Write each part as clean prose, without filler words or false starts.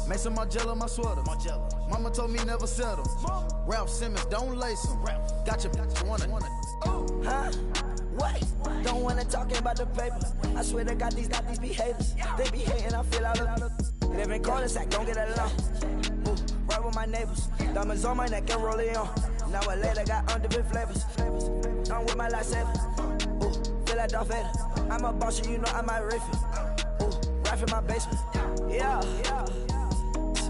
Mason Margiela, my sweater. Mama told me never settle. Ralph Simmons, don't lace him. Got your wanna. Huh? What? Don't wanna talk about the paper. I swear to God, these be haters. They be hating, I feel out of. Live in cul-de-sac, don't get along. Ooh, right with my neighbors. Diamonds on my neck and roll it on. Now I later got underbit flavors. I'm with my lifesaver. Ooh, feel like Darth Vader. I'm a boss, you know I might riff it. Ooh, right in my basement. Yeah.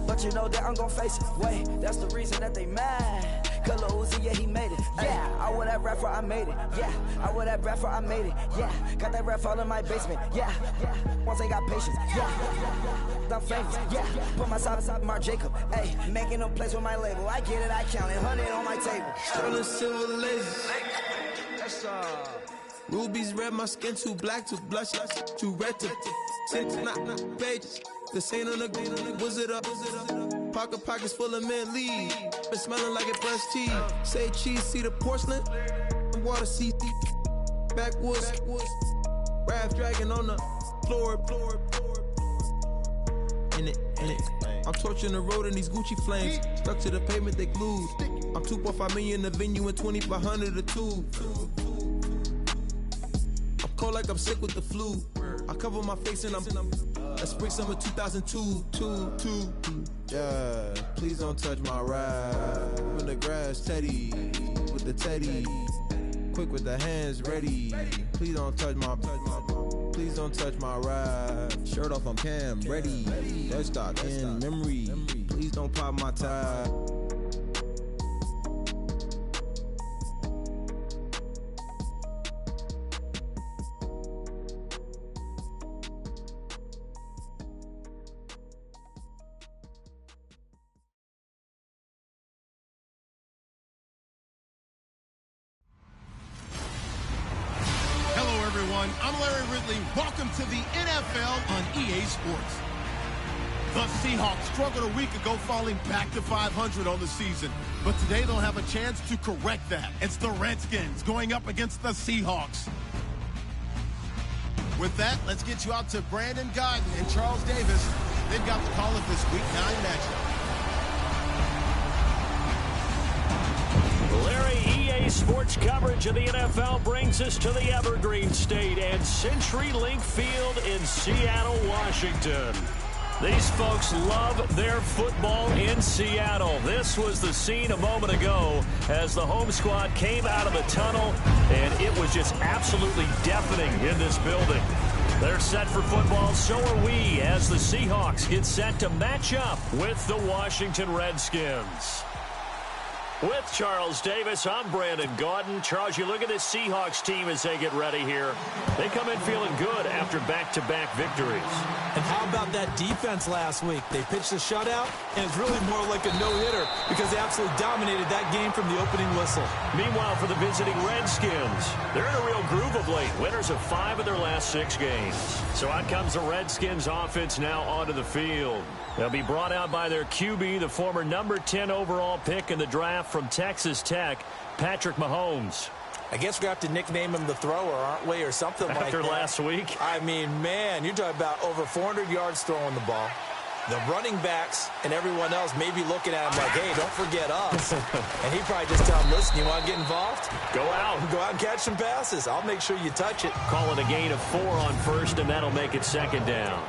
But you know that I'm gon' face it. Wait, that's the reason that they mad. Color Uzi, yeah, he made it. Yeah, I wear that rapper, I made it. Yeah, I wear that rapper, I made it. Yeah, got that rap all in my basement. Yeah, once I got patience. Yeah, I'm famous. Yeah, put my side beside Mark Jacob. Hey, making no place with my label. I get it, I count it. 100 on my table. Sterling silver laces. That's rubies red, my skin too black to blush, too red to six, not pages. This ain't on the wizard up. Pockets full of mint leaves. Been smelling like it fresh tea. Say cheese, see the porcelain. Water, see backwoods. Raft dragging on the floor. In it. I'm torching the road in these Gucci flames. Stuck to the pavement, they glued. I'm 2.5 million the venue and 2,500 a tube. I'm cold like I'm sick with the flu. I cover my face and I'm spring summer 2002. Yeah, please don't touch my ride. In the grass, Teddy, with the Teddy. Quick with the hands ready. Please don't touch my ride. Shirt off, I'm Cam, ready. Dead stock in memory. Please don't pop my tie. I'm Larry Ridley. Welcome to the NFL on EA Sports. The Seahawks struggled a week ago, falling back to 500 on the season. But today they'll have a chance to correct that. It's the Redskins going up against the Seahawks. With that, let's get you out to Brandon Guyton and Charles Davis. They've got the call of this Week 9 matchup. Larry, EA Sports coverage of the NFL brings us to the Evergreen State and CenturyLink Field in Seattle, Washington. These folks love their football in Seattle. This was the scene a moment ago as the home squad came out of the tunnel, and it was just absolutely deafening in this building. They're set for football, so are we, as the Seahawks get set to match up with the Washington Redskins. With Charles Davis, I'm Brandon Guyton. Charles, you look at this Seahawks team as they get ready here. They come in feeling good after back-to-back victories. And how about that defense last week? They pitched a shutout, and it's really more like a no-hitter because they absolutely dominated that game from the opening whistle. Meanwhile, for the visiting Redskins, they're in a real groove of late. Winners of 5 of their last 6 games. So out comes the Redskins offense now onto the field. They'll be brought out by their QB, the former number 10 overall pick in the draft from Texas Tech, Patrick Mahomes. I guess we have to nickname him the thrower, aren't we, or something like that. After last week? I mean, man, you're talking about over 400 yards throwing the ball. The running backs and everyone else may be looking at him like, hey, don't forget us. And he probably just tell them, listen, you want to get involved? Go out. Go out and catch some passes. I'll make sure you touch it. Call it a gain of 4 on first, and that'll make it second down.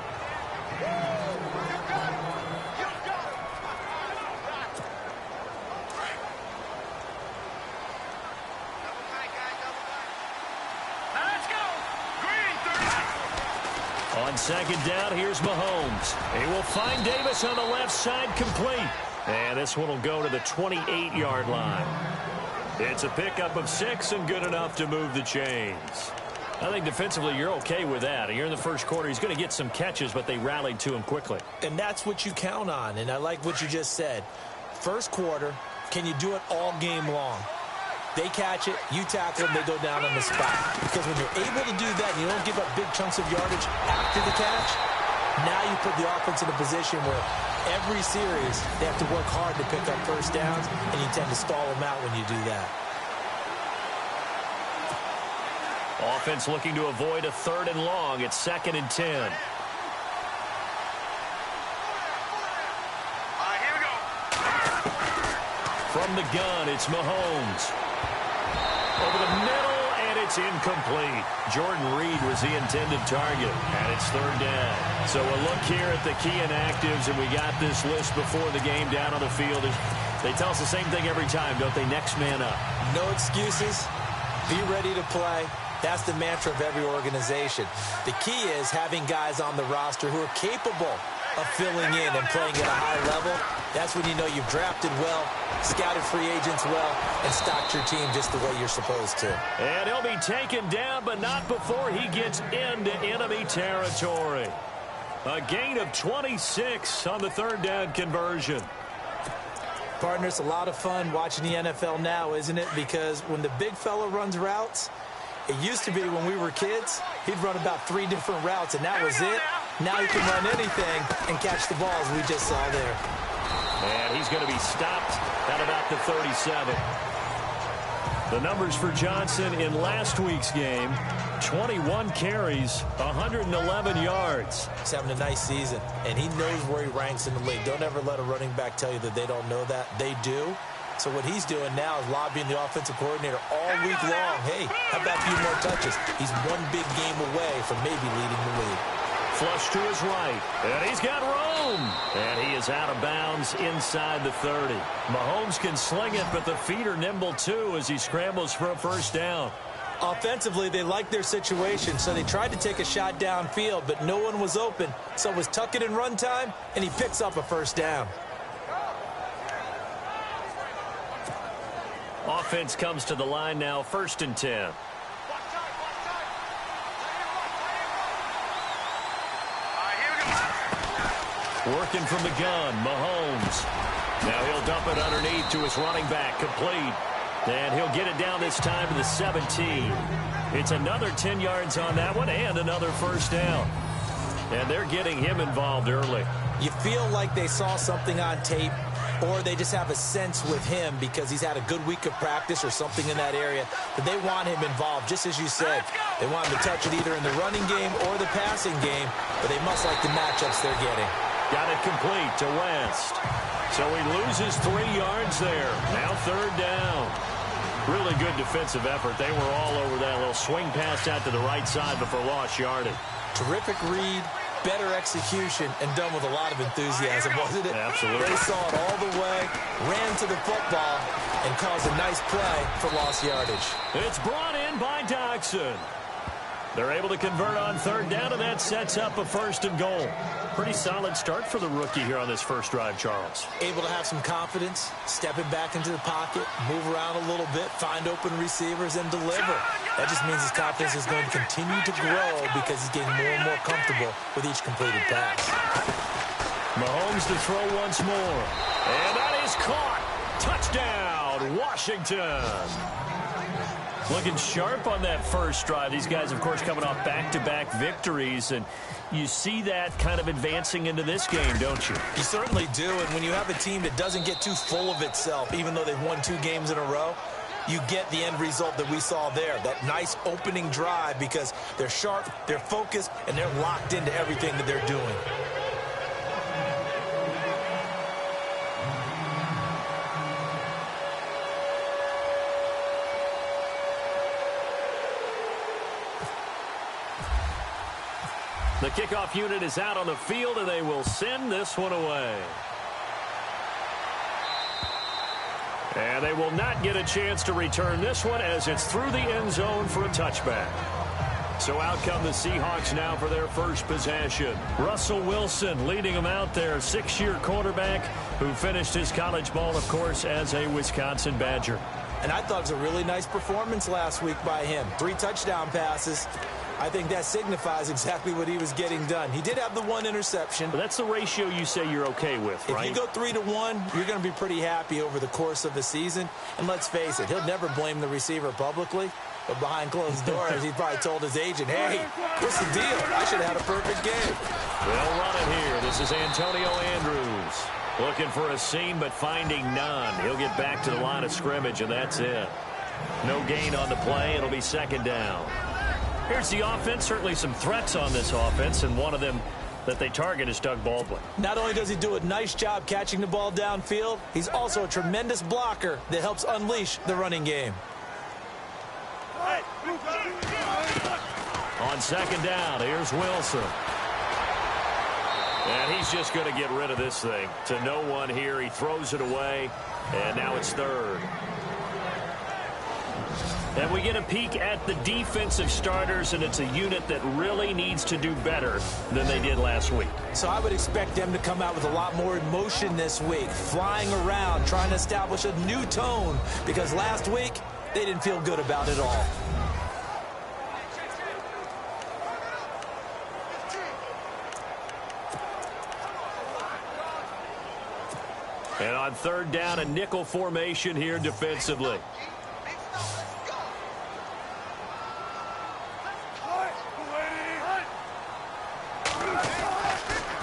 On second down, here's Mahomes. He will find Davis on the left side, complete. And this one will go to the 28-yard line. It's a pickup of 6 and good enough to move the chains. I think defensively you're okay with that. Here in the first quarter, he's going to get some catches, but they rallied to him quickly. And that's what you count on, and I like what you just said. First quarter, can you do it all game long? They catch it, you tackle them, they go down on the spot. Because when you're able to do that and you don't give up big chunks of yardage after the catch, now you put the offense in a position where every series they have to work hard to pick up first downs, and you tend to stall them out when you do that. Offense looking to avoid a 3rd and long. It's 2nd and 10. From the gun, it's Mahomes. Over the middle, and it's incomplete. Jordan Reed was the intended target, and it's third down. So a look here at the key inactives, and we got this list before the game down on the field. They tell us the same thing every time, don't they? Next man up. No excuses. Be ready to play. That's the mantra of every organization. The key is having guys on the roster who are capable of filling in and playing at a high level. That's when you know you've drafted well, scouted free agents well, and stocked your team just the way you're supposed to. And he'll be taken down, but not before he gets into enemy territory. A gain of 26 on the third down conversion. Partner, it's a lot of fun watching the NFL now, isn't it? Because when the big fella runs routes, it used to be when we were kids, he'd run about 3 different routes, and that was it. Now he can run anything and catch the balls we just saw there. And he's going to be stopped at about the 37. The numbers for Johnson in last week's game, 21 carries, 111 yards. He's having a nice season, and he knows where he ranks in the league. Don't ever let a running back tell you that they don't know that. They do. So what he's doing now is lobbying the offensive coordinator all week long. Hey, how about a few more touches? He's one big game away from maybe leading the league. Flush to his right, and he's got room. And he is out of bounds inside the 30. Mahomes can sling it, but the feet are nimble too as he scrambles for a first down. Offensively, they like their situation, so they tried to take a shot downfield, but no one was open. So it was tuck it in run time, and he picks up a first down. Offense comes to the line now, 1st and 10. Working from the gun, Mahomes. Now he'll dump it underneath to his running back, complete. And he'll get it down this time to the 17. It's another 10 yards on that one and another first down. And they're getting him involved early. You feel like they saw something on tape, or they just have a sense with him because he's had a good week of practice or something in that area, that they want him involved, just as you said. They want him to touch it either in the running game or the passing game, but they must like the matchups they're getting. Got it complete to West. So he loses 3 yards there. Now third down. Really good defensive effort. They were all over that little swing pass out to the right side before lost yardage. Terrific read, better execution, and done with a lot of enthusiasm, wasn't it? Absolutely. They saw it all the way, ran to the football, and caused a nice play for lost yardage. It's brought in by Dodson. They're able to convert on third down, and that sets up a 1st and goal. Pretty solid start for the rookie here on this first drive, Charles. Able to have some confidence, stepping back into the pocket, move around a little bit, find open receivers, and deliver. That just means his confidence is going to continue to grow because he's getting more and more comfortable with each completed pass. Mahomes to throw once more. And that is caught. Touchdown, Washington. Looking sharp on that first drive. These guys, of course, coming off back-to-back victories, and you see that kind of advancing into this game, don't you? You certainly do, and when you have a team that doesn't get too full of itself, even though they've won 2 games in a row, you get the end result that we saw there, that nice opening drive, because they're sharp, they're focused, and they're locked into everything that they're doing. The kickoff unit is out on the field, and they will send this one away. And they will not get a chance to return this one as it's through the end zone for a touchback. So out come the Seahawks now for their first possession. Russell Wilson leading them out there, 6-year quarterback who finished his college ball, of course, as a Wisconsin Badger. And I thought it was a really nice performance last week by him. 3 touchdown passes. I think that signifies exactly what he was getting done. He did have the 1 interception. But that's the ratio you say you're okay with, right? If you go 3-1, you're going to be pretty happy over the course of the season. And let's face it, he'll never blame the receiver publicly. But behind closed doors, he probably told his agent, hey, what's the deal? I should have had a perfect game. They'll run it here. This is Antonio Andrews. Looking for a seam, but finding none. He'll get back to the line of scrimmage, and that's it. No gain on the play. It'll be 2nd down. Here's the offense. Certainly some threats on this offense, and one of them that they target is Doug Baldwin. Not only does he do a nice job catching the ball downfield, he's also a tremendous blocker that helps unleash the running game. On second down, here's Wilson. And he's just going to get rid of this thing. To no one here, he throws it away, and now it's third. And we get a peek at the defensive starters, and it's a unit that really needs to do better than they did last week. So I would expect them to come out with a lot more emotion this week, flying around, trying to establish a new tone, because last week they didn't feel good about it all. And on third down, a nickel formation here defensively.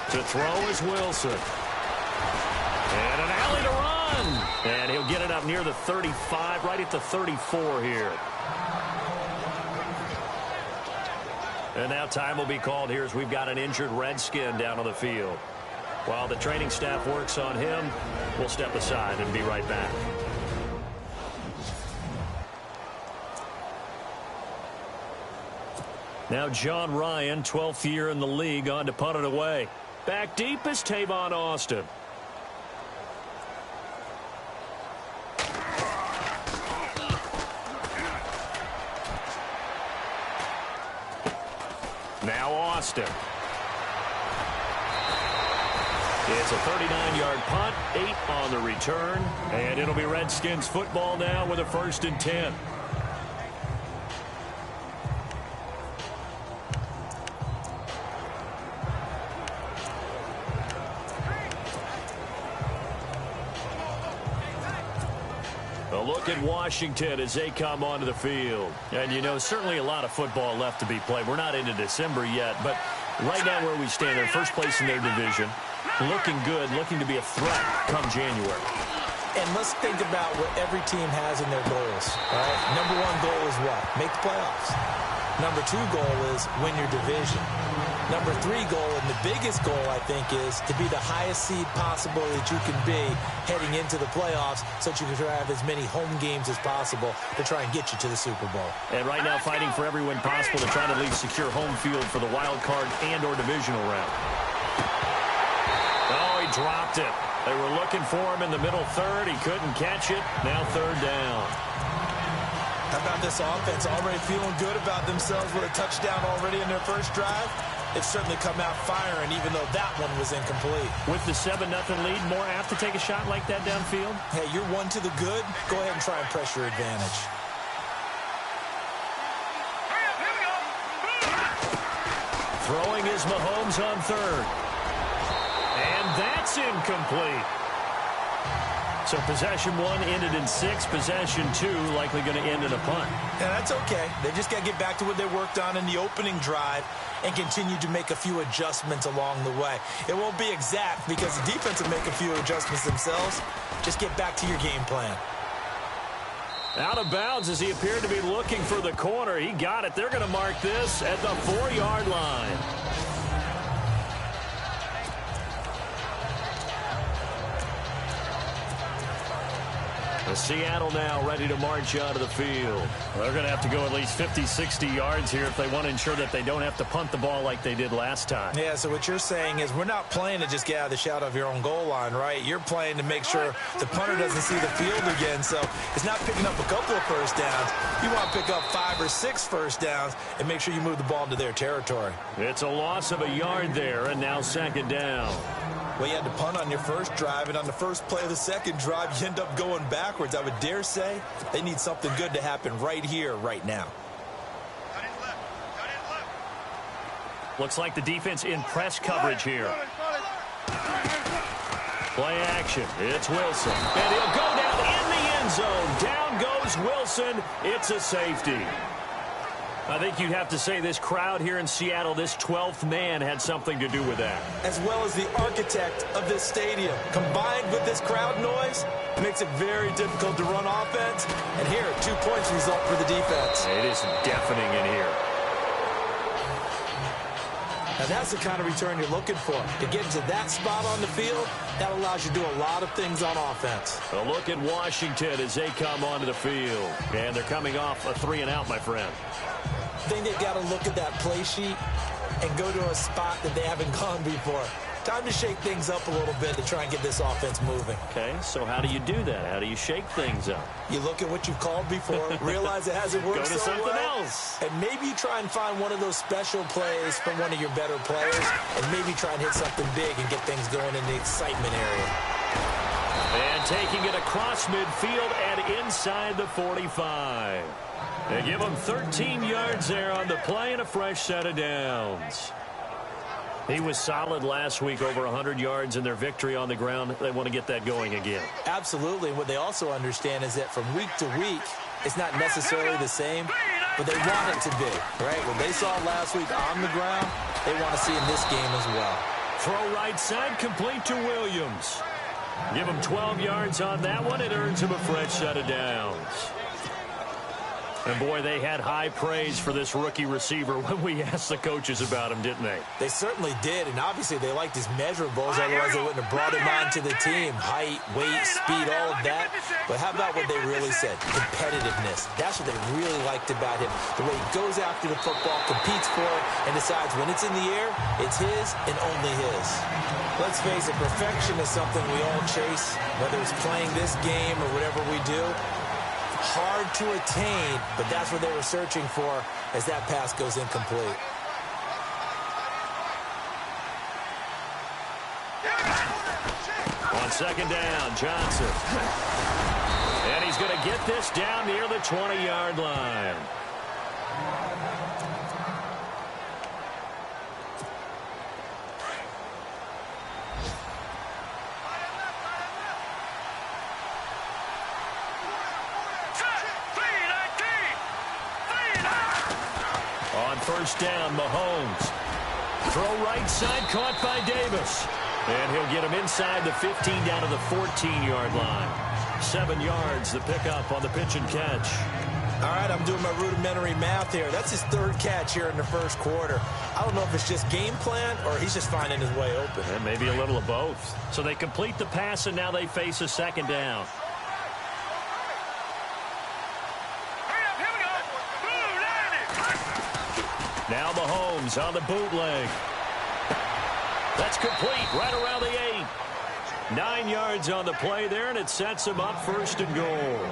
To throw is Wilson. And an alley to run. And he'll get it up near the 35, right at the 34 here. And now time will be called here as we've got an injured Redskin down on the field. While the training staff works on him, we'll step aside and be right back. Now John Ryan, 12th year in the league, on to punt it away. Back deep is Tavon Austin. Now Austin. It's a 39-yard punt, 8 on the return, and it'll be Redskins football now with a 1st and 10. A look at Washington as they come onto the field. And, you know, certainly a lot of football left to be played. We're not into December yet, but right now where we stand, they're first place in their division. Looking good, looking to be a threat come January. And let's think about what every team has in their goals. All right? Number one goal is what? Make the playoffs. Number two goal is win your division. Number three goal, and the biggest goal, I think, is to be the highest seed possible that you can be heading into the playoffs so that you can have as many home games as possible to try and get you to the Super Bowl. And right now fighting for every win possible to try to at least secure home field for the wild card and or divisional round. Oh, he dropped it. They were looking for him in the middle third. He couldn't catch it. Now third down. How about this offense already feeling good about themselves with a touchdown already in their first drive? It's certainly come out firing, even though that one was incomplete. With the 7-0 lead, more apt to take a shot like that downfield? Hey, you're one to the good. Go ahead and try and press your advantage. Throwing is Mahomes on third. And that's incomplete. So possession one ended in 6. Possession 2 likely going to end in a punt. Yeah, that's okay. They just got to get back to what they worked on in the opening drive and continue to make a few adjustments along the way. It won't be exact because the defense will make a few adjustments themselves. Just get back to your game plan. Out of bounds as he appeared to be looking for the corner. He got it. They're going to mark this at the 4-yard line. Seattle now ready to march out of the field. They're going to have to go at least 50, 60 yards here if they want to ensure that they don't have to punt the ball like they did last time. Yeah, so what you're saying is we're not playing to just get out of the shadow of your own goal line, right? You're playing to make sure the punter doesn't see the field again. So it's not picking up a couple of first downs. You want to pick up 5 or 6 first downs and make sure you move the ball into their territory. It's a loss of a yard there, and now second down. Well, you had to punt on your first drive, and on the first play of the second drive, you end up going backwards. I would dare say they need something good to happen right here, right now. Looks like the defense in press coverage here. Play action. It's Wilson. And he'll go down in the end zone. Down goes Wilson. It's a safety. I think you'd have to say this crowd here in Seattle, this 12th man, had something to do with that. As well as the architect of this stadium. Combined with this crowd noise, makes it very difficult to run offense. And here, 2 points result for the defense. It is deafening in here. Now, that's the kind of return you're looking for. To get to that spot on the field, that allows you to do a lot of things on offense. A look at Washington as they come onto the field. And they're coming off a 3-and-out, my friend. I think they've got to look at that play sheet and go to a spot that they haven't gone before. Time to shake things up a little bit to try and get this offense moving. Okay, so how do you do that? How do you shake things up? You look at what you've called before, realize it hasn't worked Go to so something well, else. and maybe you try and find one of those special plays from one of your better players, and maybe try and hit something big and get things going in the excitement area. And taking it across midfield and inside the 45. They give him 13 yards there on the play and a fresh set of downs. He was solid last week, over 100 yards in their victory on the ground. They want to get that going again. Absolutely. And what they also understand is that from week to week, it's not necessarily the same, but they want it to be, right? What they saw last week on the ground, they want to see in this game as well. Throw right side, complete to Williams. Give him 12 yards on that one. It earns him a fresh set of downs. And, boy, they had high praise for this rookie receiver when we asked the coaches about him, didn't they? They certainly did, and obviously they liked his measurables, otherwise they wouldn't have brought him on to the team. Height, weight, speed, all of that. But how about what they really said? Competitiveness. That's what they really liked about him. The way he goes after the football, competes for it, and decides when it's in the air, it's his and only his. Let's face it, perfection is something we all chase, whether it's playing this game or whatever we do. Hard to attain, but that's what they were searching for as that pass goes incomplete. On second down, Johnson. And he's going to get this down near the 20-yard line. First down, Mahomes. Throw right side, caught by Davis. And he'll get him inside the 15 down to the 14-yard line. 7 yards, the pickup on the pitch and catch. All right, I'm doing my rudimentary math here. That's his third catch here in the first quarter. I don't know if it's just game plan or he's just finding his way open. And maybe a little of both. So they complete the pass, and now they face a second down. Now Mahomes on the bootleg. That's complete right around the 8. 9 yards on the play there, and it sets him up first and goal.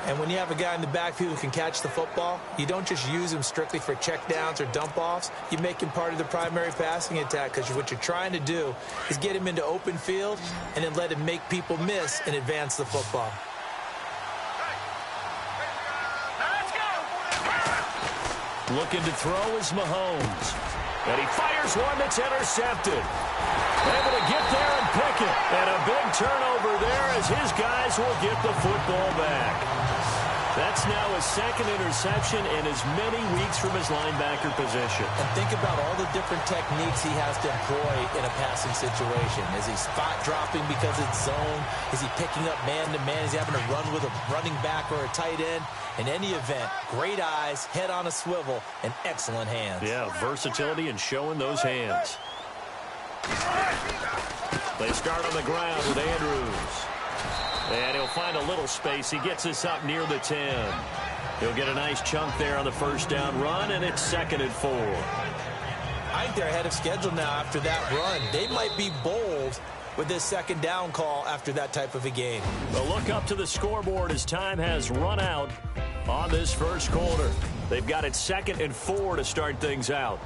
And when you have a guy in the backfield who can catch the football, you don't just use him strictly for checkdowns or dump-offs. You make him part of the primary passing attack because what you're trying to do is get him into open field and then let him make people miss and advance the football. Looking to throw is Mahomes. And he fires one that's intercepted. Able to get there and pick it. And a big turnover there as his guys will get the football back. That's now his second interception in as many weeks from his linebacker position. And think about all the different techniques he has to employ in a passing situation. Is he spot dropping because it's zone? Is he picking up man-to-man? Is he having to run with a running back or a tight end? In any event, great eyes, head on a swivel, and excellent hands. Yeah, versatility and showing those hands. They start on the ground with Andrews. And he'll find a little space. He gets us up near the 10. He'll get a nice chunk there on the first down run, and it's 2nd and 4. I think they're ahead of schedule now after that run. They might be bold with this second down call after that type of a game. A look up to the scoreboard as time has run out on this first quarter. They've got it 2nd and 4 to start things out.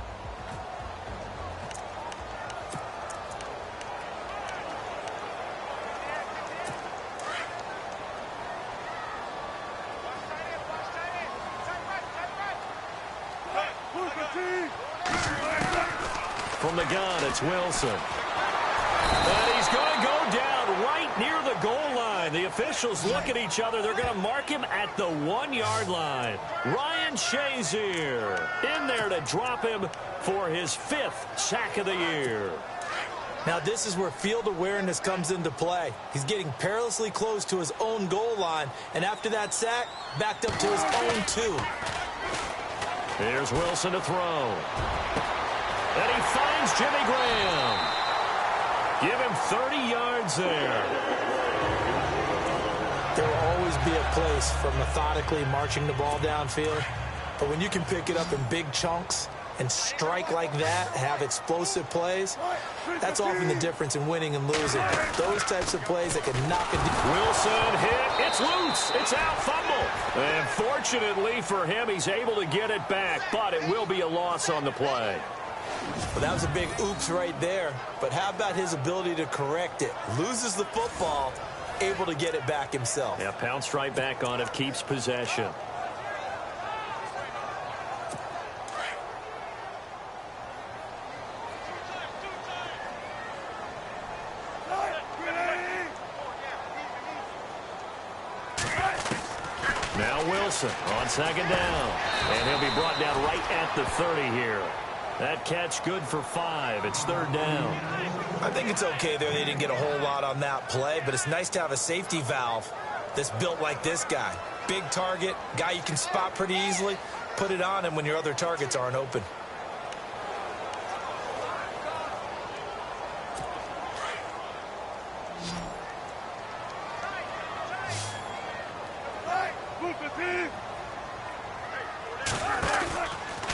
From the gun, it's Wilson. And he's going to go down right near the goal line. The officials look at each other. They're going to mark him at the 1-yard line. Ryan Shazier in there to drop him for his 5th sack of the year. Now this is where field awareness comes into play. He's getting perilously close to his own goal line. And after that sack, backed up to his own 2. Here's Wilson to throw. And he finds Jimmy Graham. Give him 30 yards there. There will always be a place for methodically marching the ball downfield. But when you can pick it up in big chunks and strike like that, have explosive plays, that's often the difference in winning and losing. Those types of plays that can knock a... Wilson hit. It's loose. It's out. Fumble. And fortunately for him, he's able to get it back, but it will be a loss on the play. Well, that was a big oops right there. But how about his ability to correct it? Loses the football, able to get it back himself. Yeah, pounced right back on it, keeps possession. Now Wilson on second down. And he'll be brought down right at the 30 here. That catch good for 5. It's third down. I think it's okay there. They didn't get a whole lot on that play, but it's nice to have a safety valve that's built like this guy. Big target, guy you can spot pretty easily. Put it on him when your other targets aren't open.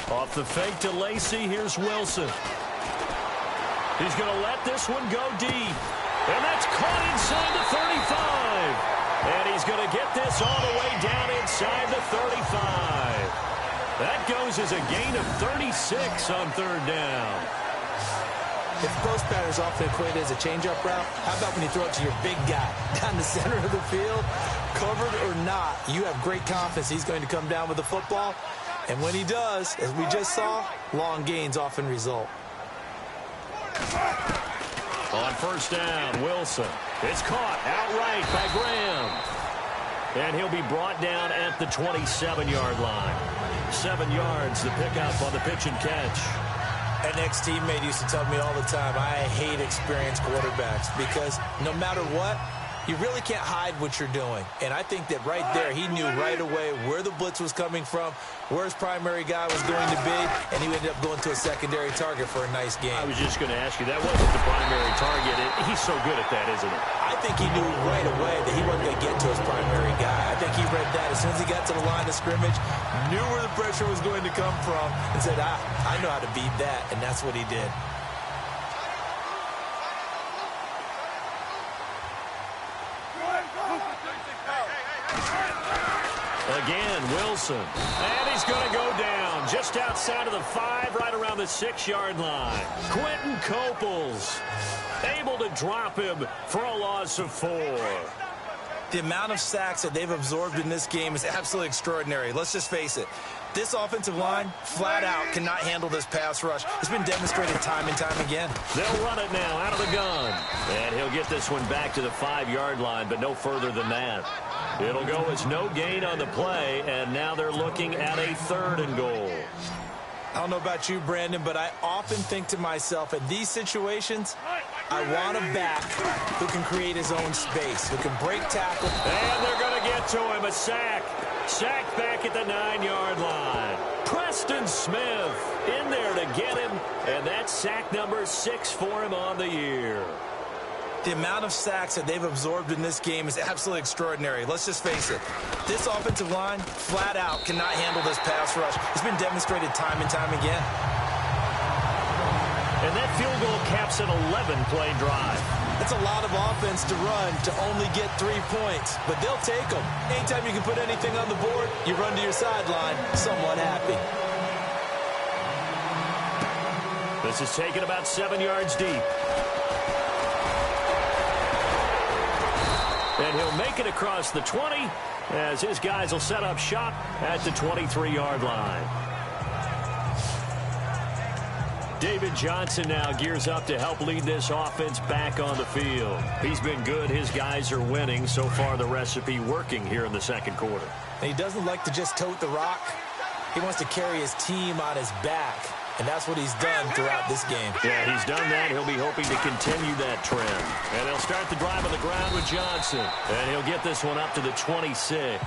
Off the fake to Lacy, here's Wilson. He's going to let this one go deep. And that's caught inside the 35. And he's going to get this all the way down inside the 35. That goes as a gain of 36 on third down. If post pattern is often equated as a change-up route, how about when you throw it to your big guy down the center of the field? Covered or not, you have great confidence he's going to come down with the football. And when he does, as we just saw, long gains often result. On first down, Wilson. It's caught outright by Graham. And he'll be brought down at the 27-yard line. 7 yards, the pickup on the pitch and catch. An ex-teammate used to tell me all the time, I hate experienced quarterbacks because no matter what, you really can't hide what you're doing. And I think that right there, he knew right away where the blitz was coming from, where his primary guy was going to be, and he ended up going to a secondary target for a nice game. I was just going to ask you, that wasn't the primary target. He's so good at that, isn't he? I think he knew right away that he wasn't going to get to his primary guy. I think he read that as soon as he got to the line of scrimmage, knew where the pressure was going to come from, and said, I know how to beat that, and that's what he did. Again, Wilson. And he's going to go down just outside of the 5, right around the 6-yard line. Quentin Coples able to drop him for a loss of 4. The amount of sacks that they've absorbed in this game is absolutely extraordinary. Let's just face it. This offensive line, flat out, cannot handle this pass rush. It's been demonstrated time and time again. They'll run it now out of the gun. And he'll get this one back to the 5-yard line, but no further than that. It'll go as no gain on the play, and now they're looking at a 3rd and goal. I don't know about you, Brandon, but I often think to myself, in these situations, I want a back who can create his own space, who can break tackle. And they're going to get to him, a sack. Sacked back at the 9-yard line. Preston Smith in there to get him, and that's sack number 6 for him on the year. The amount of sacks that they've absorbed in this game is absolutely extraordinary. Let's just face it. This offensive line, flat out, cannot handle this pass rush. It's been demonstrated time and time again. And that field goal caps an 11-play drive. That's a lot of offense to run to only get 3 points, but they'll take them. Anytime you can put anything on the board, you run to your sideline, somewhat happy. This is taken about 7 yards deep. And he'll make it across the 20 as his guys will set up shop at the 23-yard line. David Johnson now gears up to help lead this offense back on the field. He's been good. His guys are winning. So far, the recipe working here in the second quarter. And he doesn't like to just tote the rock. He wants to carry his team on his back. And that's what he's done throughout this game. Yeah, he's done that. He'll be hoping to continue that trend. And they'll start the drive on the ground with Johnson. And he'll get this one up to the 26.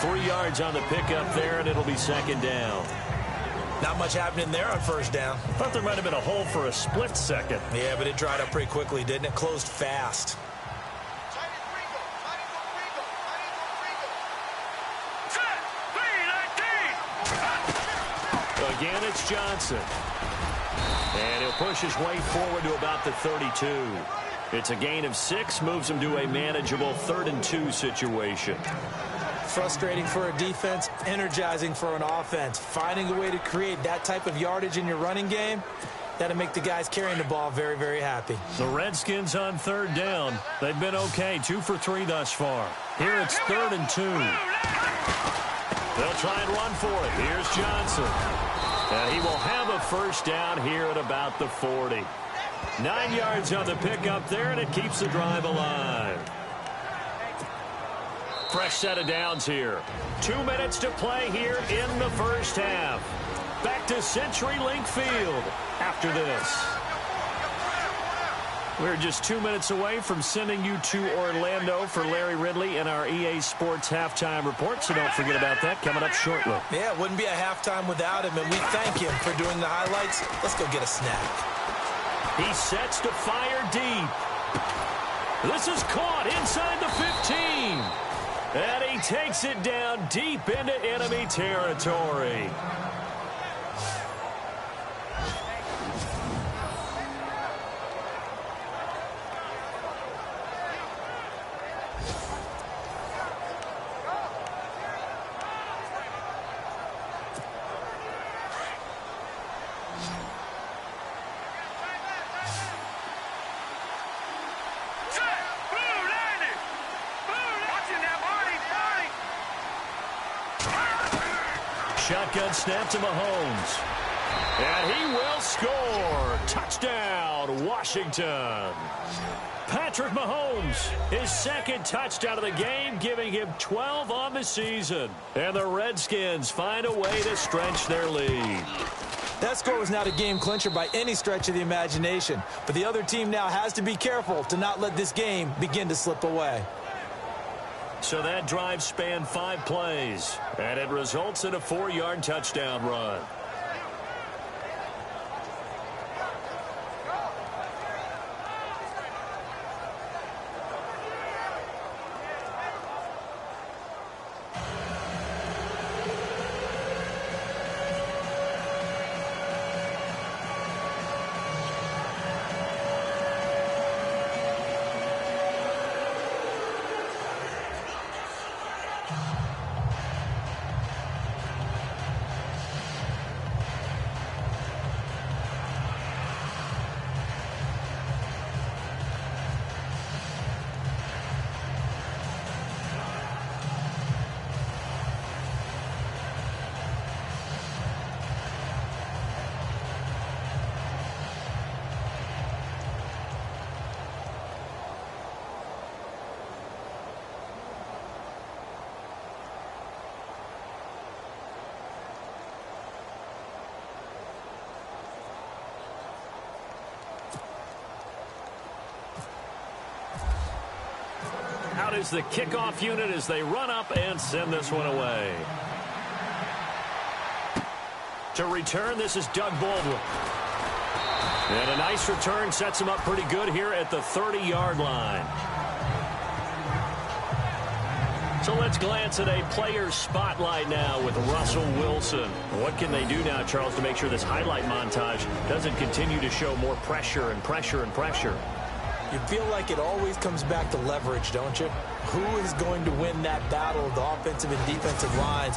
3 yards on the pickup there, and it'll be second down. Not much happening there on first down. Thought there might have been a hole for a split second. Yeah, but it dried up pretty quickly, didn't it? Closed fast. Again, it's Johnson. And he'll push his way forward to about the 32. It's a gain of 6, moves him to a manageable 3rd and 2 situation. Frustrating for a defense, energizing for an offense. Finding a way to create that type of yardage in your running game, that'll make the guys carrying the ball very, very happy. The Redskins on 3rd down. They've been okay, 2 for 3 thus far. Here it's 3rd and 2. They'll try and run for it. Here's Johnson. And he will have a first down here at about the 40. 9 yards on the pickup there, and it keeps the drive alive. Fresh set of downs here. 2 minutes to play here in the first half. Back to CenturyLink Field after this. We're just 2 minutes away from sending you to Orlando for Larry Ridley and our EA Sports Halftime Report, so don't forget about that coming up shortly. Yeah, it wouldn't be a halftime without him, and we thank him for doing the highlights. Let's go get a snack. He sets to fire deep. This is caught inside the 15. And he takes it down deep into enemy territory. Shotgun snap to Mahomes. And he will score. Touchdown, Washington. Patrick Mahomes, his 2nd touchdown of the game, giving him 12 on the season. And the Redskins find a way to stretch their lead. That score was not a game clincher by any stretch of the imagination, but the other team now has to be careful to not let this game begin to slip away. So that drive spanned 5 plays, and it results in a 4-yard touchdown run. Out is the kickoff unit as they run up and send this one away. To return, this is Doug Baldwin. And a nice return sets him up pretty good here at the 30-yard line. So let's glance at a player's spotlight now with Russell Wilson. What can they do now, Charles, to make sure this highlight montage doesn't continue to show more pressure and pressure and pressure? You feel like it always comes back to leverage, don't you? Who is going to win that battle of the offensive and defensive lines?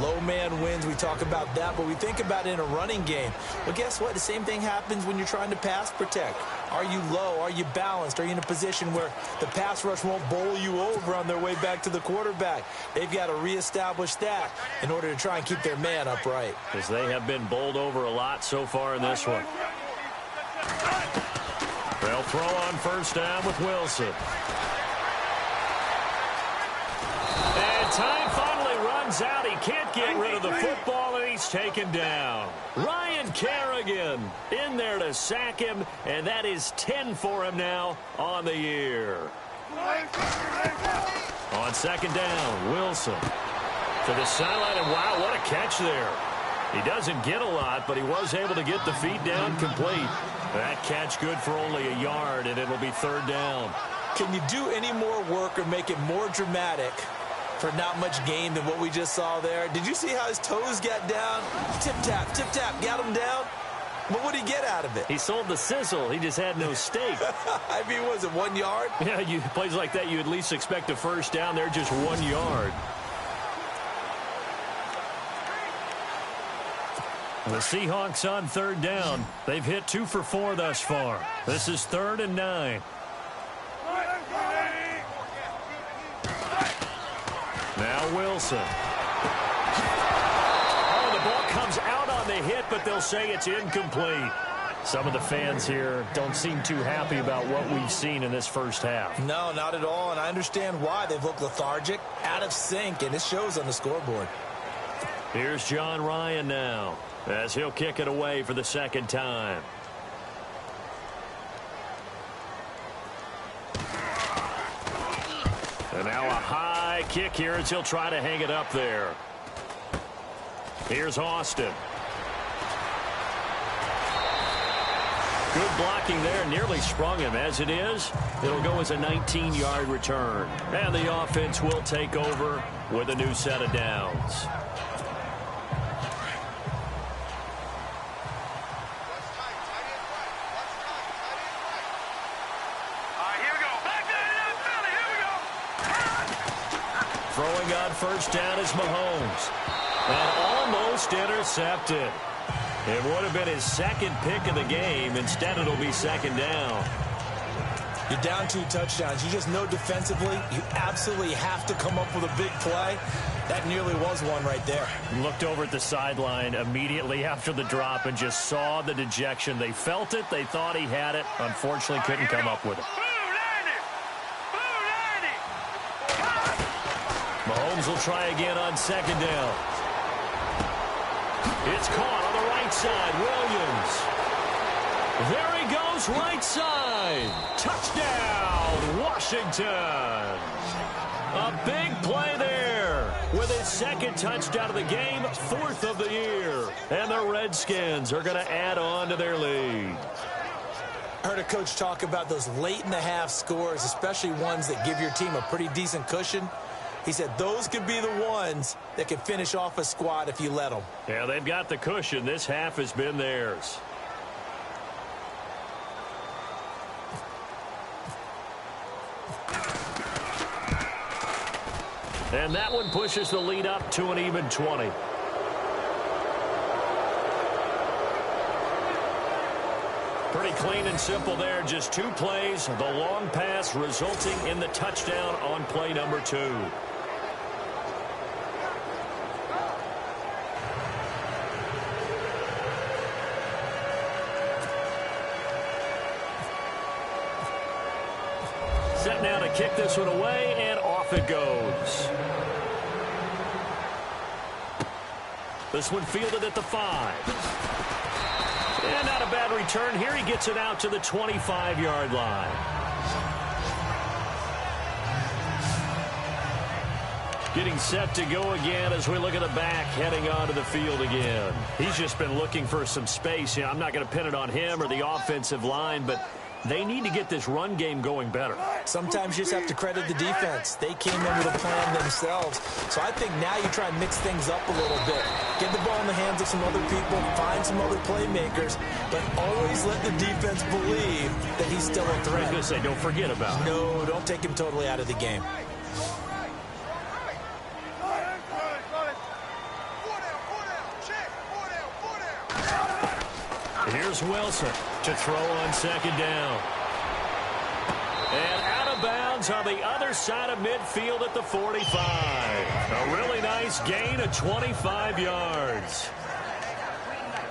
Low man wins. We talk about that, but we think about it in a running game. Well, guess what? The same thing happens when you're trying to pass protect. Are you low? Are you balanced? Are you in a position where the pass rush won't bowl you over on their way back to the quarterback? They've got to reestablish that in order to try and keep their man upright. Because they have been bowled over a lot so far in this one. They'll throw on first down with Wilson. And time finally runs out. He can't get rid of the football, and he's taken down. Ryan Kerrigan in there to sack him, and that is 10 for him now on the year. On second down, Wilson to the sideline, and wow, what a catch there. He doesn't get a lot, but he was able to get the feet down complete. That catch good for only a yard, and it'll be 3rd down. Can you do any more work or make it more dramatic for not much gain than what we just saw there? Did you see how his toes got down? Tip-tap, got him down. But what did he get out of it? He sold the sizzle. He just had no steak. I mean, was it 1 yard? Yeah, plays like that, you at least expect a first down. They're just 1 yard. The Seahawks on 3rd down. They've hit 2 for 4 thus far. This is 3rd and 9. Now Wilson. Oh, the ball comes out on the hit, but they'll say it's incomplete. Some of the fans here don't seem too happy about what we've seen in this first half. No, not at all, and I understand why. They've looked lethargic, out of sync, and it shows on the scoreboard. Here's John Ryan now, as he'll kick it away for the 2nd time. And now a high kick here as he'll try to hang it up there. Here's Austin. Good blocking there, nearly sprung him. As it is, it'll go as a 19-yard return. And the offense will take over with a new set of downs. Throwing on first down is Mahomes. And almost intercepted. It would have been his 2nd pick of the game. Instead, it'll be 2nd down. You're down 2 touchdowns. You just know defensively you absolutely have to come up with a big play. That nearly was one right there. Looked over at the sideline immediately after the drop and just saw the dejection. They felt it. They thought he had it. Unfortunately, couldn't come up with it. Mahomes will try again on 2nd down. It's caught on the right side. Williams. There he goes, right side. Touchdown, Washington. A big play there with his 2nd touchdown of the game, 4th of the year. And the Redskins are going to add on to their lead. I heard a coach talk about those late-in-the-half scores, especially ones that give your team a pretty decent cushion. He said those could be the ones that can finish off a squad if you let them. Yeah, they've got the cushion. This half has been theirs. And that one pushes the lead up to an even 20. Pretty clean and simple there. Just 2 plays. The long pass resulting in the touchdown on play number 2. Set now to kick this one away, and off it goes. This one fielded at the 5. And not a bad return here. He gets it out to the 25-yard line. Getting set to go again as we look at the back heading onto the field again. He's just been looking for some space. You know, I'm not going to pin it on him or the offensive line, but they need to get this run game going better. Sometimes you just have to credit the defense. They came in with a plan themselves. So I think now you try and mix things up a little bit. Get the ball in the hands of some other people, find some other playmakers, but always let the defense believe that he's still a threat. I was going to say, don't forget about it. No, don't take him totally out of the game. Here's Wilson to throw on 2nd down. And out of bounds on the other side of midfield at the 45. A really nice gain of 25 yards.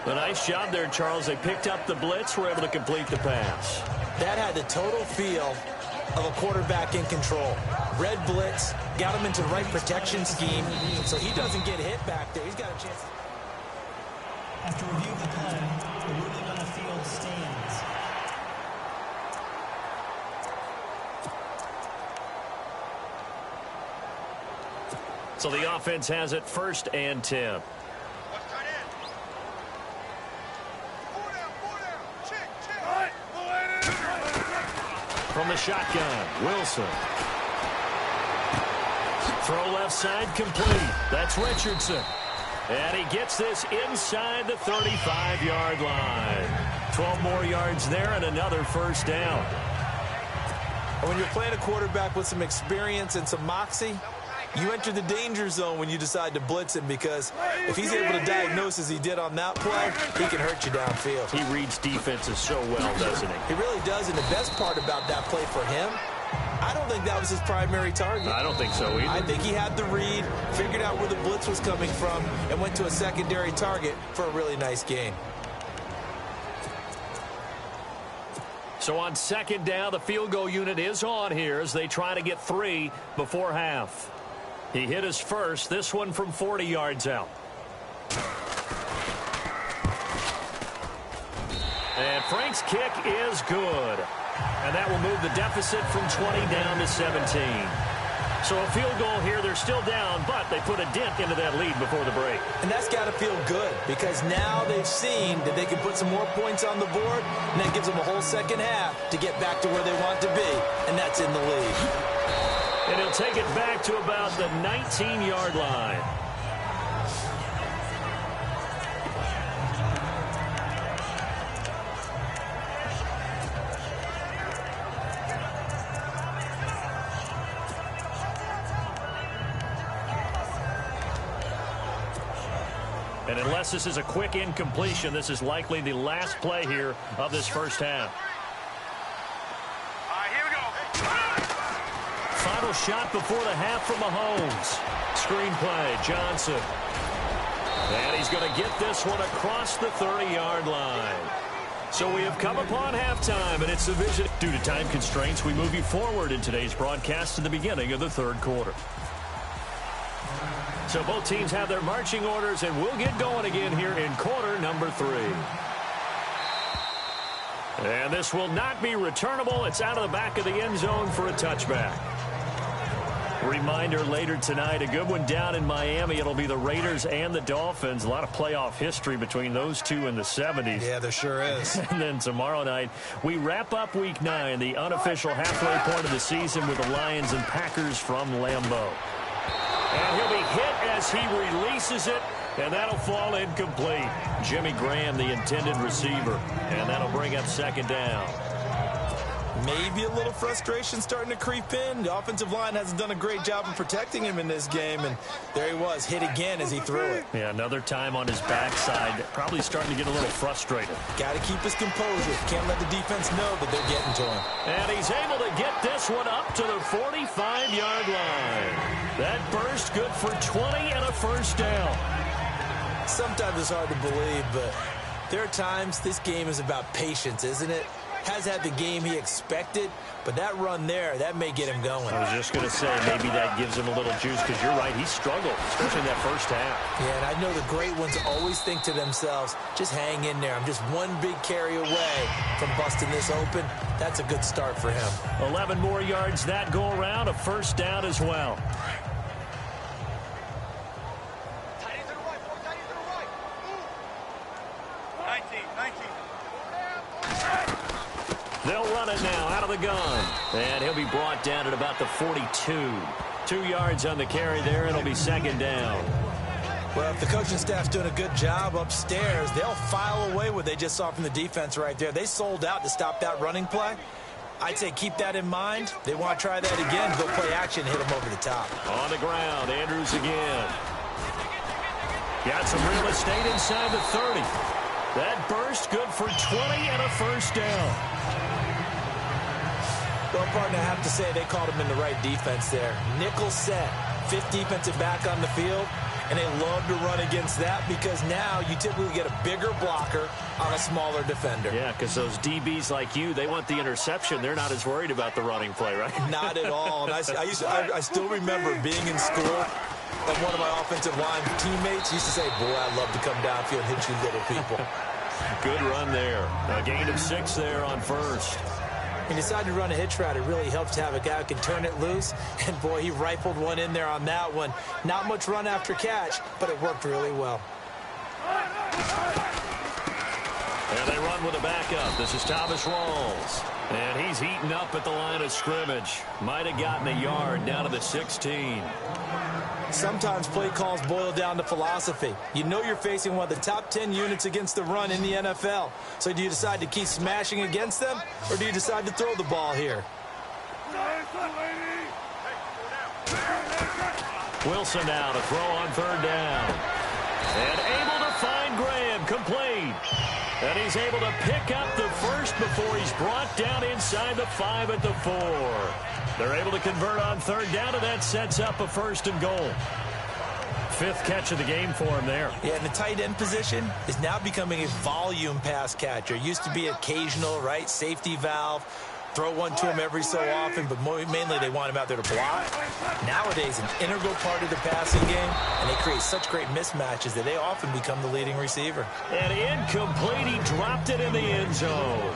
A nice job there, Charles. They picked up the blitz, were able to complete the pass. That had the total feel of a quarterback in control. Red blitz, got him into the right protection scheme, so he doesn't get hit back there. He's got a chance. After review of the play, the ruling on the field stands. So the offense has it 1st and 10. from the shotgun. Wilson. Throw left side complete. That's Richardson. And he gets this inside the 35-yard line. 12 more yards there and another first down. When you're playing a quarterback with some experience and some moxie, you enter the danger zone when you decide to blitz him, because if he's able to diagnose as he did on that play, he can hurt you downfield. He reads defenses so well, doesn't he? He really does, and the best part about that play for him, I don't think that was his primary target. I don't think so either. I think he had the read, figured out where the blitz was coming from, and went to a secondary target for a really nice gain. So on second down, the field goal unit is on here as they try to get 3 before half. He hit his first, this one from 40 yards out. And Frank's kick is good. And that will move the deficit from 20 down to 17. So a field goal here, they're still down, but they put a dent into that lead before the break. And that's got to feel good, because now they've seen that they can put some more points on the board, and that gives them a whole second half to get back to where they want to be, and that's in the lead. And he'll take it back to about the 19-yard line. And unless this is a quick incompletion, this is likely the last play here of this first half. All right, here we go. Final shot before the half from Mahomes. Screenplay, Johnson. And he's going to get this one across the 30-yard line. So we have come upon halftime, and it's the vision. Due to time constraints, we move you forward in today's broadcast to the beginning of the third quarter. So both teams have their marching orders, and we'll get going again here in quarter number 3. And this will not be returnable. It's out of the back of the end zone for a touchback. Reminder later tonight, a good one down in Miami. It'll be the Raiders and the Dolphins. A lot of playoff history between those two in the 70s. Yeah, there sure is. And then tomorrow night, we wrap up Week 9, the unofficial halfway point of the season, with the Lions and Packers from Lambeau. And he'll be hit as he releases it, and that'll fall incomplete. Jimmy Graham, the intended receiver, and that'll bring up second down. Maybe a little frustration starting to creep in. The offensive line hasn't done a great job of protecting him in this game, and there he was, hit again as he threw it. Yeah, another time on his backside, probably starting to get a little frustrated. Got to keep his composure. Can't let the defense know that they're getting to him. And he's able to get this one up to the 45-yard line. That burst good for 20 and a first down. Sometimes it's hard to believe, but there are times this game is about patience, isn't it? Has had the game he expected, but that run there, that may get him going. I was just going to say, maybe that gives him a little juice, because you're right, he struggled, especially in that first half. Yeah, and I know the great ones always think to themselves, just hang in there. I'm just one big carry away from busting this open. That's a good start for him. 11 more yards that go around, a first down as well. They'll run it now out of the gun. And he'll be brought down at about the 42. 2 yards on the carry there. It'll be second down. Well, if the coaching staff's doing a good job upstairs, they'll file away what they just saw from the defense right there. They sold out to stop that running play. I'd say keep that in mind. They want to try that again. Go play action, hit them over the top. On the ground, Andrews again. Got some real estate inside the 30. That burst good for 20 and a first down. Well, partner, I have to say they called him in the right defense there. Nickel set, 5th defensive back on the field, and they love to run against that, because now you typically get a bigger blocker on a smaller defender. Yeah, because those DBs like you, they want the interception. They're not as worried about the running play, right? Not at all. And I still remember being in school, and one of my offensive line teammates used to say, boy, I'd love to come downfield and hit you little people. Good run there. A gain of 6 there on first. He decided to run a hitch route. It really helps to have a guy who can turn it loose. And, boy, he rifled one in there on that one. Not much run after catch, but it worked really well. And they run with a backup. This is Thomas Rawls. And he's eaten up at the line of scrimmage. Might have gotten a yard down to the 16. Sometimes play calls boil down to philosophy. You know you're facing one of the top 10 units against the run in the NFL. So do you decide to keep smashing against them, or do you decide to throw the ball here? Wilson now to throw on third down. And able to find Graham, complete. And he's able to pick up the first before he's brought down inside the 5 at the 4. They're able to convert on third down, and that sets up a 1st and goal. 5th catch of the game for him there. Yeah, and the tight end position is now becoming a volume pass catcher. Used to be occasional, right? Safety valve. Throw one to him every so often, but mainly they want him out there to block. Nowadays, an integral part of the passing game, and they create such great mismatches that they often become the leading receiver. And incomplete. He dropped it in the end zone.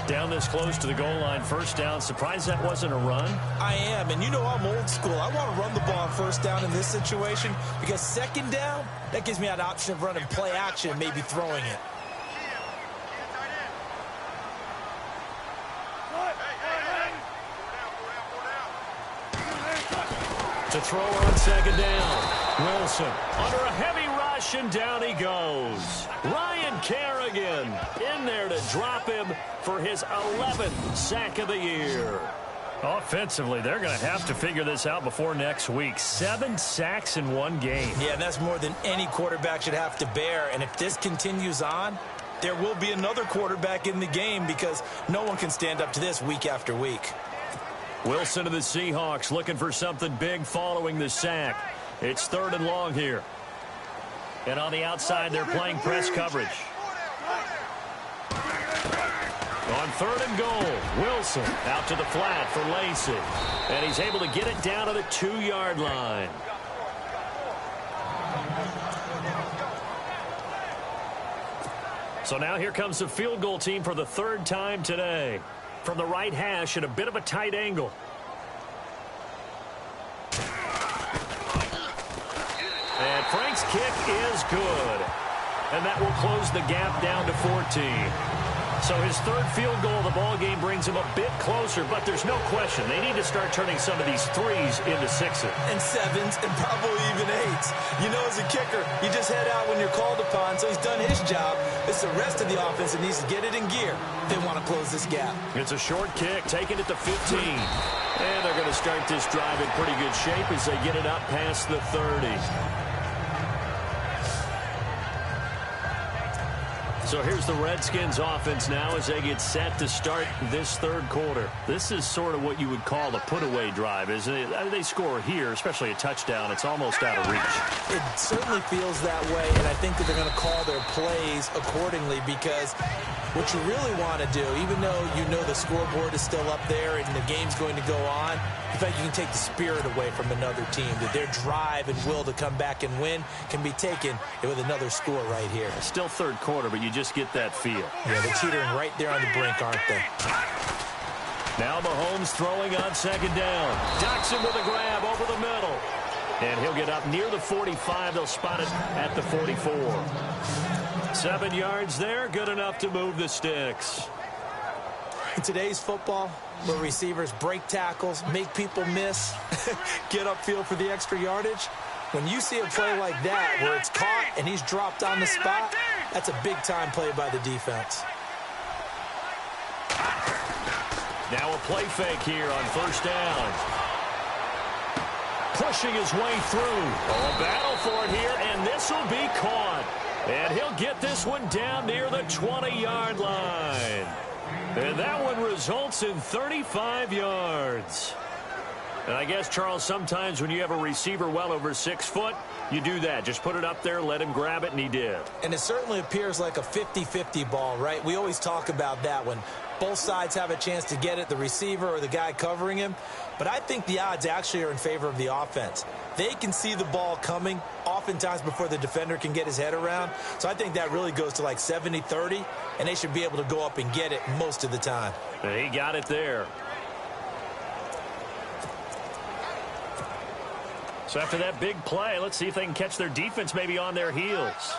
Down this close to the goal line, 1st down. Surprised that wasn't a run? I am, and you know I'm old school. I want to run the ball on 1st down in this situation because 2nd down, that gives me an option of running play action and maybe throwing it. To throw on 2nd down. Wilson under a heavy rush, and down he goes. Ryan Kerrigan in there to drop him for his 11th sack of the year. Offensively, they're going to have to figure this out before next week. 7 sacks in one game. Yeah, and that's more than any quarterback should have to bear. And if this continues on, there will be another quarterback in the game because no one can stand up to this week after week. Wilson of the Seahawks looking for something big following the sack. It's 3rd and long here. And on the outside, they're playing press coverage. On 3rd and goal, Wilson out to the flat for Lacey. And he's able to get it down to the 2-yard line. So now here comes the field goal team for the 3rd time today. From the right hash at a bit of a tight angle. And Frank's kick is good. And that will close the gap down to 14. So his 3rd field goal of the ball game brings him a bit closer, but there's no question they need to start turning some of these 3s into 6s. And 7s and probably even 8s. You know, as a kicker, you just head out when you're called upon, so he's done his job. It's the rest of the offense that needs to get it in gear. They want to close this gap. It's a short kick, taking it to 15. And they're going to start this drive in pretty good shape as they get it up past the 30. So here's the Redskins offense now as they get set to start this 3rd quarter. This is sort of what you would call a put-away drive, isn't it? They score here, especially a touchdown. It's almost out of reach. It certainly feels that way, and I think that they're going to call their plays accordingly because what you really want to do, even though you know the scoreboard is still up there and the game's going to go on, in fact, you can take the spirit away from another team, that their drive and will to come back and win can be taken with another score right here. Still 3rd quarter, but you just get that feel. Yeah, they're teetering right there on the brink, aren't they? Now Mahomes throwing on 2nd down. Jackson with a grab over the middle. And he'll get up near the 45. They'll spot it at the 44. 7 yards there, good enough to move the sticks. In today's football, where receivers break tackles, make people miss, get upfield for the extra yardage, when you see a play like that where it's caught and he's dropped on the spot, that's a big-time play by the defense. Now a play fake here on 1st down. Pushing his way through. Oh, a battle for it here, and this will be caught. And he'll get this one down near the 20-yard line. And that one results in 35 yards. And I guess, Charles, sometimes when you have a receiver well over 6 foot, you do that. Just put it up there, let him grab it, and he did. And it certainly appears like a 50-50 ball, right? We always talk about that when both sides have a chance to get it, the receiver or the guy covering him. But I think the odds actually are in favor of the offense. They can see the ball coming oftentimes before the defender can get his head around. So I think that really goes to like 70-30, and they should be able to go up and get it most of the time. And he got it there. So after that big play, let's see if they can catch their defense maybe on their heels.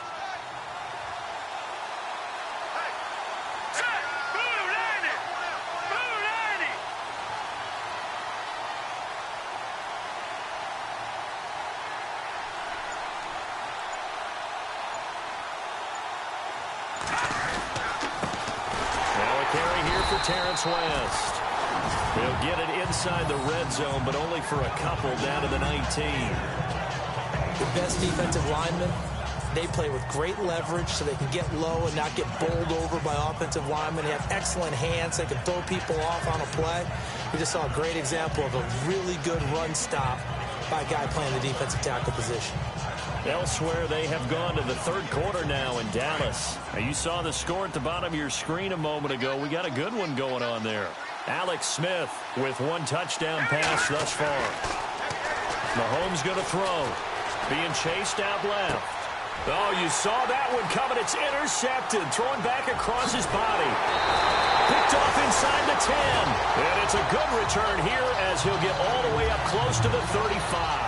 Terrence West. They'll get it inside the red zone, but only for a couple down to the 19. The best defensive linemen, they play with great leverage so they can get low and not get bowled over by offensive linemen. They have excellent hands. They can throw people off on a play. We just saw a great example of a really good run stop by a guy playing the defensive tackle position. Elsewhere, they have gone to the third quarter now in Dallas. Now, you saw the score at the bottom of your screen a moment ago. We got a good one going on there. Alex Smith with one touchdown pass thus far. Mahomes going to throw. Being chased out left. Oh, you saw that one coming. It's intercepted. Throwing back across his body. Picked off inside the 10. And it's a good return here as he'll get all the way up close to the 35.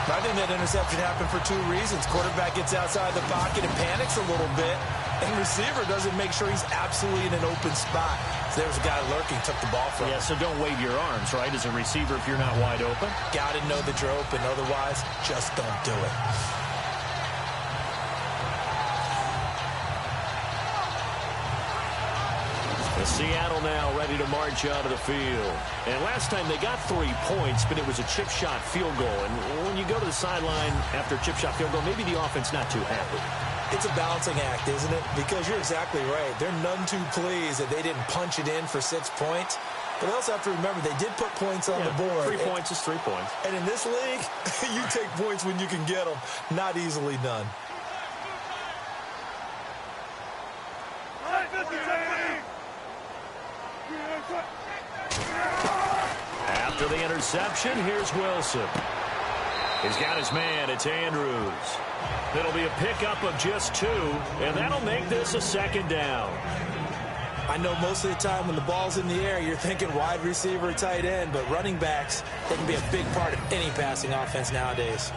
I think that interception happened for two reasons. Quarterback gets outside the pocket and panics a little bit, and receiver doesn't make sure he's absolutely in an open spot. So there was a guy lurking, took the ball from him. Yeah, so don't wave your arms, right, as a receiver if you're not wide open. Got to know that you're open. Otherwise, just don't do it. Seattle now ready to march out of the field. And last time they got 3 points, but it was a chip shot field goal. And when you go to the sideline after a chip shot field goal, maybe the offense not too happy. It's a balancing act, isn't it? Because you're exactly right. They're none too pleased that they didn't punch it in for 6 points. But they also have to remember they did put points on the board. 3 points is 3 points. And in this league, you take points when you can get them. Not easily done. After the interception, here's Wilson. He's got his man. It's Andrews. It'll be a pickup of just 2, and that'll make this a second down. I know most of the time when the ball's in the air, you're thinking wide receiver, tight end, but running backs, they can be a big part of any passing offense nowadays.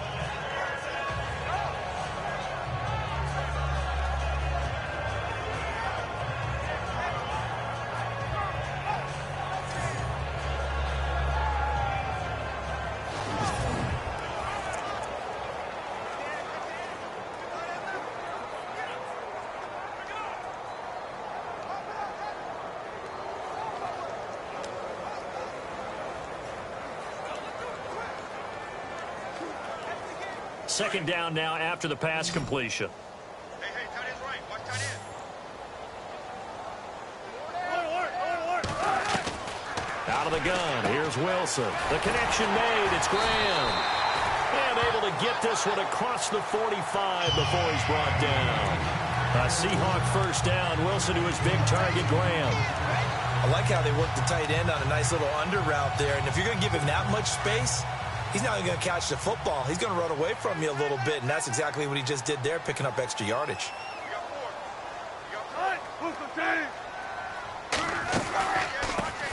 Second down now after the pass completion. Hey, tight end's right. Watch tight end. Out of the gun. Here's Wilson. The connection made. It's Graham. And able to get this one across the 45 before he's brought down. A Seahawk first down. Wilson to his big target, Graham. I like how they worked the tight end on a nice little under route there. And if you're going to give him that much space, he's not going to catch the football. He's going to run away from you a little bit, and that's exactly what he just did there, picking up extra yardage.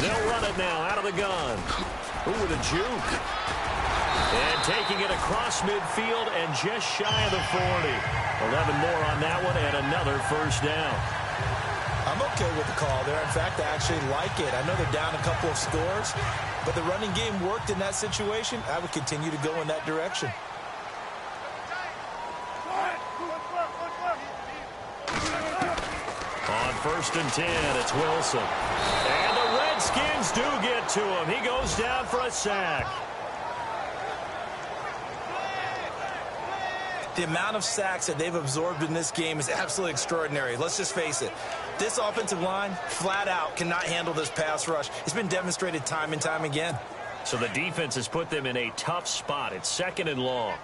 They'll run it now out of the gun. Ooh, with a juke. And taking it across midfield and just shy of the 40. 11 more on that one and another first down. I'm okay with the call there. In fact, I actually like it. I know they're down a couple of scores, but the running game worked in that situation. I would continue to go in that direction. On 1st and 10, it's Wilson. And the Redskins do get to him. He goes down for a sack. The amount of sacks that they've absorbed in this game is absolutely extraordinary. Let's just face it. This offensive line, flat out, cannot handle this pass rush. It's been demonstrated time and time again. So the defense has put them in a tough spot. It's 2nd and long.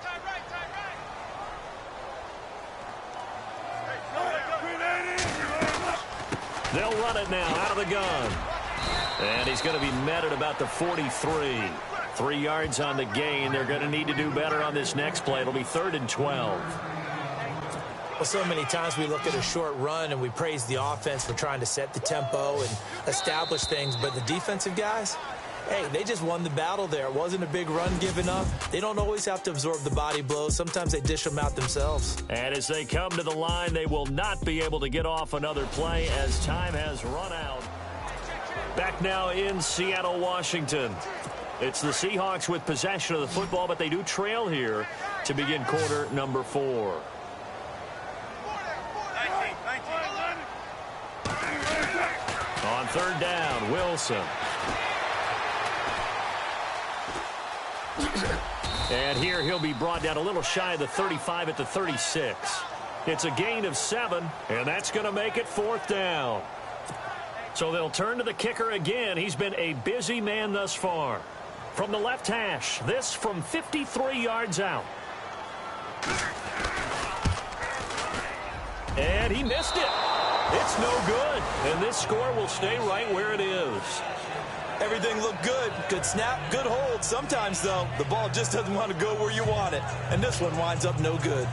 They'll run it now out of the gun. And he's going to be met at about the 43. 3 yards on the gain. They're going to need to do better on this next play. It'll be 3rd and 12. Well, so many times we look at a short run and we praise the offense for trying to set the tempo and establish things. But the defensive guys, hey, they just won the battle there. It wasn't a big run given up. They don't always have to absorb the body blows. Sometimes they dish them out themselves. And as they come to the line, they will not be able to get off another play as time has run out. Back now in Seattle, Washington. It's the Seahawks with possession of the football, but they do trail here to begin quarter number 4. On third down. Wilson. And here he'll be brought down a little shy of the 35 at the 36. It's a gain of 7, and that's going to make it fourth down. So they'll turn to the kicker again. He's been a busy man thus far. From the left hash, this from 53 yards out. And he missed it. It's no good. And this score will stay right where it is. Everything looked good. Good snap, good hold. Sometimes, though, the ball just doesn't want to go where you want it. And this one winds up no good.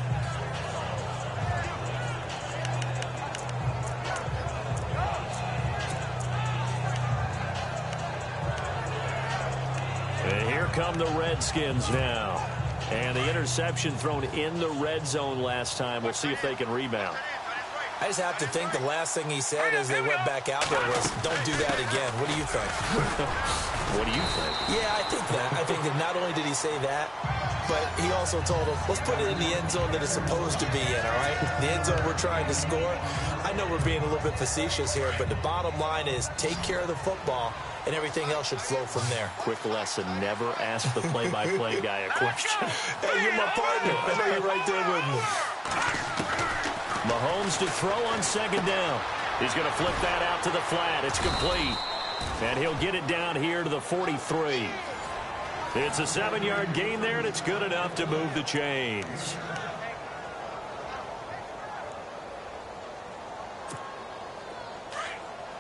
And here come the Redskins now. And the interception thrown in the red zone last time. We'll see if they can rebound. I just have to think the last thing he said as they went back out there was, don't do that again. What do you think? What do you think? Yeah, I think that. I think that not only did he say that, but he also told him, let's put it in the end zone that it's supposed to be in, all right? The end zone we're trying to score. I know we're being a little bit facetious here, but the bottom line is take care of the football, and everything else should flow from there. Quick lesson, never ask the play-by-play guy a question. Hey, you're my partner. I know you're right there with me. Mahomes to throw on second down. He's going to flip that out to the flat. It's complete. And he'll get it down here to the 43. It's a 7-yard gain there, and it's good enough to move the chains.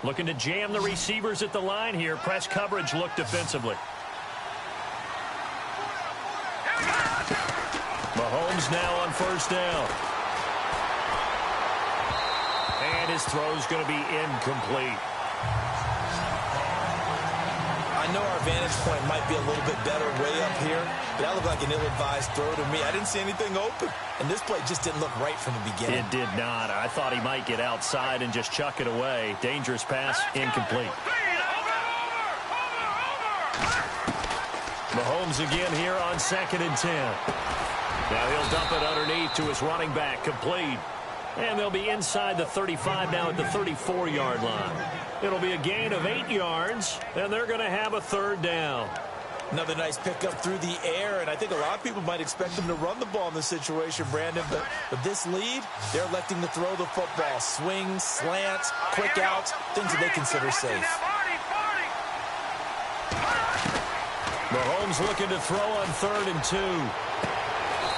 Looking to jam the receivers at the line here. Press coverage look defensively. Mahomes now on first down. And his throw's going to be incomplete. I know our vantage point might be a little bit better way up here, but that looked like an ill-advised throw to me. I didn't see anything open, and this play just didn't look right from the beginning. It did not. I thought he might get outside and just chuck it away. Dangerous pass, incomplete. Mahomes again here on 2nd and 10. Now he'll dump it underneath to his running back, complete. And they'll be inside the 35 now at the 34-yard line. It'll be a gain of 8 yards, and they're going to have a third down. Another nice pickup through the air, and I think a lot of people might expect them to run the ball in this situation, Brandon. But with this lead, they're electing to throw the football. Swings, slants, quick outs, things that they consider safe. Mahomes looking to throw on 3rd and 2.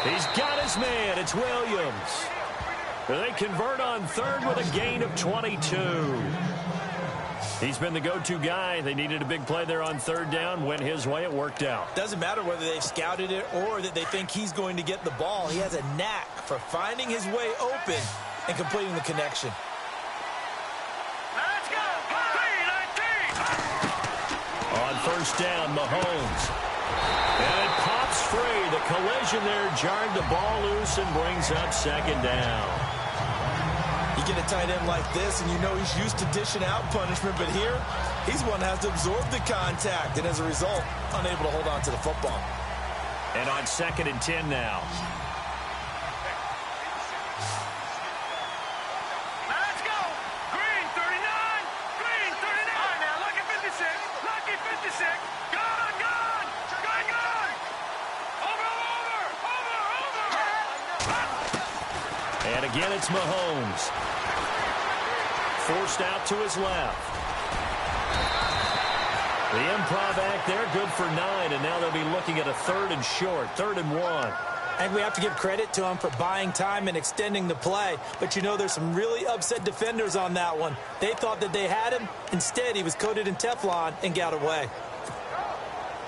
He's got his man. It's Williams. They convert on 3rd with a gain of 22. He's been the go-to guy. They needed a big play there on 3rd down. Went his way. It worked out. Doesn't matter whether they've scouted it or that they think he's going to get the ball. He has a knack for finding his way open and completing the connection. Let's go! 3-19! On 1st down, Mahomes. And it pops free. The collision there jarred the ball loose and brings up 2nd down. You get a tight end like this, and you know he's used to dishing out punishment, but here, he's one that has to absorb the contact, and as a result, unable to hold on to the football. And on 2nd and 10 now. Let's go! Green 39! Green 39! All right, now, lucky 56! Lucky 56! Gone! Gone! Gone! Gone! Over! And again, it's Mahomes. Forced out to his left. The improv act there, good for 9, and now they'll be looking at a 3rd and short, 3rd and 1. And we have to give credit to him for buying time and extending the play. But you know, there's some really upset defenders on that one. They thought that they had him. Instead, he was coated in Teflon and got away.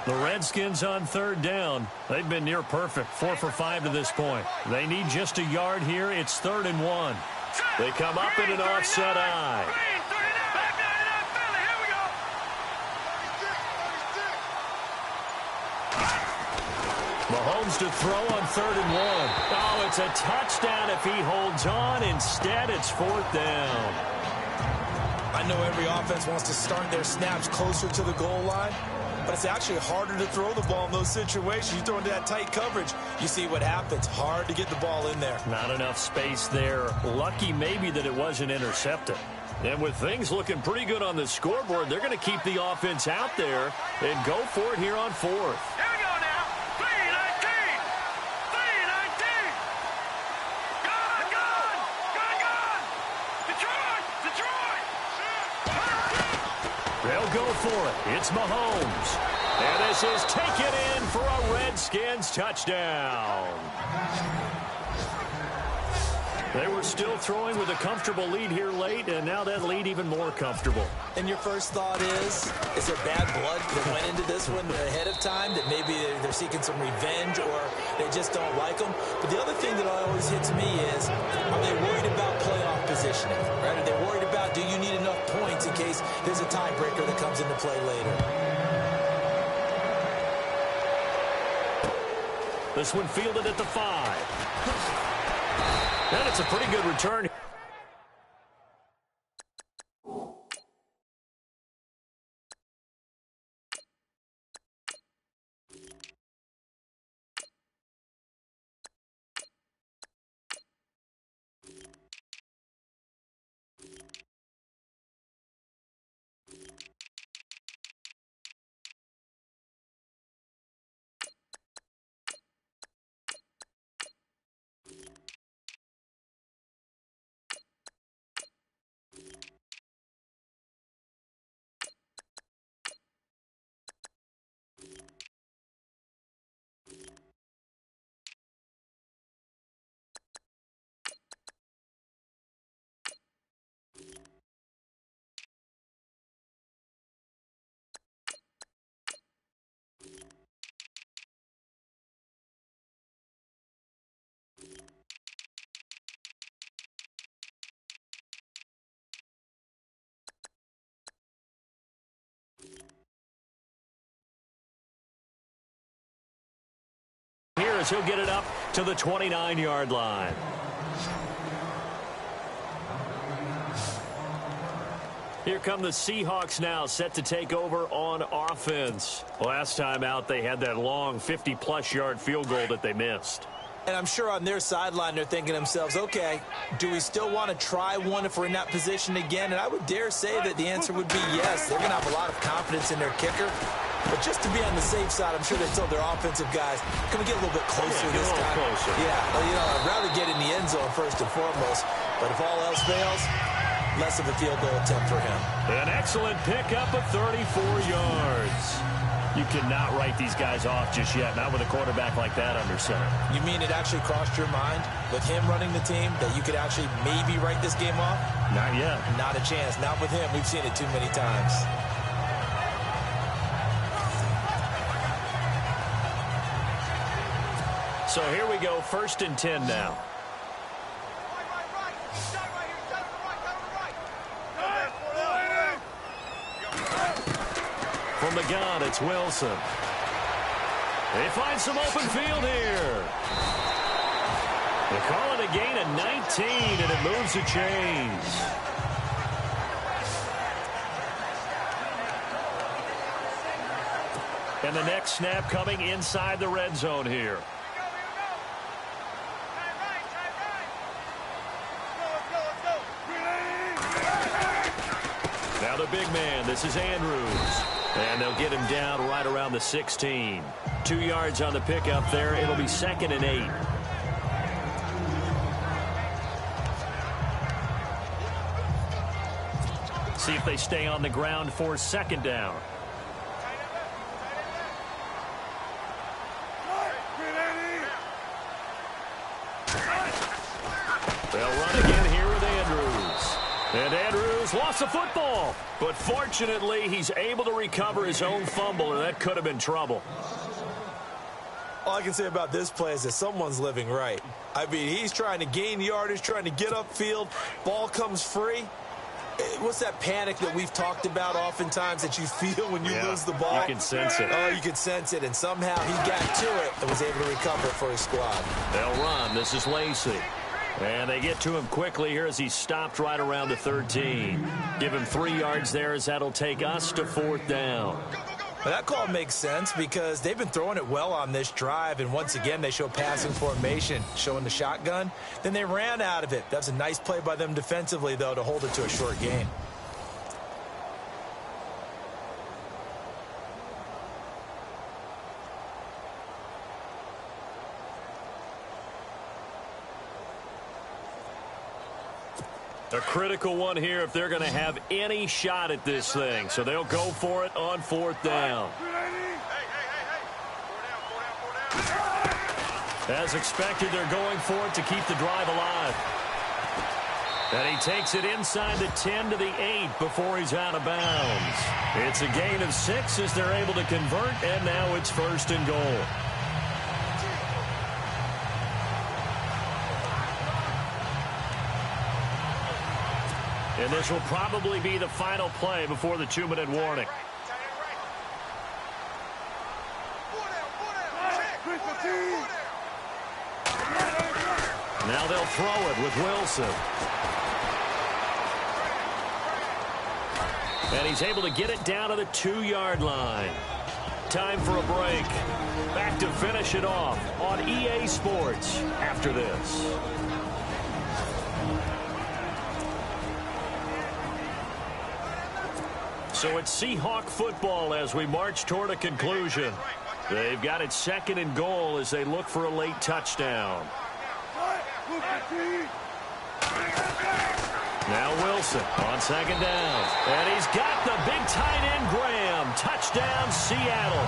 The Redskins on 3rd down. They've been near perfect, 4 for 5 to this point. They need just a yard here. It's 3rd and 1. They come up in an offset eye. Green 39! Back 99 Philly! Here we go! Mahomes to throw on 3rd and 1. Oh, it's a touchdown if he holds on. Instead, it's 4th down. I know every offense wants to start their snaps closer to the goal line, but it's actually harder to throw the ball in those situations. You throw into that tight coverage, you see what happens. Hard to get the ball in there. Not enough space there. Lucky maybe that it wasn't intercepted. And with things looking pretty good on the scoreboard, they're going to keep the offense out there and go for it here on fourth. Here we go now. 3-19. 3-19. Gone, gone. Gone, gone. Detroit. Detroit. They'll go for it. It's Mahomes. And this is taken in for a Redskins touchdown. They were still throwing with a comfortable lead here late, and now that lead even more comfortable. And your first thought is there bad blood that went into this one ahead of time, that maybe they're seeking some revenge or they just don't like them? But the other thing that always hits me is, are they worried about playoff positioning? Right? Are they worried about, do you need enough points in case there's a tiebreaker that comes into play later? This one fielded at the 5. And it's a pretty good return. Here as he'll get it up to the 29-yard line. Here come the Seahawks now, set to take over on offense. Last time out, they had that long 50-plus yard field goal that they missed. And I'm sure on their sideline they're thinking to themselves, okay, do we still want to try one if we're in that position again? And I would dare say that the answer would be yes. They're going to have a lot of confidence in their kicker. But just to be on the safe side, I'm sure they told their offensive guys, can we get a little bit closer this time? Closer. Yeah, well, you know, I'd rather get in the end zone first and foremost. But if all else fails, less of a field goal attempt for him. An excellent pickup of 34 yards. You cannot write these guys off just yet, not with a quarterback like that under center. You mean it actually crossed your mind with him running the team that you could actually maybe write this game off? Not yet. Not a chance. Not with him. We've seen it too many times. So here we go, 1st and 10 now. From the gun, it's Wilson. They find some open field here. They call it a gain of 19, and it moves the chains. And the next snap coming inside the red zone here. Now the big man, this is Andrews. And they'll get him down right around the 16. 2 yards on the pickup there. It'll be 2nd and 8. See if they stay on the ground for 2nd down. They'll run again here with Andrews. And Andrews lost the football. But fortunately, he's able to recover his own fumble, and that could have been trouble. All I can say about this play is that someone's living right. I mean, he's trying to gain yardage, trying to get upfield. Ball comes free. What's that panic that we've talked about oftentimes that you feel when you lose the ball? You can sense it. Oh, you can sense it. And somehow he got to it and was able to recover for his squad. They'll run. This is Lacey. And they get to him quickly here as he stopped right around the 13. Give him 3 yards there as that'll take us to 4th down. Go, go, go, Well, that call makes sense because they've been throwing it well on this drive, and once again they show passing formation, showing the shotgun. Then they ran out of it. That's a nice play by them defensively, though, to hold it to a short gain. A critical one here if they're going to have any shot at this thing. So they'll go for it on 4th down. As expected, they're going for it to keep the drive alive. And he takes it inside the 10 to the 8 before he's out of bounds. It's a gain of 6 as they're able to convert, and now it's 1st and goal. And this will probably be the final play before the 2-minute warning. Now they'll throw it with Wilson. And he's able to get it down to the 2-yard line. Time for a break. Back to finish it off on EA Sports after this. So it's Seahawk football as we march toward a conclusion. They've got it 2nd and goal as they look for a late touchdown. Now Wilson on 2nd down. And he's got the big tight end Graham. Touchdown Seattle.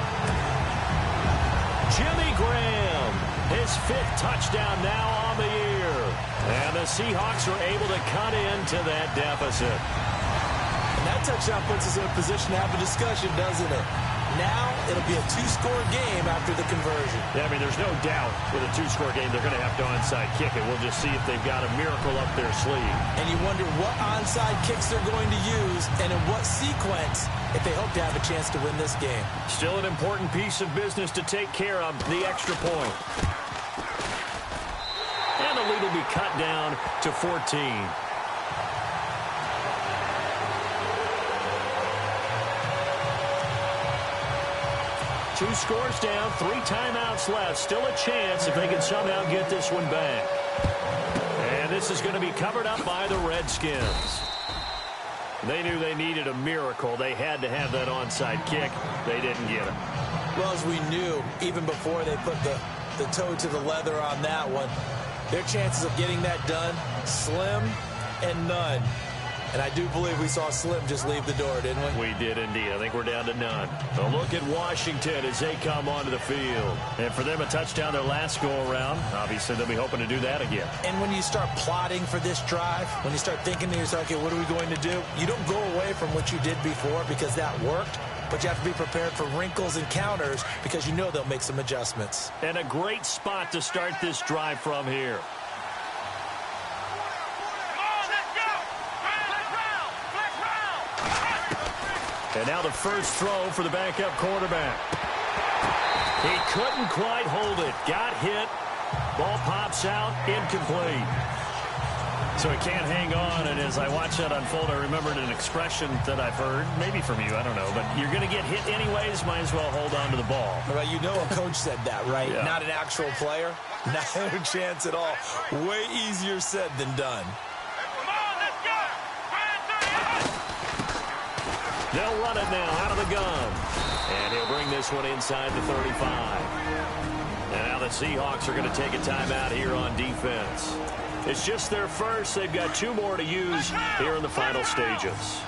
Jimmy Graham, his 5th touchdown now on the year. And the Seahawks are able to cut into that deficit. That touchdown puts us in a position to have a discussion, doesn't it? Now it'll be a 2-score game after the conversion. Yeah, I mean, there's no doubt with a 2-score game they're going to have to onside kick it. We'll just see if they've got a miracle up their sleeve. And you wonder what onside kicks they're going to use and in what sequence if they hope to have a chance to win this game. Still an important piece of business to take care of, the extra point. And the lead will be cut down to 14. 2 scores down, 3 timeouts left. Still a chance if they can somehow get this one back. And this is going to be covered up by the Redskins. They knew they needed a miracle. They had to have that onside kick. They didn't get it. Well, as we knew, even before they put the toe to the leather on that one, their chances of getting that done, slim and none. And I do believe we saw Slim just leave the door, didn't we? We did indeed. I think we're down to none. A look at Washington as they come onto the field. And for them, a touchdown their last go-around. Obviously, they'll be hoping to do that again. And when you start plotting for this drive, when you start thinking to yourself, okay, what are we going to do? You don't go away from what you did before because that worked. But you have to be prepared for wrinkles and counters because you know they'll make some adjustments. And a great spot to start this drive from here. And now the first throw for the backup quarterback. He couldn't quite hold it. Got hit. Ball pops out. Incomplete. So he can't hang on. And as I watch that unfold, I remembered an expression that I've heard, maybe from you, I don't know. But you're going to get hit anyways. Might as well hold on to the ball. Well, you know a coach said that, right? Yeah. Not an actual player. Not a chance at all. Way easier said than done. They'll run it now out of the gun. And he'll bring this one inside the 35. And now the Seahawks are going to take a timeout here on defense. It's just their first. They've got 2 more to use here in the final stages.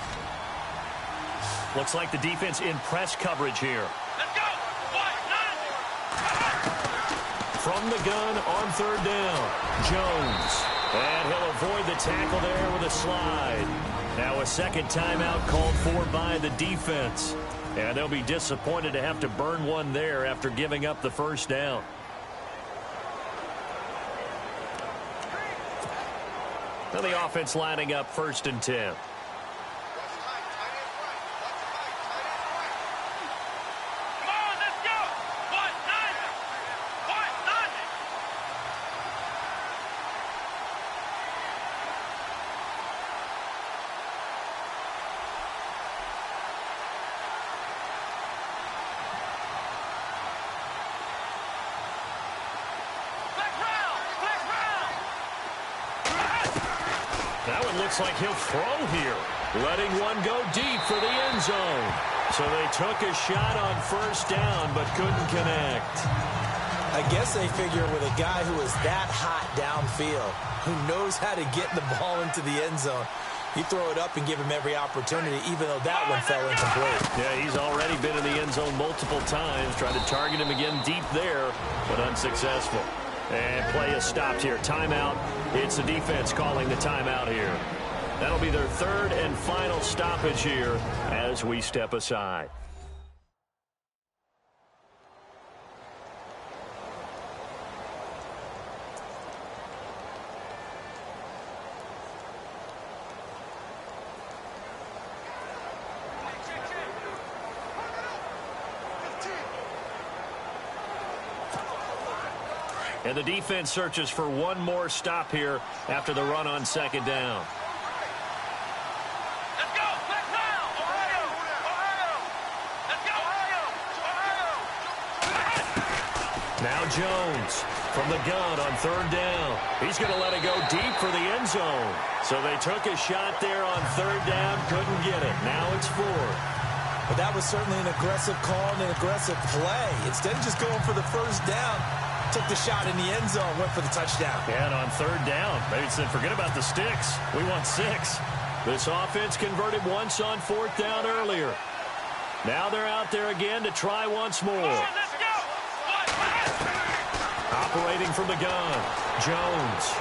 Looks like the defense in press coverage here. Let's go. From the gun on 3rd down, Jones. And he'll avoid the tackle there with a slide. Now a second timeout called for by the defense. And they'll be disappointed to have to burn one there after giving up the first down. Now the offense lining up 1st and 10. That one looks like he'll throw here. Letting one go deep for the end zone. So they took a shot on first down, but couldn't connect. I guess they figure with a guy who is that hot downfield, who knows how to get the ball into the end zone, you throw it up and give him every opportunity, even though that one fell incomplete. Yeah, he's already been in the end zone multiple times. Tried to target him again deep there, but unsuccessful. And play is stopped here. Timeout. It's the defense calling the timeout here. That'll be their third and final stoppage here as we step aside. And the defense searches for one more stop here after the run on second down. Let's go! Let's go! Ohio! Ohio! Let's go! Ohio! Ohio! Now Jones from the gun on third down. He's going to let it go deep for the end zone. So they took a shot there on third down, couldn't get it. Now it's fourth. But that was certainly an aggressive call and an aggressive play. Instead of just going for the first down, took the shot in the end zone, went for the touchdown. Yeah, and on third down, maybe said, forget about the sticks. We want 6. This offense converted once on fourth down earlier. Now they're out there again to try once more. Let's go! Operating from the gun, Jones.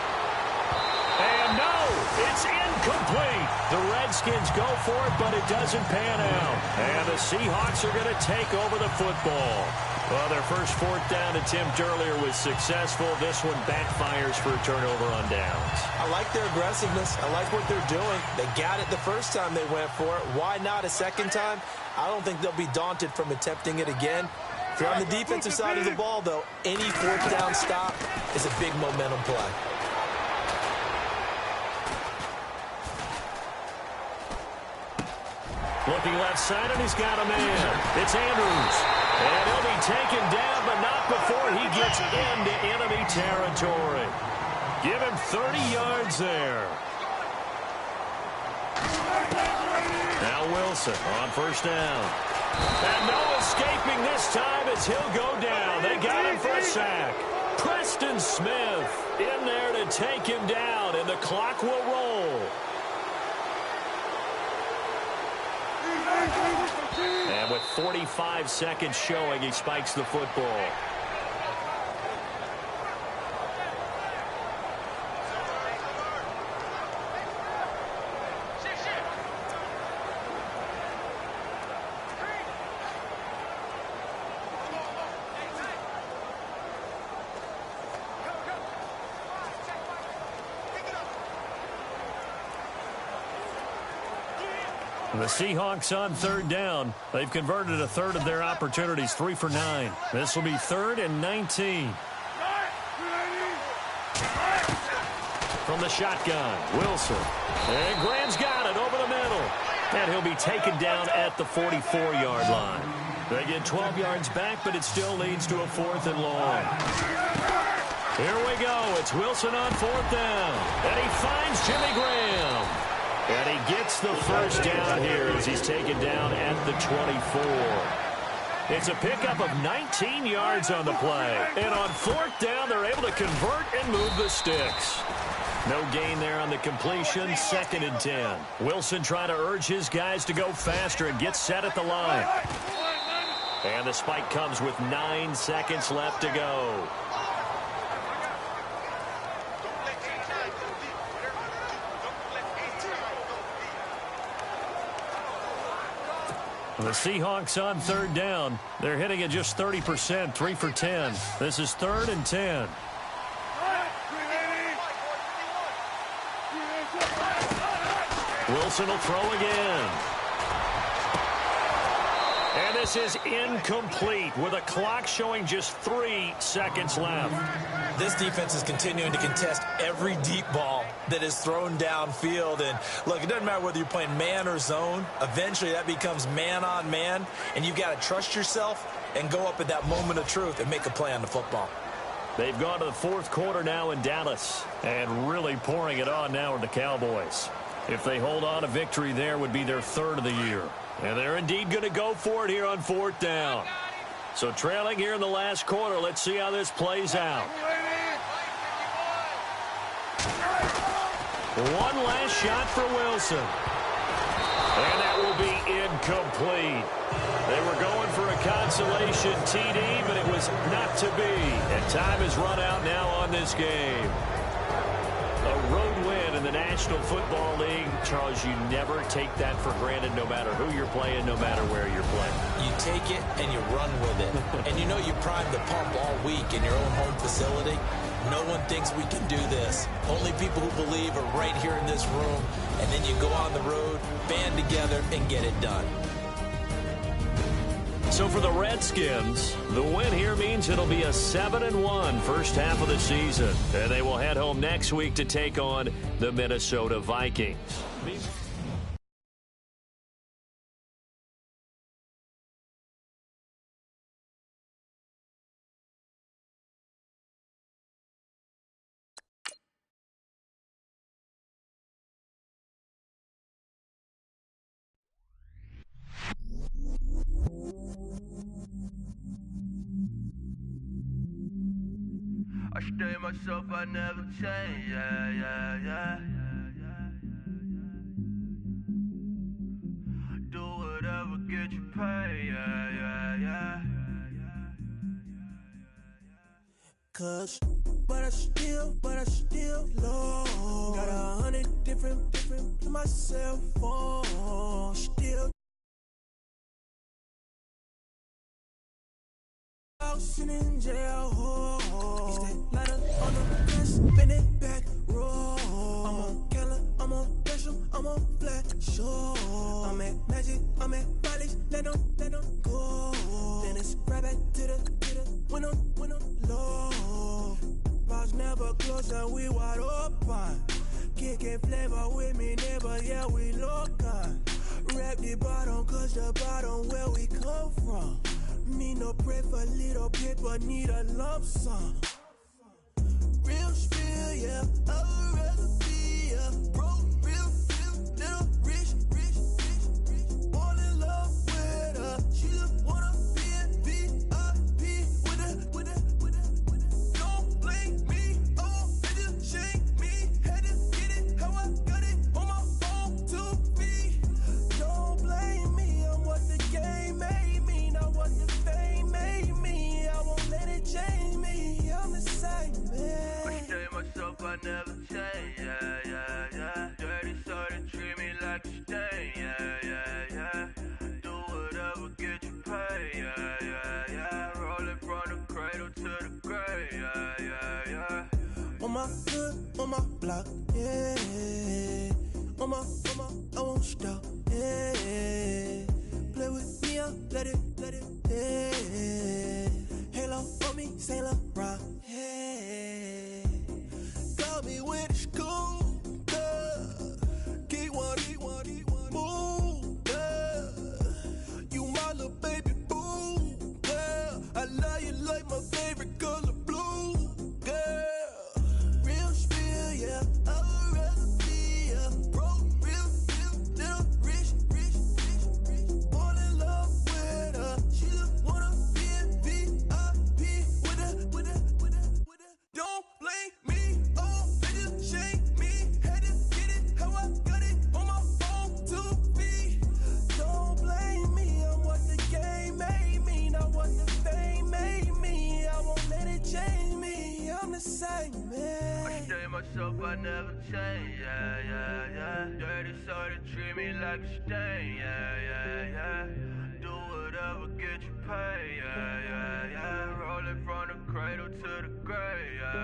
And no, it's incomplete. The Redskins go for it, but it doesn't pan out. And the Seahawks are going to take over the football. Well, their first fourth down attempt earlier was successful. This one backfires for a turnover on downs. I like their aggressiveness. I like what they're doing. They got it the first time they went for it. Why not a second time? I don't think they'll be daunted from attempting it again. If you're on the defensive side of the ball, though, any fourth down stop is a big momentum play. Looking left side, and he's got a man. It's Andrews. And he'll be taken down, but not before he gets into enemy territory. Give him 30 yards there. Now Wilson on first down. And no escaping this time as he'll go down. They got him for a sack. Preston Smith in there to take him down, and the clock will roll. And with 45 seconds showing, he spikes the football. The Seahawks on third down. They've converted a third of their opportunities, 3 for 9. This will be 3rd and 19. From the shotgun, Wilson. And Graham's got it over the middle. And he'll be taken down at the 44-yard line. They get 12 yards back, but it still leads to a 4th and long. Here we go. It's Wilson on 4th down. And he finds Jimmy Graham. And he gets the first down here as he's taken down at the 24. It's a pickup of 19 yards on the play. And on 4th down, they're able to convert and move the sticks. No gain there on the completion, 2nd and 10. Wilson trying to urge his guys to go faster and get set at the line. And the spike comes with 9 seconds left to go. The Seahawks on 3rd down. They're hitting at just 30%, 3 for 10. This is 3rd and 10. Wilson will throw again. And this is incomplete with a clock showing just 3 seconds left. This defense is continuing to contest every deep ball that is thrown downfield. And, look, it doesn't matter whether you're playing man or zone. Eventually, that becomes man-on-man, and you've got to trust yourself and go up at that moment of truth and make a play on the football. They've gone to the fourth quarter now in Dallas, and really pouring it on now with the Cowboys. If they hold on, a victory there would be their third of the year. And they're indeed going to go for it here on fourth down. So trailing here in the last quarter, let's see how this plays out. One last shot for Wilson. And that will be incomplete. They were going for a consolation TD, but it was not to be. And time has run out now on this game. A road win in the National Football League. Charles, you never take that for granted no matter who you're playing, no matter where you're playing. You take it and you run with it. And you know you primed the pump all week in your own home facility. No one thinks we can do this. Only people who believe are right here in this room. And then you go on the road, band together, and get it done. So for the Redskins, the win here means it'll be a 7-1 first half of the season. And they will head home next week to take on the Minnesota Vikings. I stay myself, I never change, yeah. Do whatever, get you paid, yeah. Cause, but I still low. Got 100 different to my cell phone. Still sitting in jail. He's that lighter on the gas, spin it back, roll. I'm on Keller, I'm on Gresham, I'm on Flat Shore. I'm at Magic, I'm at Riley's, let them go. Then it's right back to the when I'm low. Bars never close and we wide open. Kicking flavor with me, neighbor, yeah, we local. Rap the bottom, cause the bottom where we come from. Me no pray for little paper, need a lump sum. Real spill, yeah, I would rather be a broke, real, little rich. All in love with her, she just wanna be in VIP with it. Don't blame me, oh, bitch, shame me. Had to get it, how I got it, on my phone to be. Don't blame me, I'm what the game made me, not what the fame made me. I won't let it change me, I'm the same man. I stay myself, I never change, yeah. Dirty started treat me like a stain, yeah. Do whatever, get you paid, yeah. Rolling from the cradle to the grave, yeah. On my hood, on my block, yeah. On my, I won't stop, yeah. Play with me, I'll let it, yeah. Halo on me, Saint Laurent, yeah. Got me with the school, keep one, move, you my little baby boo, girl. I love you like my favorite color blue, girl. Real spill, yeah, I would rather be a broke, real, little rich. All in love with her, she just wanna be in VIP with it. Don't blame me, oh, bitch, shame me. Had to get it, how I got it, on my phone to be. Don't blame me, I'm what the game made me, not what the fame made me. I won't let it change me, I'm the same man. I stay myself, I never change, yeah. Dirty started treat me like a stain, yeah. Do whatever, get you paid, yeah. Rolling from the cradle to the grave, yeah.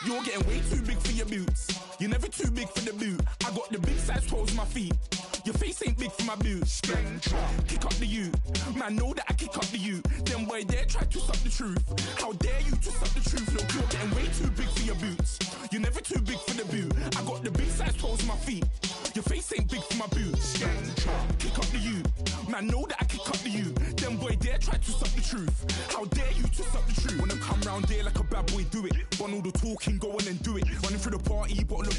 You're getting way too big for your boots. You're never too big for the boot. I got the big size toes on my feet. Your face ain't big for my boots. Kick up the you. Man, know that I kick up the you. Them boy there try to stop the truth. How dare you to stop the truth? Look, you're getting way too big for your boots. You're never too big for the boot. I got the big size toes on my feet. Your face ain't big for my boots. Kick up the you. Man, know that I kick up the you. Them boy there try to stop the truth. How dare you to stop the truth? Wanna come round there like a bad boy, do it. Want all the talking, go on and do it. Running through the party, bottle up.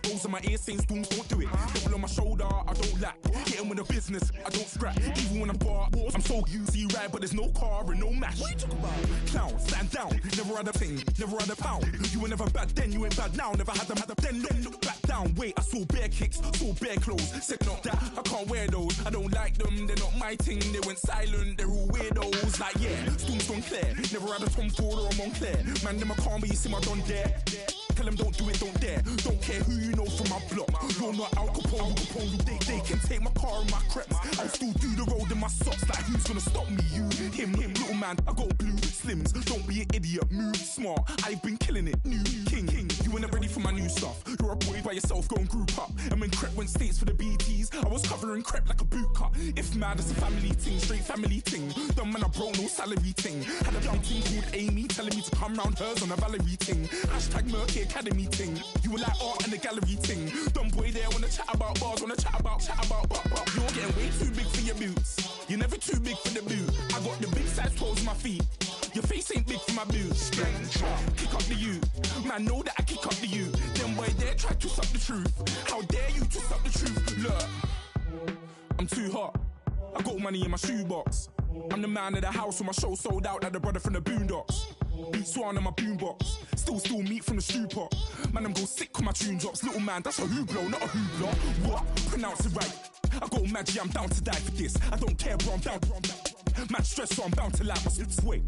Rose on my ear saying storms, don't do it. Double on my shoulder, I don't lack. Getting with the business, I don't scrap. Even when I'm bar, I'm so easy right, but there's no car and no match. What you talking about? Clown, stand down. Never had a thing, never had a pound. You were never bad then, you ain't bad now. Never had them, then look back down. Wait, I saw bare kicks, saw bare clothes. Said not that, I can't wear those. I don't like them, they're not my thing. They went silent, they're all weirdos. Like yeah, storms gone clear. Never had a Tom Ford or a Montclair. Man, them I can't, but you see my don there. Tell them don't do it, don't dare. Don't care who you know from my block. You're not Al Capone, they can take my car and my creps. I'll still do the road in my socks. Like who's gonna stop me? You, him, little man. I got blue slims. Don't be an idiot, move smart. I've been killing it, new king. You ain't ready for my new stuff. You're a boy by yourself, go and group up. And when Crep went states for the BTs, I was covering Crep like a boot cut. If mad, it's a family thing, straight family thing. Dumb man, I broke no salary thing. Had a young thing called Amy telling me to come round hers on a Valerie thing. Hashtag Murky Academy thing. You were like art and the gallery thing. Dumb boy there wanna chat about bars, wanna chat about. You're getting way too big for your boots. You're never too big for the boot. I got the big size toes on my feet. Your face ain't big for my boots. Kick up the you. Man, know that I kick up the you. Them boy there try to stop the truth. How dare you to stop the truth? Look, I'm too hot. I got money in my shoebox. I'm the man of the house when my show sold out like the brother from the Boondocks. Beat Swan in my boombox. Still meat from the stew pot. Man, I'm go sick when my tune drops. Little man, that's a hooplo, not a hoopla. What? Pronounce it right. I got magic, I'm down to die for this. I don't care, bro, I'm down. Man stressed, so I'm bound to like my slips. Wait,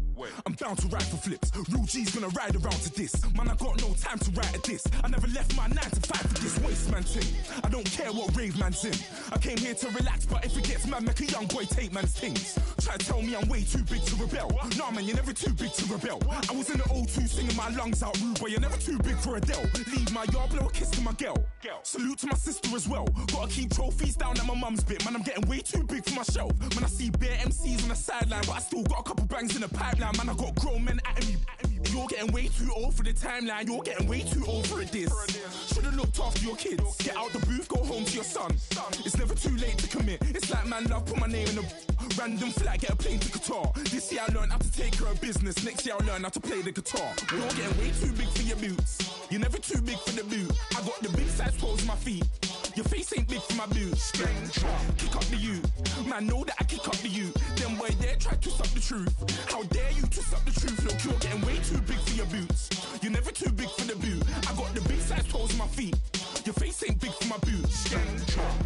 I'm bound to ride for flips. Real G's gonna ride around to this. Man, I got no time to write at this. I never left my 9 to 5 for this waste man thing. I don't care what rave man's in. I came here to relax, but if it gets mad, make a young boy take man's things. Try to tell me I'm way too big to rebel. Nah, man, you're never too big to rebel. I was in the O2 singing my lungs out rude, but you're never too big for Adele. Leave my yard, blow a kiss to my girl. Salute to my sister as well. Gotta keep trophies down at my mum's bit. Man, I'm getting way too big for my shelf. Man, I see bare MCs on the sideline, but I still got a couple bangs in the pipeline. Man, I got grown men at me. You're getting way too old for the timeline. You're getting way too old for a diss. Should've looked after your kids. Get out the booth, go home to your son. It's never too late to commit. It's like man love, put my name in a random flag, get a plane to Qatar. This year I learned how to take care of business. Next year I'll learn how to play the guitar. You're getting way too big for your boots. You're never too big for the boot. I got the big size toes on my feet. Your face ain't big for my boots. Kick up the you. Man, know that I kick up the you. Them boy there try to stop the truth. How dare you to stop the truth? Look, you're getting way too big for your boots. You're never too big for the boot. I got the big size toes on my feet. Your face ain't big for my boots.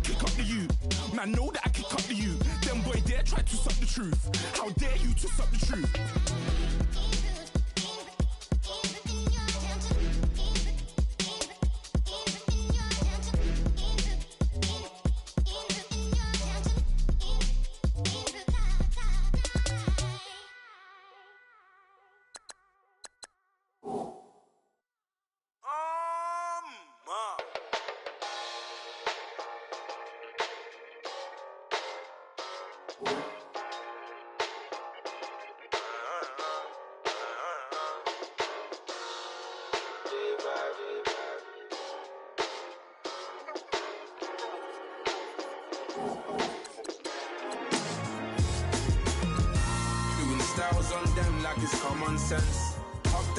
Kick up the you. Man, know that I kick up the you. Them boy there try to stop the truth. How dare you to stop the truth?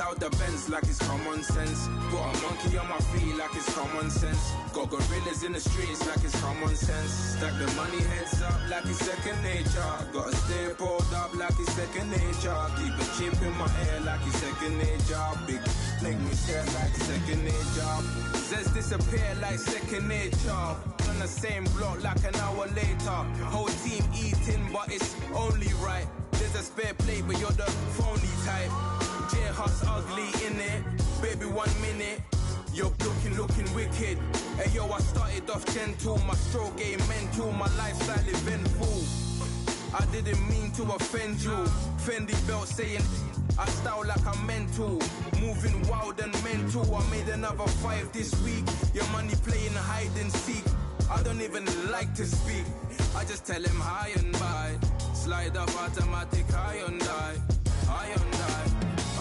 Out the Benz like it's common sense. Got a monkey on my feet like it's common sense. Got gorillas in the streets like it's common sense. Stack the money heads up like it's second nature. Gotta stay pulled up like it's second nature. Keep a chip in my ear like it's second nature. Big make me stare like second nature. Says disappear like second nature. On the same block like an hour later. Whole team eating but it's only right. There's a spare plate but you're the phony type. J-Hut's ugly in it, baby 1 minute. You're looking wicked. Hey yo, I started off gentle, my stroke game mental, my lifestyle eventful. I didn't mean to offend you. Fendi belt saying I style like I'm mental, moving wild and mental. I made another 5 this week. Your money playing hide and seek. I don't even like to speak. I just tell him high and by. Slide up automatic, high and die. High and die,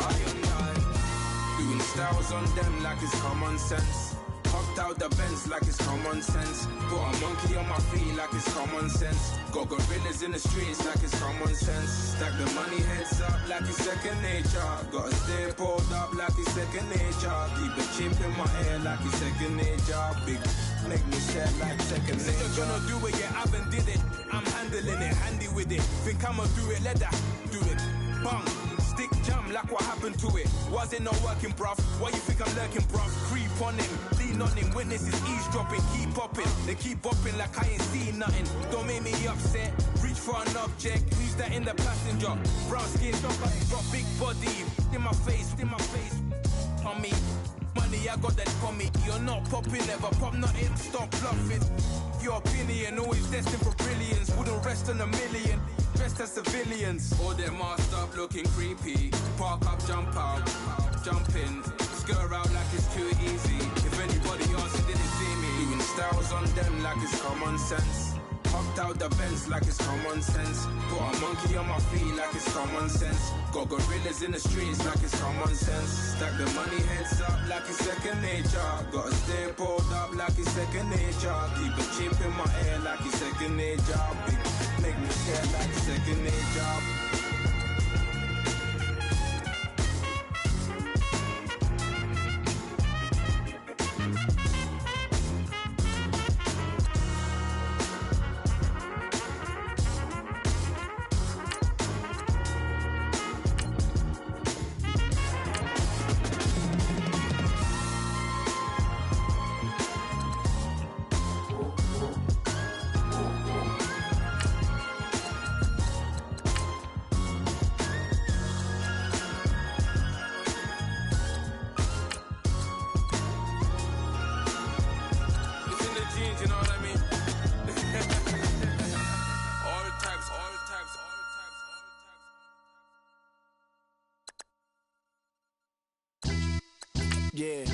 high and die. Doing styles on them like it's common sense. Hopped out the Benz like it's common sense. Put a monkey on my feet like it's common sense. Got gorillas in the streets like it's common sense. Stack the money heads up like it's second nature. Gotta stay pulled up like it's second nature. Keep a chip in my hair like it's second nature. Big make me sad like second nature. Said you're gonna do it, yeah, I haven't did it. I'm handling it, handy with it. Think I'ma do it, let that do it. Bang. Stick jam like what happened to it. Was it not working, bruv? Why you think I'm lurking, bruv? Creep on him, lean on him. Witnesses eavesdropping, keep popping. They keep bopping like I ain't seen nothing. Don't make me upset. Reach for an object. Who's that in the passenger? Brown skin, got big body. In my face, on me. Money, I got that for me. You're not popping, never pop nothing. Stop bluffing. Your opinion, always destined for brilliance. Wouldn't rest on a million. Dressed as civilians. All them masked up looking creepy. Park up, jump out, jump in. Skirt out like it's too easy. If anybody else didn't see me. Doing styles on them like it's common sense. Hopped out the Benz like it's common sense. Put a monkey on my feet like it's common sense. Got gorillas in the streets like it's common sense. Stack the money heads up like it's second nature. Gotta stay pulled up like it's second nature. Keep a chip in my hair like it's second nature. Big make me sad like second nature. Yeah,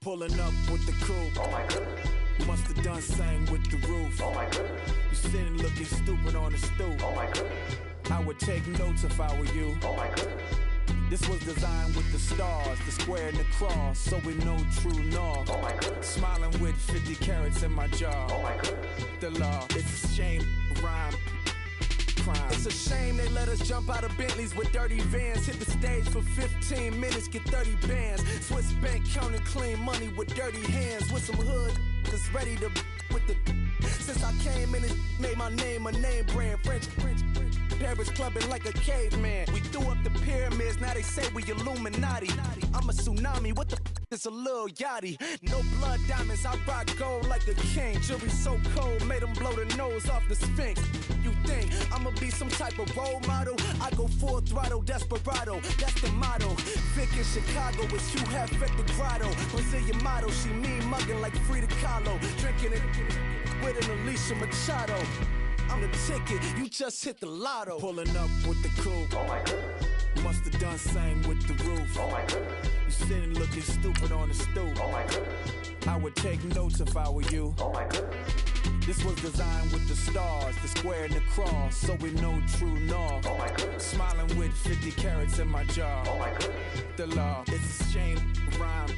pulling up with the coupe. Oh my goodness. Must have done same with the roof. Oh my goodness. You sitting looking stupid on the stoop. Oh my goodness. I would take notes if I were you. Oh my goodness. This was designed with the stars, the square and the cross, so we know true north. Oh my goodness. Smiling with 50 carats in my jaw. Oh my goodness. The law, it's a shame, rhyme. Crime. It's a shame they let us jump out of Bentleys with dirty vans. Hit the stage for 15 minutes, get 30 bands. Swiss bank counting clean money with dirty hands. With some hood that's ready to with the. Since I came in, it made my name a name brand. French. Paris clubbing like a caveman. We threw up the pyramids, now they say we Illuminati. I'm a tsunami, what the is a little yachty. No blood diamonds, I rock gold like a king. Jewelry so cold, made them blow the nose off the Sphinx. You think I'ma be some type of role model? I go full throttle, desperado, that's the motto. Vic in Chicago, it's Hugh Hefner the grotto. Brazilian model, she mean mugging like Frida Kahlo. Drinking it with an Alicia Machado. I'm the ticket, you just hit the lotto. Pulling up with the coupe. Oh my goodness. Must have done same with the roof. Oh my goodness. You sitting looking stupid on the stoop. Oh my goodness. I would take notes if I were you. Oh my goodness. This was designed with the stars, the square and the cross, so we know true north. Oh my goodness. Smiling with 50 carats in my jaw. Oh my goodness. The law, it's a shame, rhyme.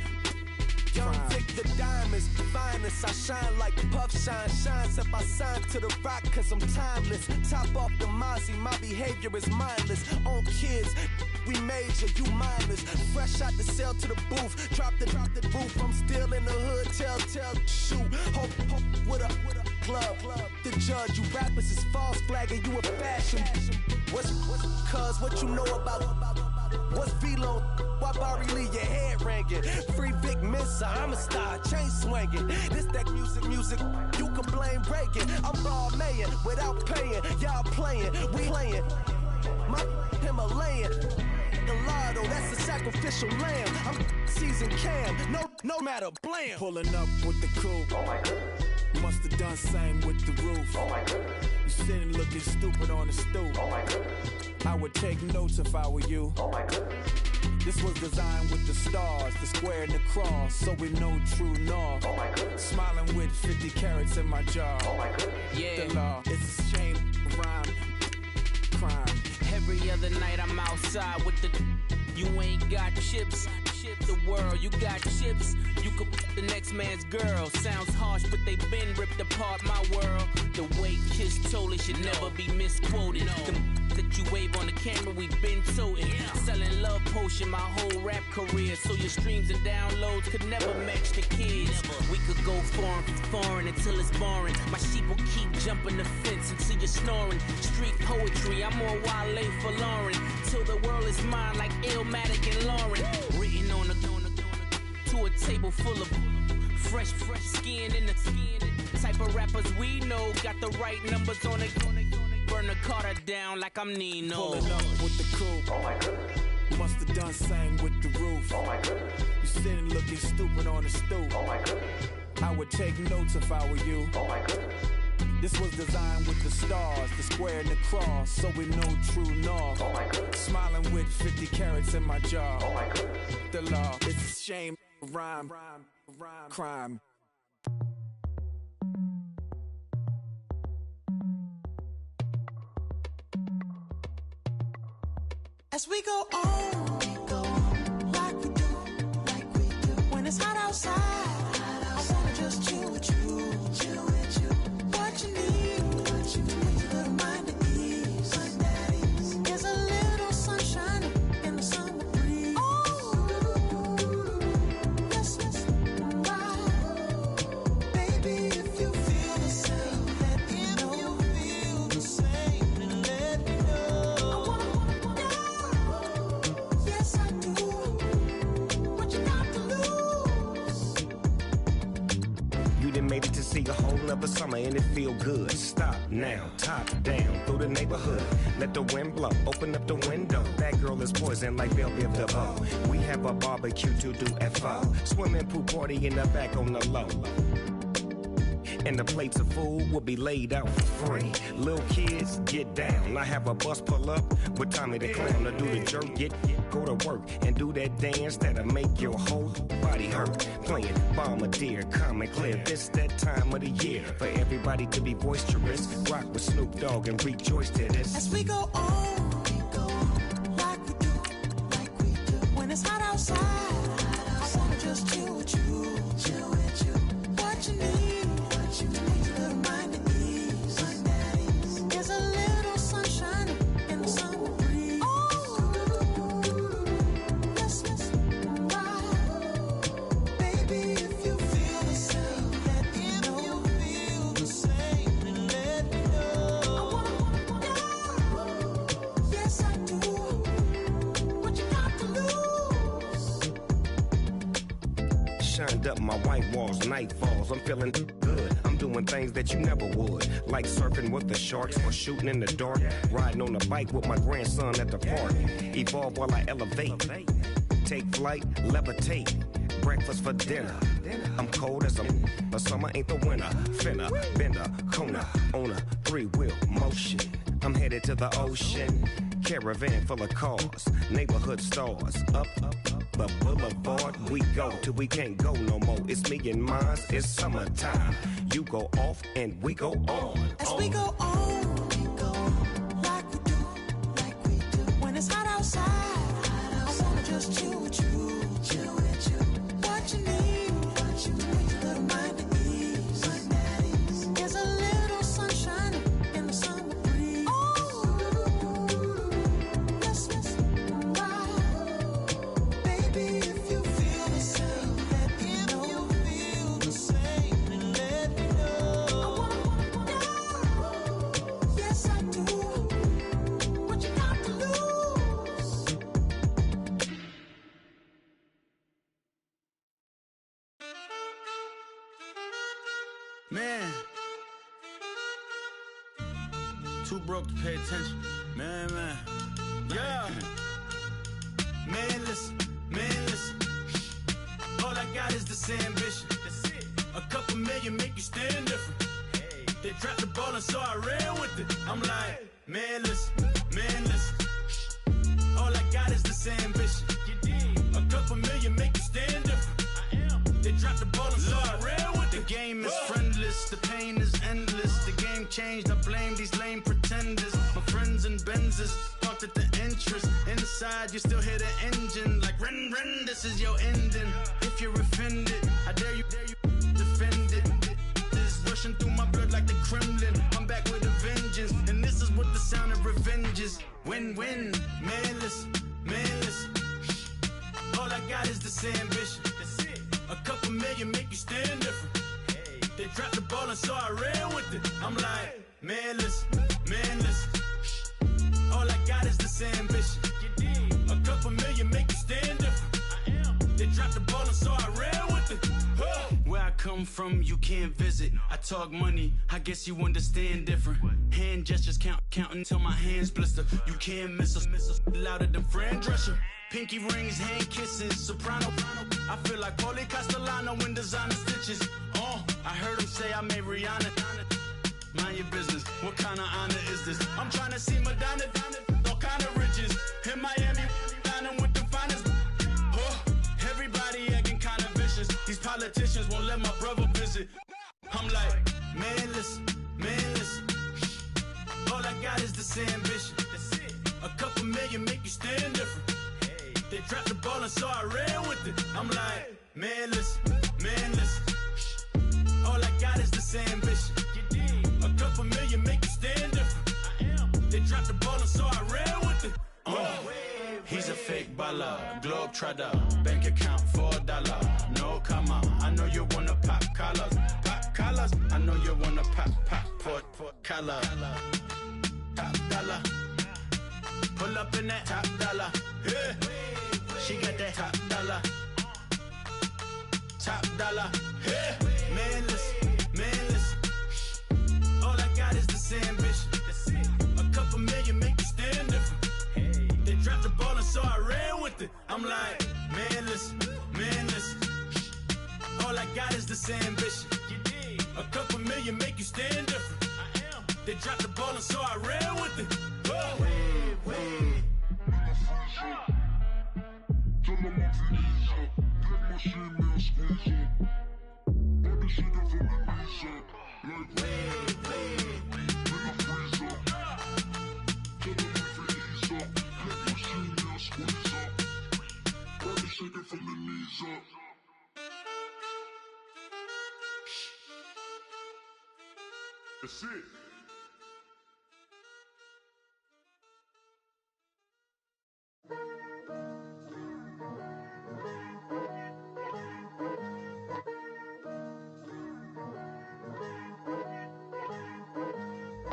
Young Vic the diamonds, finest. I shine like Puff Shine. Shines if I sign to the rock, cause I'm timeless. Top off the Mozzie, my behavior is mindless. On kids, we major, you mindless. Fresh out the cell to the booth. Drop the roof, I'm still in the hood. Tell, shoot. Hope with a club. The judge, you rappers is false flagging, you a fashion. What's cuz, what you know about? What's Velo? Why Barry Lee, your head ringing? Free Vic Mensa, I'm a star, chain swinging. This that music, you can blame Reagan. I'm ball mayor without paying. Y'all playing, we playing. My Himalayan. The lotto, that's a sacrificial lamb. I'm seasoned cam, no matter, blam. Pulling up with the coupe. Oh my goodness. Must have done same with the roof. Oh my goodness. You sitting looking stupid on the stoop. Oh my goodness. I would take notes if I were you. Oh my goodness. This was designed with the stars, the square and the cross, so we know true north. Oh my goodness. Smiling with 50 carats in my jaw. Oh my goodness. Yeah. The law, it's a shame, rhyme, crime. Every other night I'm outside with the. You ain't got chips. The world, you got chips. You could the next man's girl. Sounds harsh, but they been ripped apart my world. The way Kiss told it should never be misquoted. The that you wave on the camera, we been toting. Selling love potion my whole rap career. So your streams and downloads could never match the kids. We could go foreign until it's boring. My sheep will keep jumping the fence until you're snoring. Street poetry, I'm more Wale for Lauren. Till the world is mine like Illmatic and Lauren. Written on a to a table full of fresh skin in the type of rappers we know. Got the right numbers on it. Burn the Carter down like I'm Nino. Pulling up with the coupe. Oh my goodness. Must have done same with the roof. Oh my goodness. You sitting looking stupid on the stoop. Oh my goodness. I would take notes if I were you. Oh my goodness. This was designed with the stars, the square and the cross, so we know true north. Oh my goodness. Smiling with 50 carats in my jaw. Oh my goodness. The law, it's a shame, rhyme, crime. As we go on, like we do. When it's hot outside, I wanna just chill with you. What you need, a little mind at ease. There's a little sunshine in the summer breeze. Yes, right. Baby, if you feel the same, let me know. If you feel the same, then let me know. Yes, I do. What you got to lose? You done made it to see a whole nother summer and it feel good. Stop now, top down through the neighborhood. Let the wind blow, open up the window. That girl is poison like Bellevue the bow. We have a barbecue to do at 4. Swimming pool party in the back on the low. And the plates of food will be laid out for free. Little kids, get down. I have a bus pull up with Tommy the Clown to do the jerk. Go to work and do that dance that'll make your whole body hurt. Playing Bombardier, calm and clear. This that time of the year for everybody to be boisterous. Rock with Snoop Dogg and rejoice to this. As we go on, like we do. When it's hot outside, I wanna just chill with you. What you need, a little mind at ease. There's a little sunshine in the summer breeze. Yes, right. Baby, if you feel the same, let me know. If you feel the same, then let me know. Yes, I do. What you got to lose? Shined up my white walls, night falls. I'm feeling good. I'm doing things that you never would, like surfing with the sharks or shooting in the dark. Riding on a bike with my grandson at the park. Evolve while I elevate. Take flight, levitate. Breakfast for dinner. I'm cold as but summer ain't the winter. Finna, bender, Kona, on a 3-wheel motion. I'm headed to the ocean. Caravan full of cars, neighborhood stars. Up the boulevard we go till we can't go no more. It's me and mine, it's summertime. You go off and we go on. As we go on, like we do. When it's hot outside, I wanna just chill with you. What you need, a little mind at ease. There's a little sunshine in the summer breeze. Yes, right. Baby, if you feel the same, let me know. If you feel the same, then let me know. Yes, I do. What you got to lose? Man, too broke to pay attention. Man. Yeah. Man, listen. All I got is this ambition. A couple million make you stand different. dropped the ball and so I ran with it. I'm like, man, listen. All I got is this ambition. A couple million make you stand different. I am. They dropped the ball and so I ran with it. The game is friendless, the pain is endless. The game changed, I blame these lame pretenders. My friends and Benzes parked at the entrance. Inside, you still hear the engine. Like, ren, this is your ending. If you're offended, I dare you defend it. This rushing through my blood like the Kremlin. I'm back with a vengeance, and this is what the sound of revenge is. Win-win, man, listen. All I got is this ambition. A couple million make you stand different. They dropped the ball and so I ran with it. I'm like, man, listen. All I got is this ambition. A couple million make you stand different. They dropped the ball and so I ran with it. Where I come from, you can't visit. I talk money, I guess you understand different. Hand gestures counting till my hands blister. You can't miss us louder than Fran Drescher. Pinky rings, hand kisses, soprano. I feel like Paulie Castellano in designer stitches. I heard him say I made Rihanna. Mind your business, what kind of honor is this? I'm trying to see Madonna, all kind of riches. In Miami, dining with the finest. Everybody acting kind of vicious. These politicians won't let my brother visit. I'm like, man, listen. All I got is this ambition. A couple million make you stand different. They dropped the ball and so I ran with it. I'm like, man, listen. All I got is this ambition. A couple million make you stand different. They dropped the ball and so I ran with it. He's a fake baller, globetrotter, bank account $4. No, come on, I know you wanna pop collars. I know you wanna pop collar. Top dollar, pull up in that top dollar. Yeah. She got that top dollar. Yeah. Man, listen. All I got is this ambition. A couple million make you stand different. They dropped the ball and so I ran with it. I'm like, man, listen. All I got is this ambition. A couple million make you stand different. They dropped the ball and so I ran with it. That's it.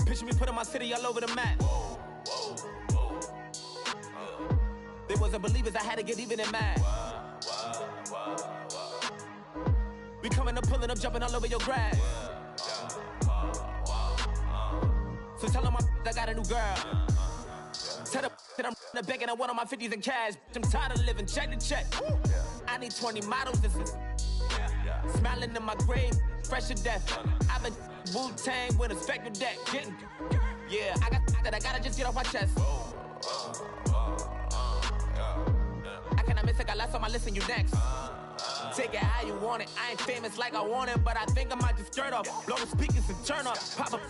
Picture me putting my city all over the map. They wasn't believers, I had to get even and mad. We coming up, pulling up, jumping all over your grass. So tell them I got a new girl. Tell them that I'm in the bank and I want on my 50s in cash. I'm tired of living check to check. I need 20 models, this is smiling in my grave, fresh to death. I've been Wu-Tang with a spectral deck. Yeah, I got that, I gotta just get off my chest. I cannot miss it, got last on my list and you next. Take it how you want it, I ain't famous like I want it, but I think I might just skirt off. Blow the speakers and turn up, pop up.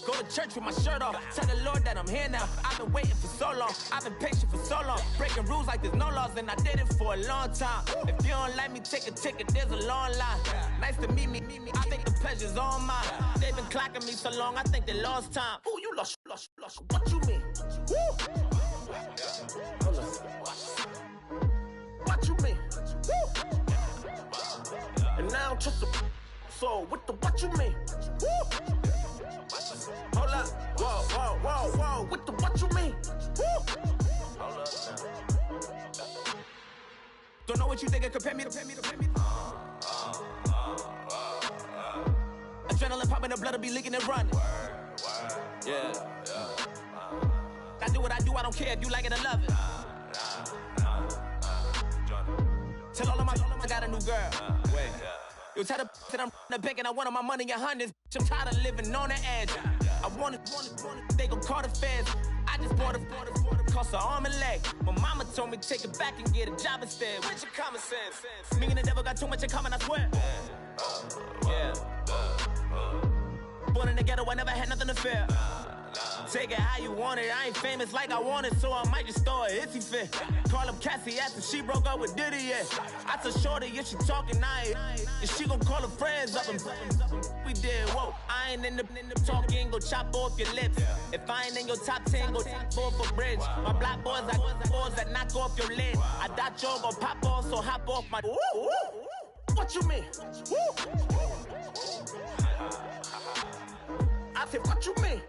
Go to church with my shirt off. Tell the Lord that I'm here now. I've been waiting for so long. I've been patient for so long. Breaking rules like there's no laws, and I did it for a long time. If you don't like me, take a ticket. There's a long line. Nice to meet me. I think the pleasure's all mine. They've been clocking me so long, I think they lost time. Ooh, you lost. What you mean? Woo! What you mean? Woo! And now I'm just a so with the what you mean? Woo! Hold up, whoa, with the what you mean? Woo! Hold up now. Don't know what you think, compare me to. Adrenaline popping, the blood will be leaking and running. Yeah. I do what I do, I don't care if you like it or love it. Tell all of my I got a new girl. Wait. You tell the that I'm the bank and I want my money in hundreds. I'm tired of living on the edge. I want it, they gon' call the feds. I just bought a cost an arm and leg. My mama told me take it back and get a job instead. Where's your common sense? Me and the devil got too much in common, I swear. Yeah. Born in the ghetto, I never had nothing to fear. Take it how you want it. I ain't famous like I want it, so I might just throw a hissy fit. Call up Cassie after she broke up with Diddy, yeah. I told Shorty if she talking, and she gon' call her friends up and we did, whoa. I ain't in the talking, go chop off your lips. If I ain't in your top 10, go fall for bridge. My black boys, I got boys that knock off your lid. I thought you gon' pop off, so hop off my. What you mean? I said, what you mean?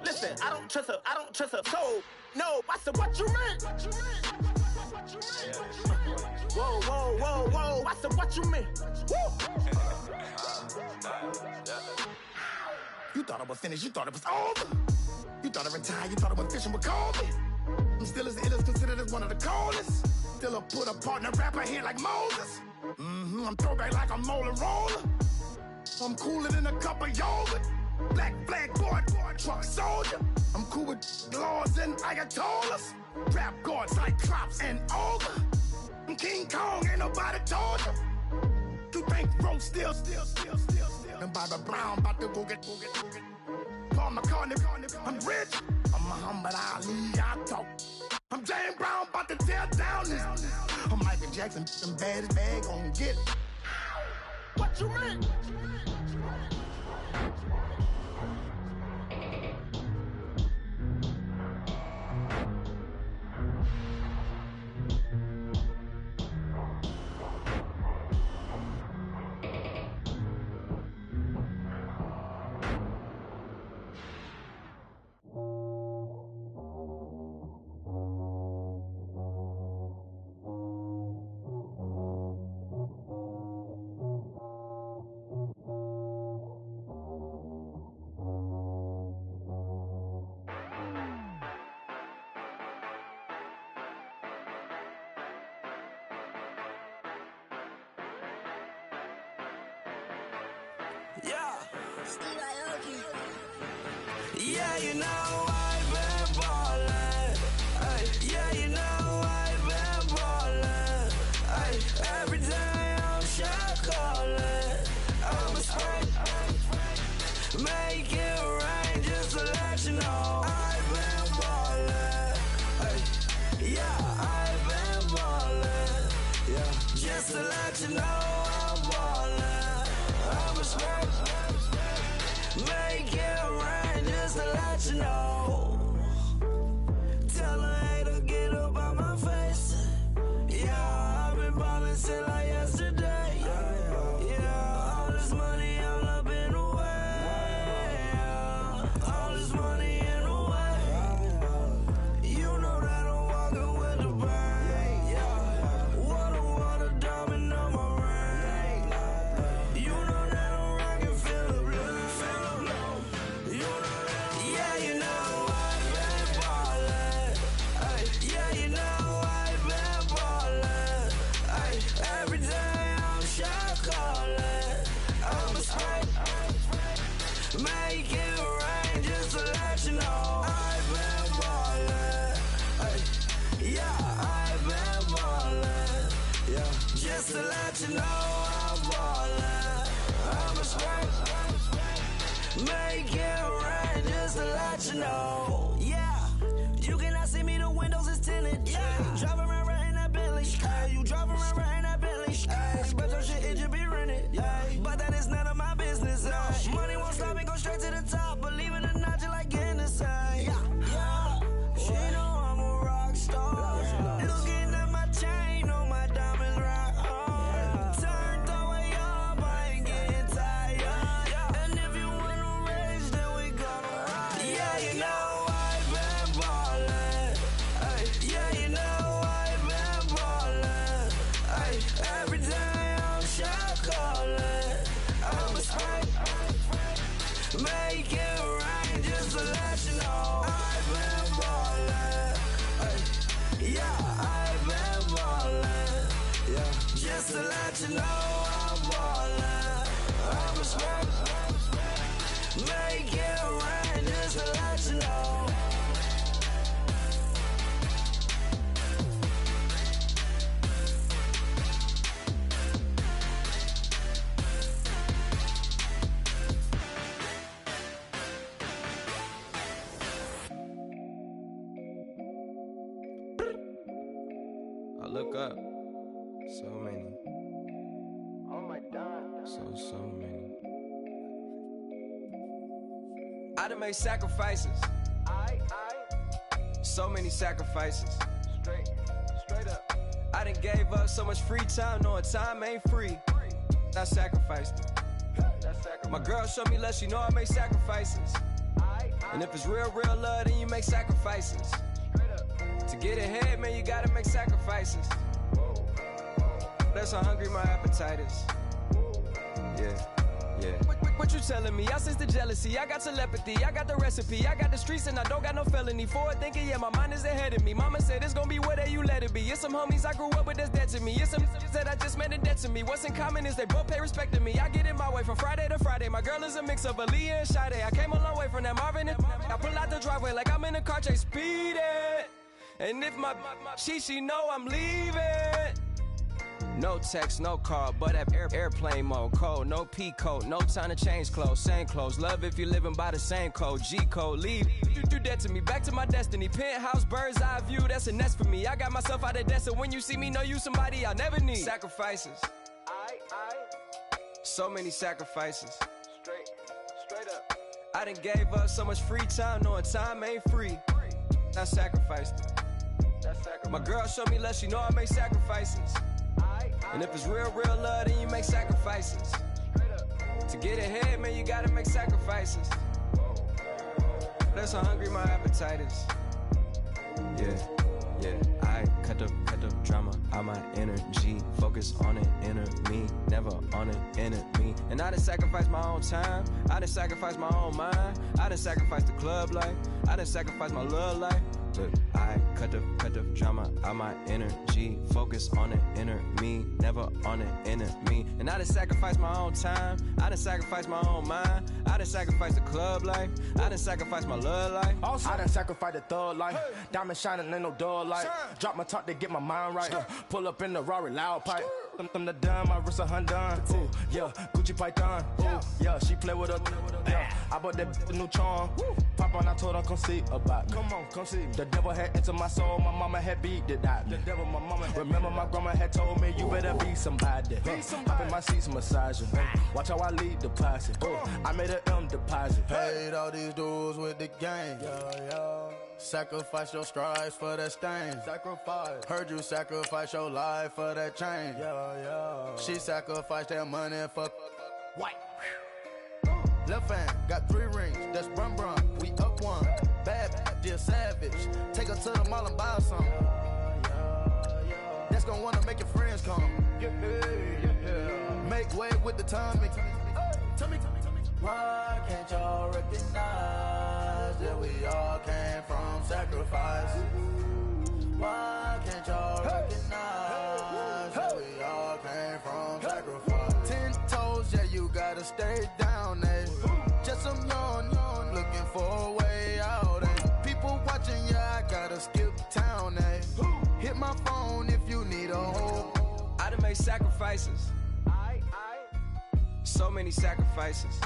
Listen, I don't trust her soul. No, I said, what you mean? Whoa, whoa, whoa, whoa. I said, what you mean? You thought I was finished, you thought it was over. You thought I retired, you thought I was fishing with Kobe. I'm still as ill as considered as one of the coldest. Still a put a partner rapper here like Moses. I'm throwback like a molar roller. I'm cooler than a cup of yogurt. Black flag board, truck soldier. I'm cool with laws and Ayatollahs. Rap god, Cyclops and Ogre. I'm King Kong, ain't nobody told you. You think road still. And Bobby Brown about to go get. Paul McCartney, I'm rich. I'm Muhammad Ali, I talk. I'm James Brown, about to tear down this. I'm Michael Jackson, them bad as bad, gon' get it. What you mean? Yeah. Yeah, you know I've been ballin'. Ay, yeah, you know I've been ballin'. Ay, every day I'm shot callin'. I'm a spray. Make it rain just to let you know I've been ballin'. Ay, yeah, I've been ballin'. Yeah, just to let you know I'm ballin'. I'm a spray. Make it rain just to let you know. Tell a hater get up on my face. Yeah, I've been ballin' since like yesterday. Yeah, all this money all up in the way. Yeah, all this money in the way. You know that I'm walking with the bang. Yeah, water, diamond on my ring. You know that I'm rockin', feel the blue. Yeah, you know I've been ballin'. Ay, yeah, you know I've been ballin'. Ay, every day I'm shot callin'. I'm a spray. Make it rain just to let you know I've been ballin'. Ay, yeah, I've been ballin'. Yeah, just to let you know I'm ballin'. I'm a spray. Make it rain just to let you know. Yeah, you cannot see me, the windows is tinted. Yeah, driving around right in that Bentley. Hey, you driving around right in that Bentley. Hey, but your shit, it should be rented. Yeah, but that is none of my business. Money won't stop me, go straight to the top. Believe it or not, you like getting the same. Yeah, she know I'm a rock star. Looking at my chain, on my diamonds right hard. Turned the way up, I ain't getting tired. And if you wanna raise, then we gonna ride. Yeah, you know I've been ballin'. Ay, yeah, you know I've been ballin'. Ay, every day I'm shot callin'. I'm a spray. Make it rain just to let you know I've been ballin'. Ay, yeah, I've been ballin'. Yeah, just to let you know I'm look up. So many. Oh my God. So many. I done made sacrifices. So many sacrifices. Straight up. I done gave up so much free time, knowing time ain't free. I sacrificed it. My girl showed me love, she know I make sacrifices. And if it's real love, then you make sacrifices. To get ahead, man, you gotta make sacrifices. That's how hungry my appetite is. Yeah. What you telling me? I sense the jealousy, I got telepathy, I got the recipe, I got the streets and I don't got no felony. Forward thinking, yeah, my mind is ahead of me. Mama said it's gonna be whatever you let it be. It's some homies I grew up with that's dead to me. It's some that I just met and dead to me. What's in common is they both pay respect to me. I get in my way from Friday to Friday. My girl is a mix of Aaliyah and Sade. I came a long way from that Marvin and I pull out the driveway like I'm in a car chase speeding. And if my she know I'm leaving. No text, no call, but at airplane mode. Code, no P code, no time to change clothes. Same clothes, love if you're living by the same code. G code, leave. You do that to me, back to my destiny. Penthouse, bird's eye view, that's a nest for me. I got myself out of debt, so when you see me, know you somebody I'll never need. Sacrifices. So many sacrifices. Straight up. I done gave up so much free time, knowing time ain't free. I sacrificed it. My girl showed me love, she know I make sacrifices. And if it's real love, then you make sacrifices. To get ahead, man, you gotta make sacrifices. That's how hungry my appetite is. Yeah. I cut the drama out my energy. Focus on an inner me, never on an enemy. And I done sacrificed my own time. I done sacrificed my own mind. I done sacrificed the club life. I done sacrificed my love life. Look, I cut the drama out my energy. Focus on the inner me, never on the enemy. And I done sacrificed my own time. I done sacrificed my own mind. I done sacrificed the club life. I done sacrificed my love life. Also, I done sacrificed the thug life. Diamond shining, ain't no dull light. Drop my top to get my mind right. Pull up in the Rari loud pipe. Them the dime, my wrist a Hyundai. Ooh, yeah, Gucci Python. Ooh, yeah, she play with her. Yeah, I bought that new charm. Pop on, I told her come see about me. Come on, come see me. The devil had entered my soul, my mama had beat it out. The devil, my mama had remember my grandma had told me you better be somebody. Hop in my seats, massaging. Watch how I lead the posse. I made an M deposit. Paid all these dues with the game. Sacrifice your strides for that stain. Sacrifice. Heard you sacrifice your life for that change. She sacrificed that money for white. Left hand got 3 rings. That's brum brum. We up one. Bad, dear savage. Take her to the mall and buy some. That's gonna wanna make your friends come. Make way with the timing. Tell me. Why can't y'all recognize that we all came from sacrifice? Why can't y'all recognize that we all came from sacrifice? 10 toes, yeah, you gotta stay down, eh? Just some yawn, looking for a way out, eh? People watching, yeah, I gotta skip town, eh? Hit my phone if you need a hold. I done made sacrifices. So many sacrifices.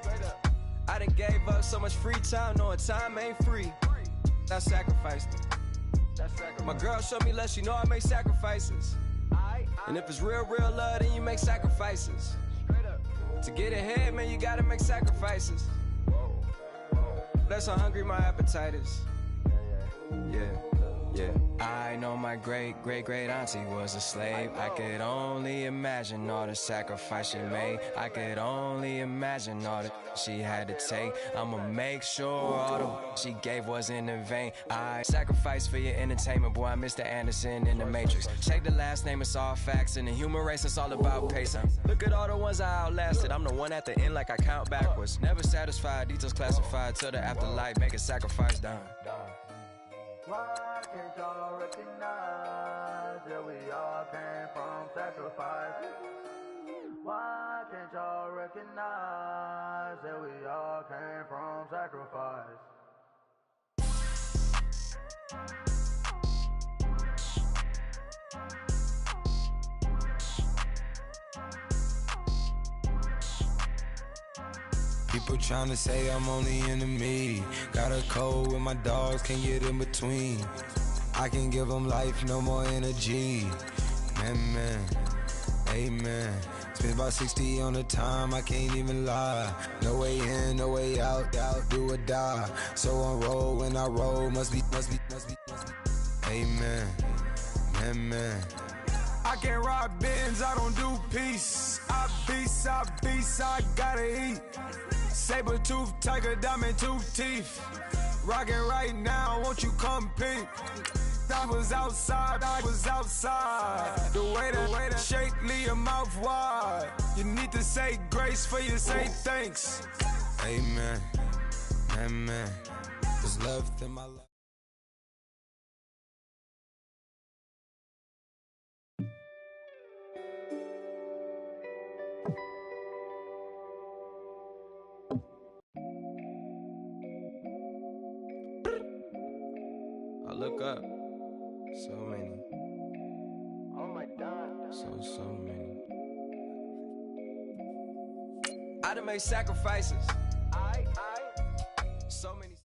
Straight up. I done gave up so much free time, knowing time ain't free. I sacrificed it. My girl showed me love, she know I make sacrifices. And if it's real love, then you make sacrifices. To get ahead, man, you gotta make sacrifices. That's how hungry my appetite is. Yeah. I know my great auntie was a slave. I could only imagine all the sacrifice she made. I could only imagine all the she had to take. I'ma make sure all the she gave wasn't in vain. I sacrificed for your entertainment, boy. I'm Mr. Anderson in the Matrix. Check the last name, it's all facts. In the human race, it's all about pacing. Look at all the ones I outlasted. I'm the one at the end like I count backwards. Never satisfied, details classified till the afterlife. Make a sacrifice done. Why can't y'all recognize that we all came from sacrifice? Why can't y'all recognize that we all came from sacrifice? People tryna say I'm only enemy. Got a cold with my dogs, can't get in between. I can give them life, no more energy. Man, amen. Spent about 60 on the time, I can't even lie. No way in, no way out, do or die. So on roll, when I roll, must be. Amen, man. I can't ride Benz, I don't do peace. I beast, I gotta eat. Saber tooth, tiger, diamond tooth teeth. Rockin' right now, won't you come peep? I was outside. The way that shake, leave your mouth wide. You need to say grace for you say thanks. Amen, amen. There's left in my life. I look up, so many. Oh my God. So many. I done made sacrifices. So many.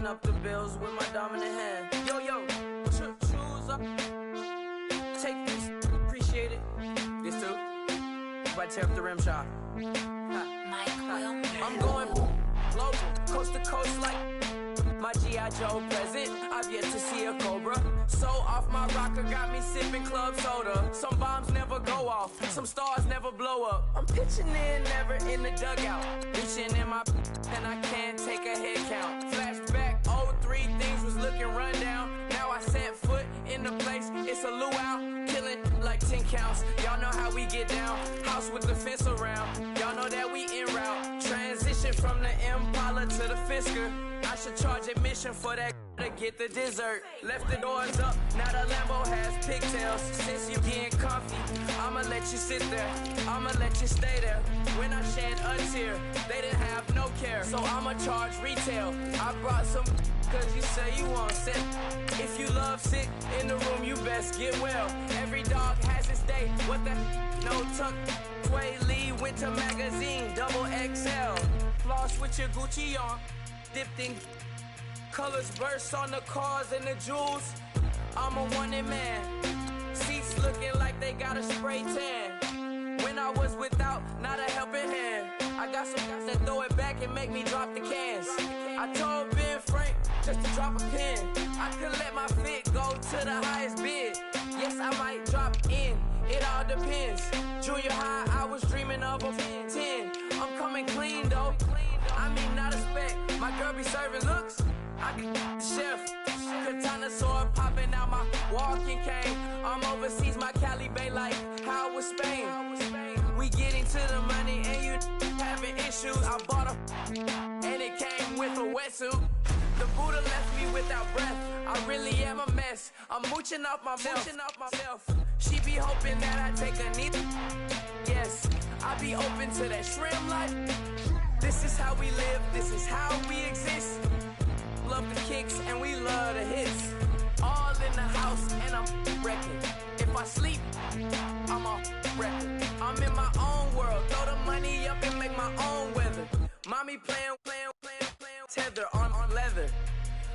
Up the bills with my dominant hand. Yo, choose up. Take this, appreciate it. This too. If I tear up the rim shot. I'm going global, coast to coast like my G.I. Joe present. I've yet to see a Cobra. So off my rocker got me sipping club soda. Some bombs never go off, some stars never blow up. I'm pitching in, never in the dugout. Reaching in my and I can't take a head count. Flashback, 03, things was looking run down. Now I set foot in the place, it's a luau. Killing like 10 counts, y'all know how we get down. House with the fence around, y'all know that we en route. Transition from the Impala to the Fisker. I should charge admission for that to get the dessert. Left the doors up, now the Lambo has pigtails. Since you getting comfy, I'ma let you sit there, I'ma let you stay there. When I shed a tear, they didn't have no care. So I'ma charge retail. I brought some cause you say you want set. If you love sick in the room, you best get well. Every dog has its day, what the no tuck. Sway Lee Winter Magazine, double XL. Floss with your Gucci on, dipped in colors burst on the cars and the jewels. I'm a wanted man. Seats looking like they got a spray tan. When I was without, not a helping hand. I got some guys that throw it back and make me drop the cans. I told Ben Frank just to drop a pin. I could let my fit go to the highest bid. Yes, I might drop in. It all depends. Junior high, I was dreaming of a 10. I'm coming clean though. I mean, not a spec. My girl be serving looks. I get the chef. Katana sword popping out my walking cane. I'm overseas, my Cali Bay like how was Spain. We getting to the money and you having issues. I bought a and it came with a wetsuit. The Buddha left me without breath. I really am a mess. I'm mooching off myself. She be hoping that I take a knee. Yes, I be open to that shrimp life. This is how we live, this is how we exist. Love the kicks and we love the hits. All in the house and I'm wrecking. If I sleep, I'm a wrecking. I'm in my own world, throw the money up and make my own weather. Mommy playing, tether on leather.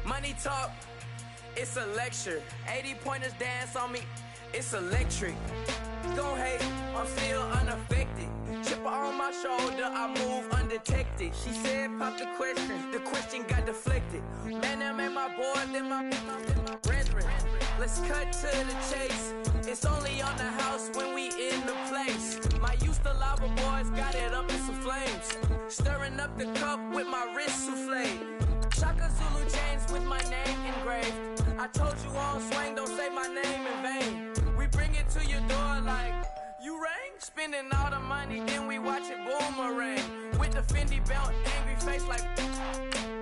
Money talk, it's a lecture. 80 pointers dance on me, it's electric. Don't hate, I'm still unaffected. Chipper on my shoulder, I move undetected. She said pop the question got deflected. Man, that made my boy, then my brethren. Let's cut to the chase. It's only on the house when we in the place. My used to lava boys got it up in some flames. Stirring up the cup with my wrist souffle. Shaka Zulu chains with my name engraved. I told you on swing, don't say my name in vain. We bring it to your door like, you rang? Spending all the money, then we watch it boomerang. With the Fendi belt, angry face like,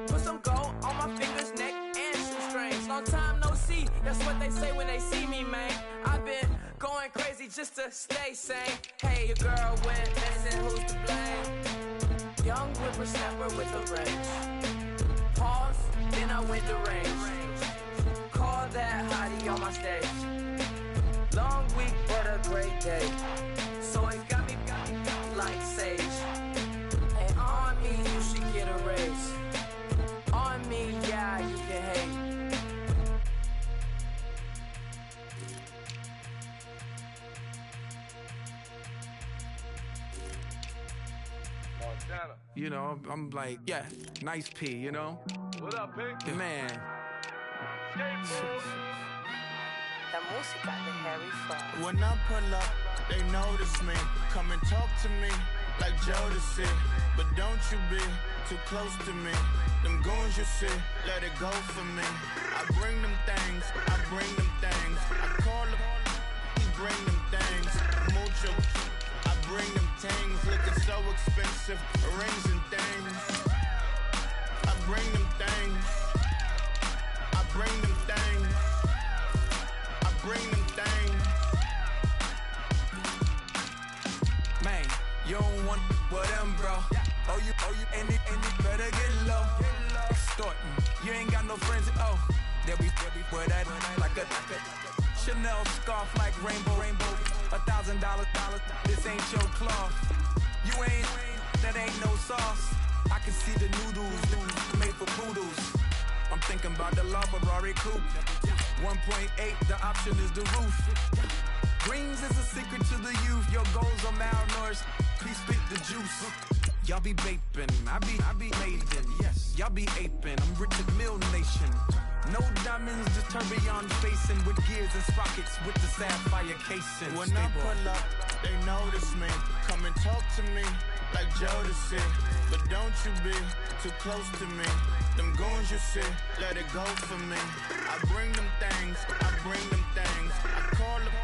put some gold on my my fingers, neck, and shoestrings. Long time no see, that's what they say when they see me, man. I've been going crazy just to stay sane. Hey, your girl went missing, who's to blame? Young whippersnapper with a rage. Pause, then I went to range. Call that hottie on my stage. Long week, but a great day. So it got me like sage. And on me, you should get a raise. On me, yeah, you can hate. You know, I'm like, yeah, nice P, you know? What up, Pink? Man. La música de Harry Fraud. When I pull up, they notice me. Come and talk to me like Jodeci. But don't you be too close to me. Them goons you see, let it go for me. I bring them things, I bring them things. I call them, he bring them things. Mucho, I bring them things. Looking so expensive, rings and things. I bring them things. I bring them things. I bring them things. Man, you don't want with them, bro. Oh, you, and it better get low. Extorting, you ain't got no friends, oh. They'll be for that like a Chanel scarf like rainbow. $1,000, this ain't your cloth. You ain't, that ain't no sauce. I can see the noodles made for poodles. I'm thinking about the LaFerrari coupe. 1.8, the option is the roof. Greens is a secret to the youth. Your goals are malnourished. Please spit the juice. Y'all be vaping, I be maiden. Yes, y'all be aping. I'm Richard Mill Nation. No diamonds, just tourbillon facing with gears and sprockets with the sapphire casing. When I pull up, they notice me. Come and talk to me like Jodeci. But don't you be too close to me. Them goons you see, let it go for me. I bring them things, I bring them things. I call them,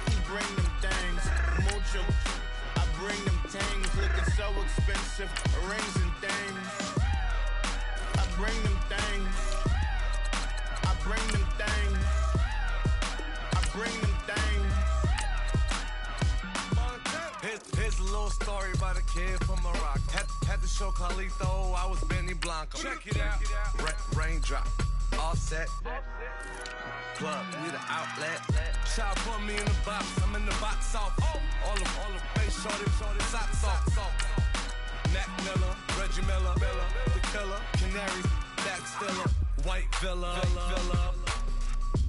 he bring them things. Mucho, I bring them things. Looking so expensive, rings and things. I bring them things. I bring them things. I bring them things. Here's a little story about a kid from Morocco. Had to show Carlito I was Benny Blanco. Check it out. Raindrop, all set. Plug, we the outlet. Child put me in the box, I'm in the box off. All the face shorty, socks off. Mac Miller, Reggie Miller, the killer, Canary, back stiller, white villa,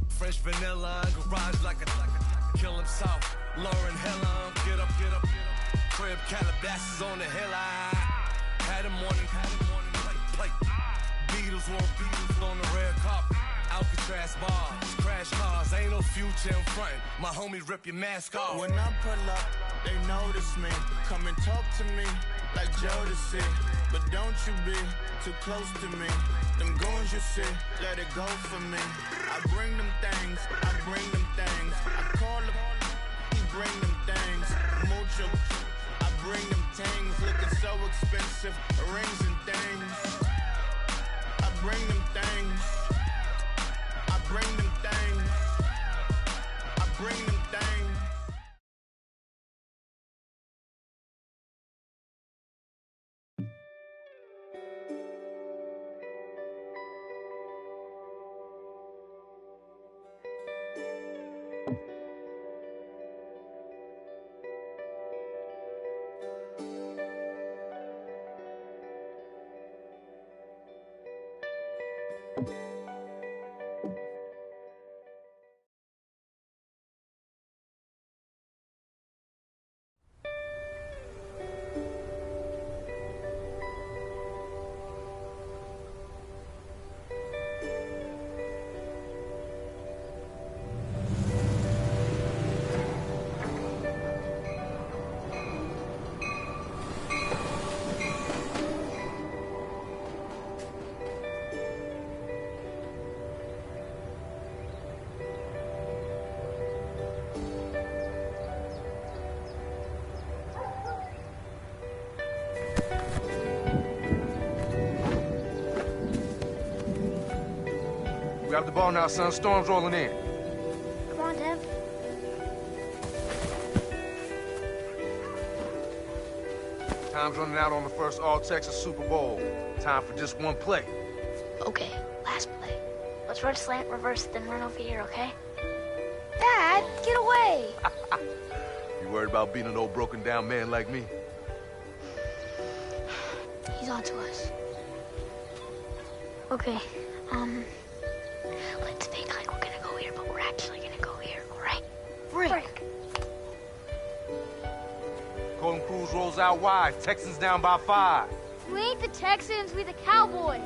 fresh vanilla, garage like a kill himself. Lauren Hiller, get up. Crib Calabasas on the hill. I had him morning, plate. Beatles on the red carpet. Alcatraz bars, crash cars, ain't no future in front. My homie rip your mask off. When I pull up, they notice me. Come and talk to me like Jodeci. But don't you be too close to me. Them goons you see, let it go for me. I bring them things, I bring them things. I call them, he bring them things. Mucho, I bring them things. Looking so expensive, rings and things. I bring them things. I bring them things. I bring them things. Grab the ball now, son. Storm's rolling in. Come on, Dev. Time's running out on the first All-Texas Super Bowl. Time for just one play. Okay, last play. Let's run slant, reverse, then run over here, okay? Dad, get away! You worried about being an old broken-down man like me? He's on to us. Okay, let's think like we're gonna go here, but we're actually gonna go here, alright? Break! Golden Cruz rolls out wide. Texans down by 5. We ain't the Texans, we the Cowboys.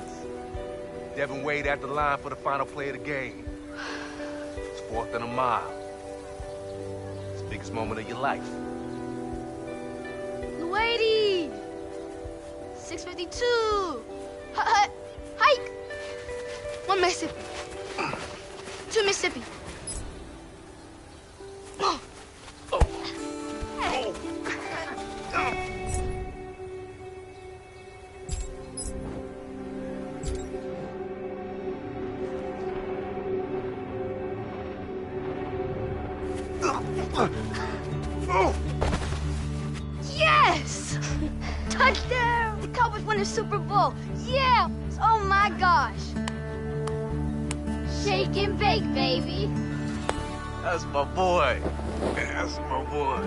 Devin Wade at the line for the final play of the game. It's 4th and a mile. It's the biggest moment of your life. Luady! 652! Hike! 1 Mississippi. 2 Mississippi. Oh. Yes! Touchdown! The Cowboys won the Super Bowl. Yeah! Oh my gosh! Shake and bake, baby. That's my boy. That's my boy.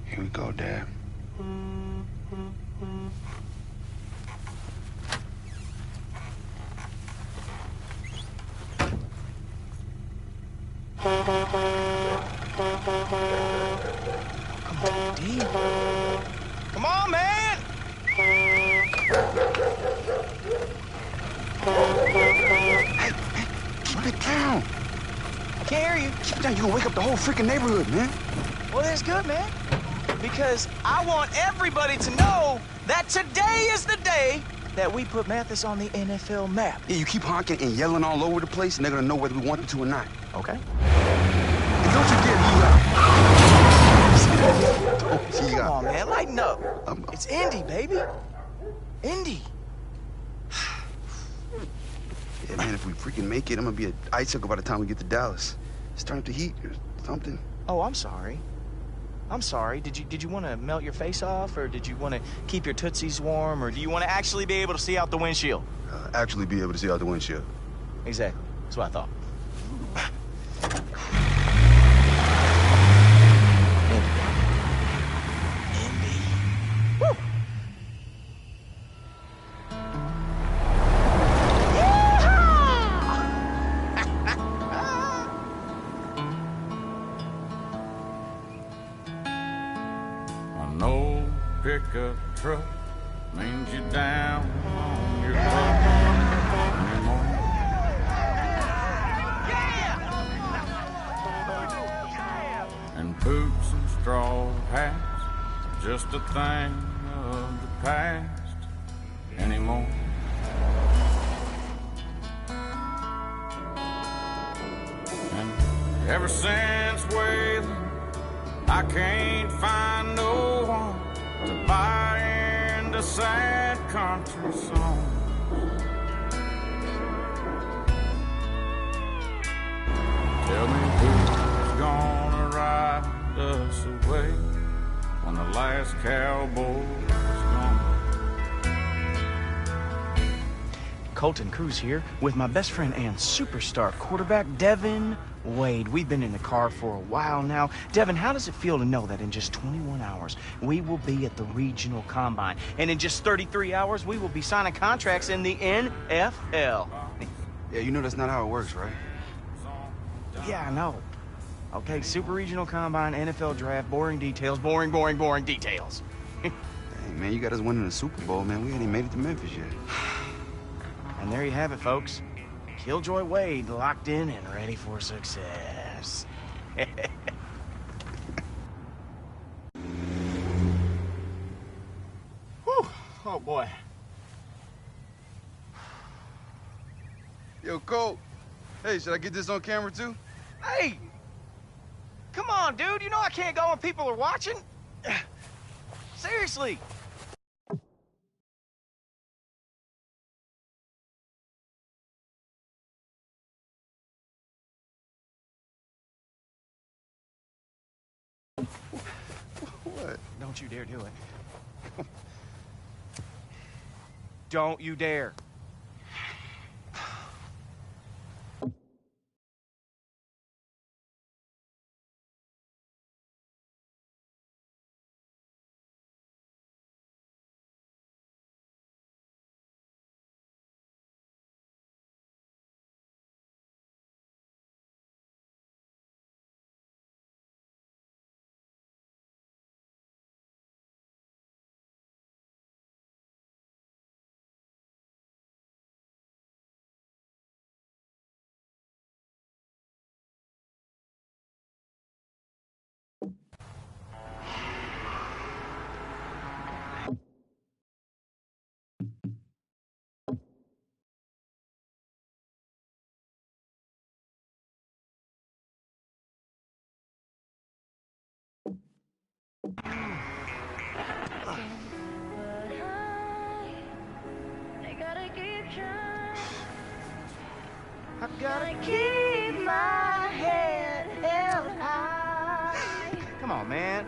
Here we go, Dad. Come on, man! Hey, keep it down. I can't hear you. Keep it down. You're gonna wake up the whole freaking neighborhood, man. Well, that's good, man. Because I want everybody to know that today is the day that we put Mathis on the NFL map. Yeah, you keep honking and yelling all over the place, and they're gonna know whether we want them to or not. Okay. And don't you dare leave out. Come on, man, lighten up. It's Indy, baby. Indy. Yeah, man, if we freaking make it, I'm gonna be an icicle by the time we get to Dallas. Just turn up the heat or something. Oh, I'm sorry. I'm sorry. Did you want to melt your face off, or did you want to keep your tootsies warm, or do you want to actually be able to see out the windshield? Actually be able to see out the windshield. Exactly. That's what I thought. No pickup truck means you down on your luck anymore. And boots and straw hats are just a thing of the past anymore. And ever since Wayland, I can't find no one to buy into sad country songs. Tell me who's gonna ride us away when the last cowboy's gone. Colton Cruz here with my best friend and superstar quarterback, Devin Wade. We've been in the car for a while now. Devin, how does it feel to know that in just 21 hours, we will be at the regional combine, and in just 33 hours, we will be signing contracts in the NFL? Yeah, you know that's not how it works, right? Yeah, I know. Okay, super regional combine, NFL draft, boring details, boring details. Hey, man, you got us winning the Super Bowl, man. We ain't even made it to Memphis yet. And there you have it, folks. Killjoy Wade locked in and ready for success. Whew. Oh, boy. Yo, Cole. Hey, should I get this on camera, too? Hey! Come on, dude. You know I can't go when people are watching. Seriously. What? Don't you dare do it. Don't you dare. I gotta keep my head held high. Come on, man.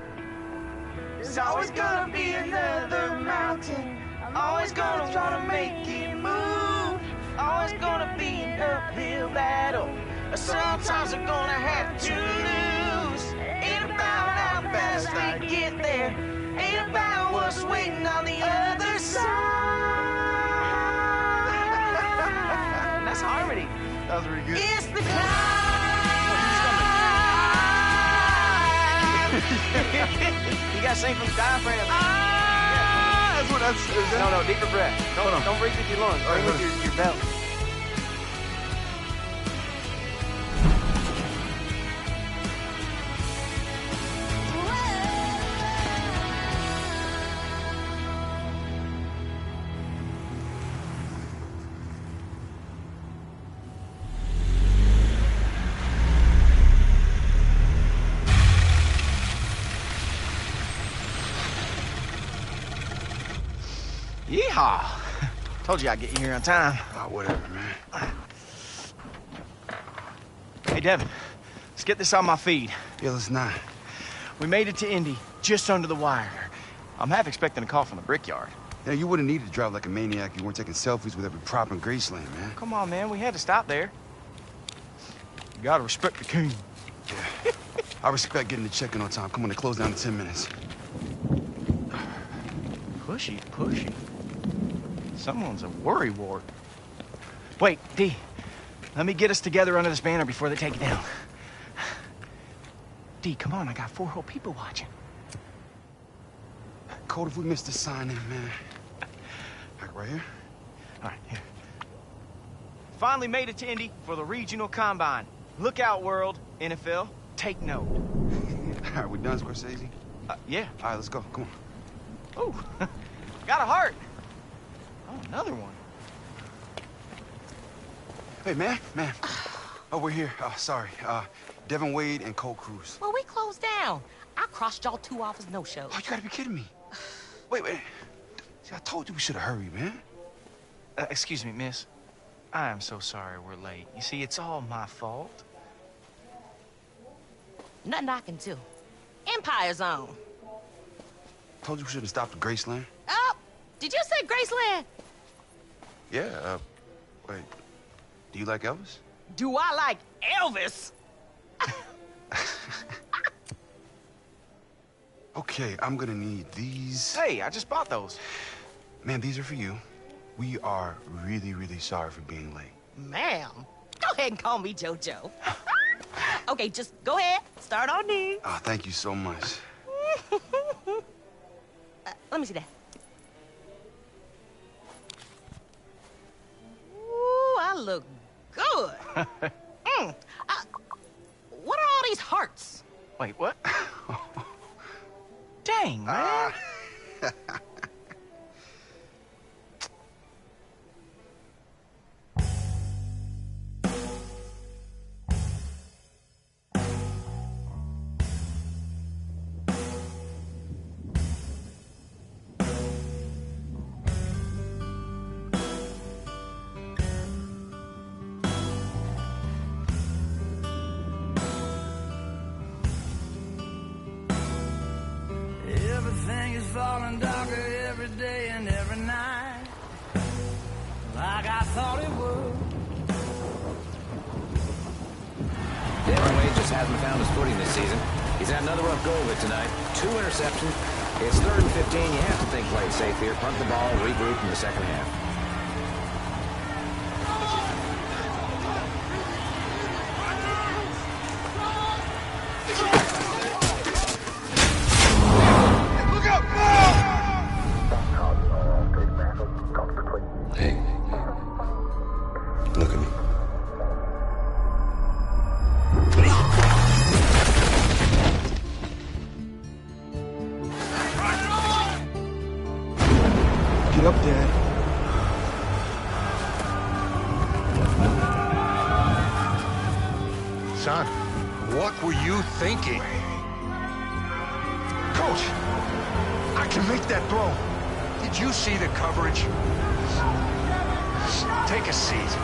There's always gonna be another mountain. I'm always gonna try to make it move. Always gonna be an uphill battle. Sometimes I'm gonna have to lose. Ain't about how fast I get there. Ain't about what's waiting on the other side. That's harmony. That was really good. It's the climb. You gotta sing from the diaphragm. That's what that's. No, deeper breath. Don't breathe with your lungs. Breathe with your belly. Yeehaw! Told you I'd get you here on time. Oh, whatever, man. Hey, Devin, let's get this on my feed. Yeah, let's not. We made it to Indy, just under the wire. I'm half expecting a call from the brickyard. Yeah, you wouldn't need to drive like a maniac. You weren't taking selfies with every prop in Graceland, man. Come on, man, we had to stop there. You gotta respect the king. Yeah. I respect getting the check-in on time. Come on, they close down in 10 minutes. Pushy. Someone's a worrywart. Wait, D. Let me get us together under this banner before they take it down. D, come on, I got 4 whole people watching. Cole, if we missed the sign-in, man. Like right here? All right, here. Finally made it to Indy for the regional combine. Look out, world. NFL, take note. All right, we done, Scorsese? Yeah. All right, let's go. Come on. Ooh, got a heart. Oh, another one. Hey, man. Oh, we're here. Sorry. Devin Wade and Cole Cruz. Well, we closed down. I crossed y'all 2 off as no-shows. Oh, you gotta be kidding me. Wait. See, I told you we should have hurried, man. Excuse me, miss. I am so sorry we're late. You see, it's all my fault. Nothing I can do. Empire Zone. Told you we should have stopped at Graceland. Oh, did you say Graceland? Yeah, Wait, do you like Elvis? Do I like Elvis? Okay, I'm gonna need these. Hey, I just bought those. Man, these are for you. We are really, really sorry for being late. Ma'am, go ahead and call me JoJo. Okay, just go ahead. Start on these. Oh, thank you so much. Let me see that. Ooh, I look good. What are all these hearts? Wait, what? Dang, man. Everything is falling darker every day and every night, like I thought it would. Darren Wade just hasn't found his footing this season. He's had another rough go of it tonight. 2 interceptions. It's 3rd and 15. You have to think play it safe here. Punt the ball, regroup in the second half. Hey, look at me. Get up, Dad. Son, what were you thinking? Coach, I can make that throw. Did you see the coverage? Take a seat.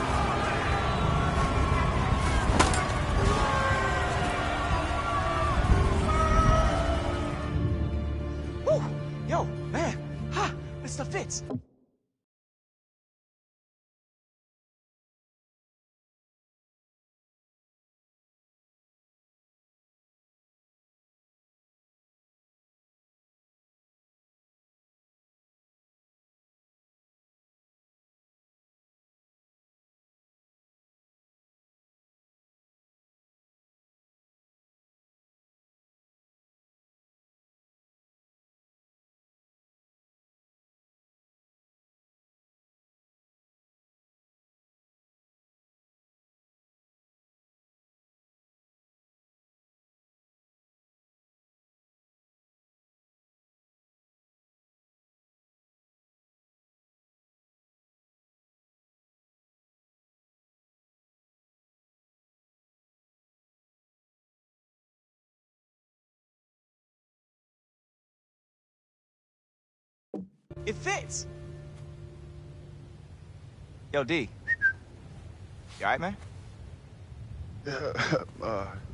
Woo! Yo, man. Ha! This stuff fits. It fits. Yo, D. You all right, man?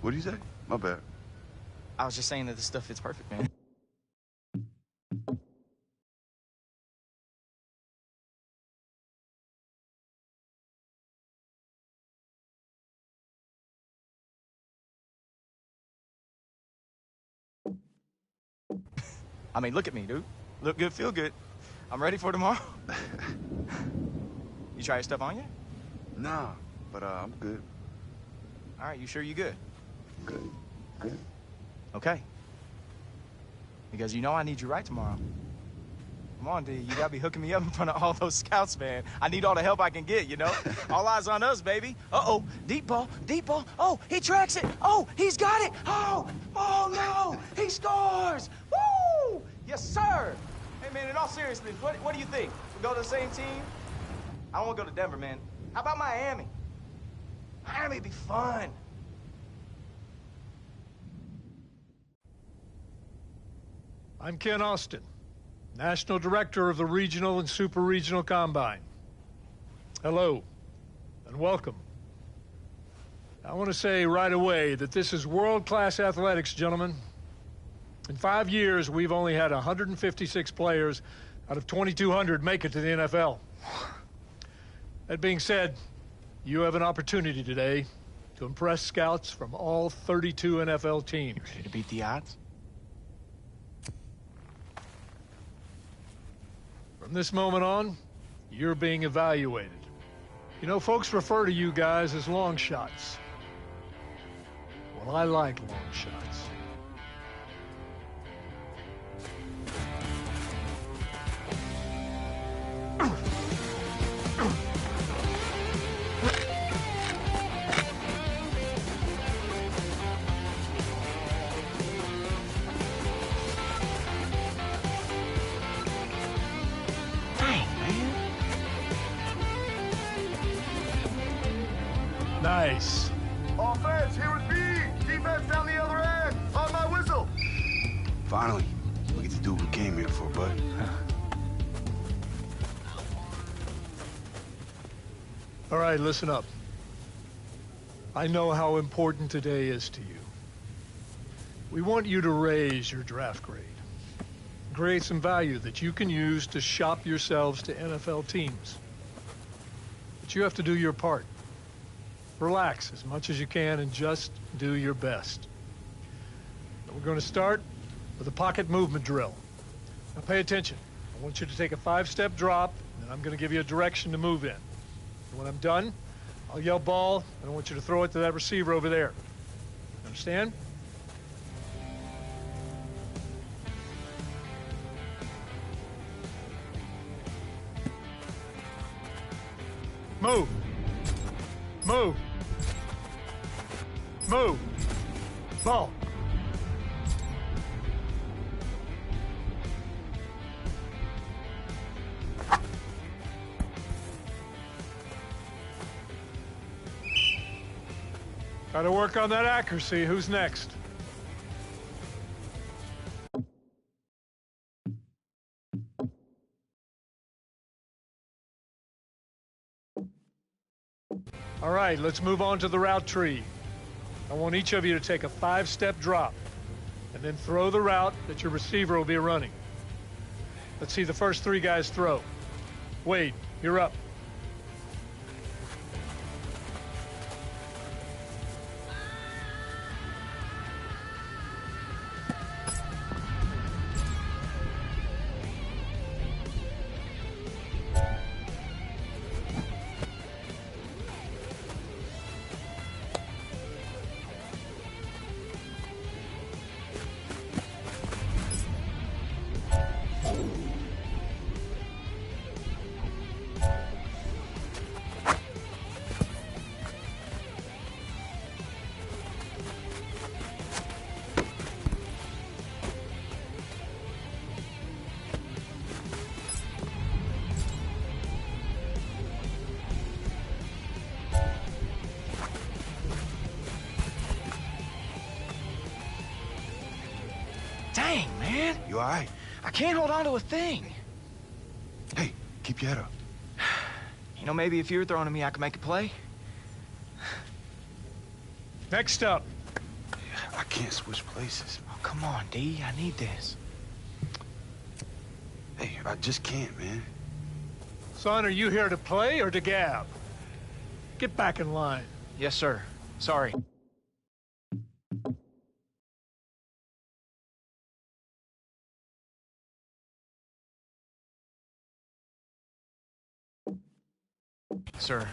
What do you say? My bad. I was just saying that this stuff fits perfect, man. I mean, look at me, dude. Look good, feel good. I'm ready for tomorrow. You try your stuff on yet? Nah, but I'm good. All right, you sure you good? Good. Good. Okay. Because you know I need you right tomorrow. Come on, D. You gotta be hooking me up in front of all those scouts, man. I need all the help I can get, you know? All eyes on us, baby. Uh-oh. Deep ball. Deep ball. Oh, he tracks it. Oh, he's got it. Oh, no. He scores. Woo! Yes, sir. Hey, man, in all seriousness, what do you think? We go to the same team? I don't want to go to Denver, man. How about Miami? Miami'd be fun. I'm Ken Austin, National Director of the Regional and Super Regional Combine. Hello, and welcome. I want to say right away that this is world-class athletics, gentlemen. In 5 years, we've only had 156 players out of 2,200 make it to the NFL. That being said, you have an opportunity today to impress scouts from all 32 NFL teams. You ready to beat the odds? From this moment on, you're being evaluated. You know, folks refer to you guys as long shots. Well, I like long shots. Nice. Offense, here with B. Defense down the other end. On my whistle. Finally, we get to do what we came here for, bud. All right, listen up. I know how important today is to you. We want you to raise your draft grade. Create some value that you can use to shop yourselves to NFL teams. But you have to do your part. Relax as much as you can and just do your best. We're going to start with a pocket movement drill. Now pay attention. I want you to take a 5-step drop, and I'm going to give you a direction to move in. And when I'm done, I'll yell ball, and I want you to throw it to that receiver over there. Understand? Move. Move. Move. Ball. Gotta work on that accuracy. Who's next? All right, let's move on to the route tree. I want each of you to take a 5-step drop and then throw the route that your receiver will be running. Let's see the first 3 guys throw. Wade, you're up. Dang, man. You all right? I can't hold on to a thing. Hey, keep your head up. You know, maybe if you were throwing at me, I could make a play. Next up. I can't switch places. Oh, come on, D. I need this. Hey, I just can't, man. Son, are you here to play or to gab? Get back in line. Yes, sir. Sorry. Sir.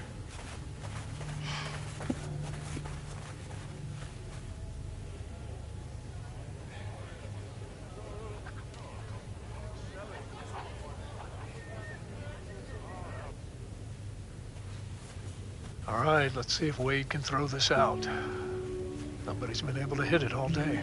All right, let's see if Wade can throw this out. Nobody's been able to hit it all day.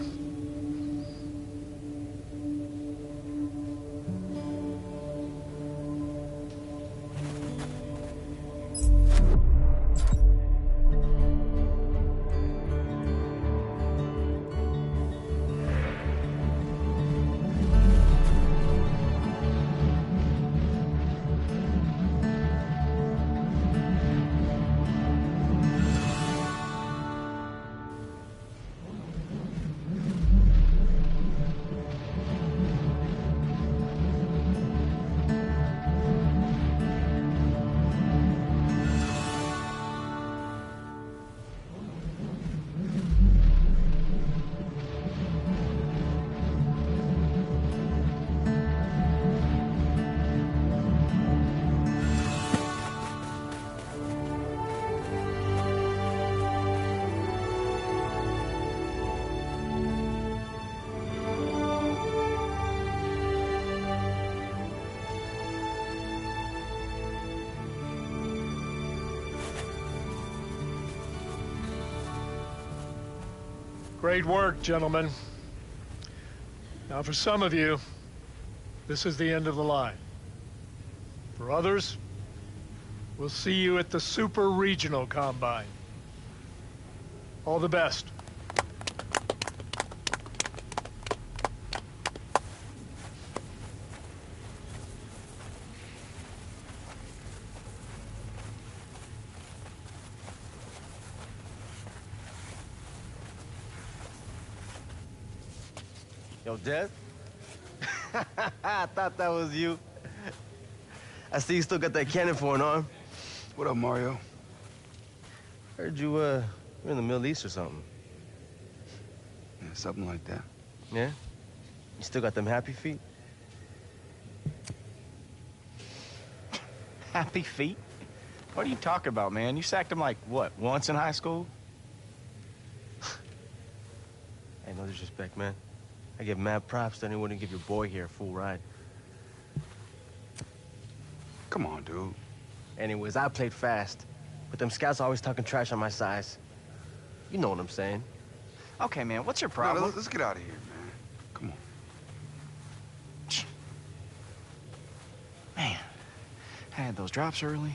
Great work, gentlemen. Now, for some of you, this is the end of the line. For others, we'll see you at the Super Regional Combine. All the best. Yo, Des? I thought that was you. I see you still got that cannon for an arm. What up, Mario? Heard you, you're in the Middle East or something. Yeah, something like that. Yeah? You still got them happy feet? Happy feet? What are you talking about, man? You sacked him like, what, once in high school? Hey, no disrespect, man. I give mad props to anyone who give your boy here a full ride. Come on, dude. Anyways, I played fast, but them scouts always talking trash on my size. You know what I'm saying. Okay, man, what's your problem? No, let's get out of here, man. Come on. Man, I had those drops early.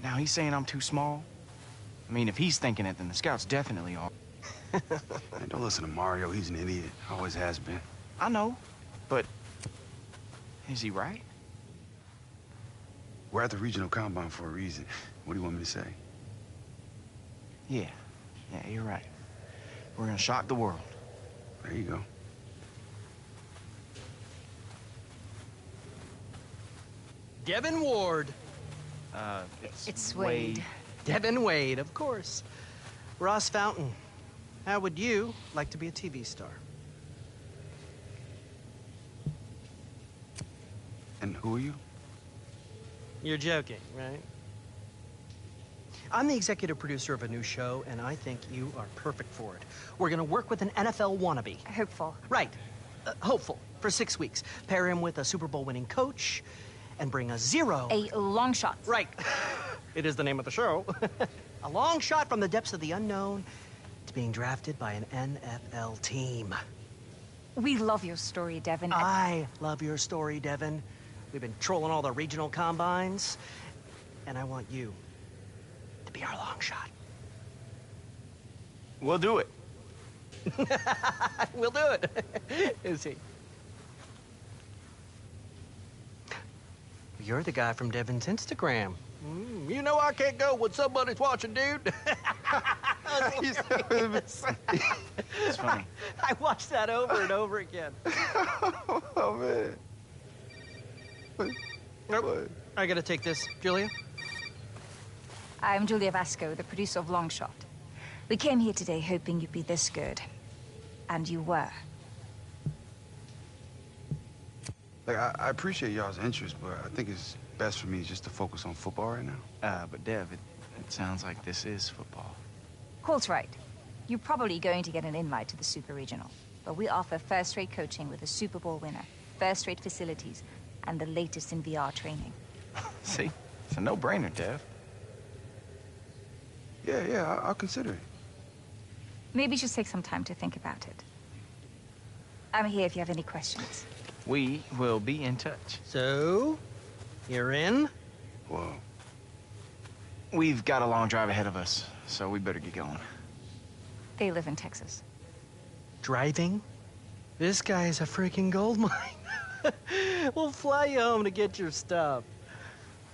Now he's saying I'm too small. I mean, if he's thinking it, then the scouts definitely are. Man, don't listen to Mario. He's an idiot. Always has been. I know, but is he right? We're at the regional combine for a reason. What do you want me to say? Yeah, you're right. We're gonna shock the world. There you go. Devin Ward. It's Wade. Devin Wade, of course. Ross Fountain. How would you like to be a TV star? And who are you? You're joking, right? I'm the executive producer of a new show, and I think you are perfect for it. We're gonna work with an NFL wannabe. Hopeful. Right. Hopeful. For 6 weeks. Pair him with a Super Bowl winning coach, and bring a zero. A long shot. Right. It is the name of the show. A long shot from the depths of the unknown to being drafted by an NFL team. We love your story, Devin. I love your story, Devin. We've been trolling all the regional combines, and I want you to be our long shot. We'll do it. We'll do it. Is he? You're the guy from Devin's Instagram. You know I can't go when somebody's watching, dude. It's funny. I watched that over and over again. Oh, man. Nope. I gotta take this. Julia? I'm Julia Vasco, the producer of Long Shot. We came here today hoping you'd be this good. And you were. Like, I appreciate y'all's interest, but I think it's best for me just to focus on football right now. But Dev, it sounds like this is football. Colt's right. You're probably going to get an invite to the Super Regional. But we offer first-rate coaching with a Super Bowl winner, first-rate facilities, and the latest in VR training. See? It's a no-brainer, Dev. Yeah, I'll consider it. Maybe just take some time to think about it. I'm here if you have any questions. We will be in touch. So, you're in? Whoa. We've got a long drive ahead of us, so we better get going. They live in Texas. Driving? This guy is a freaking gold mine. We'll fly you home to get your stuff.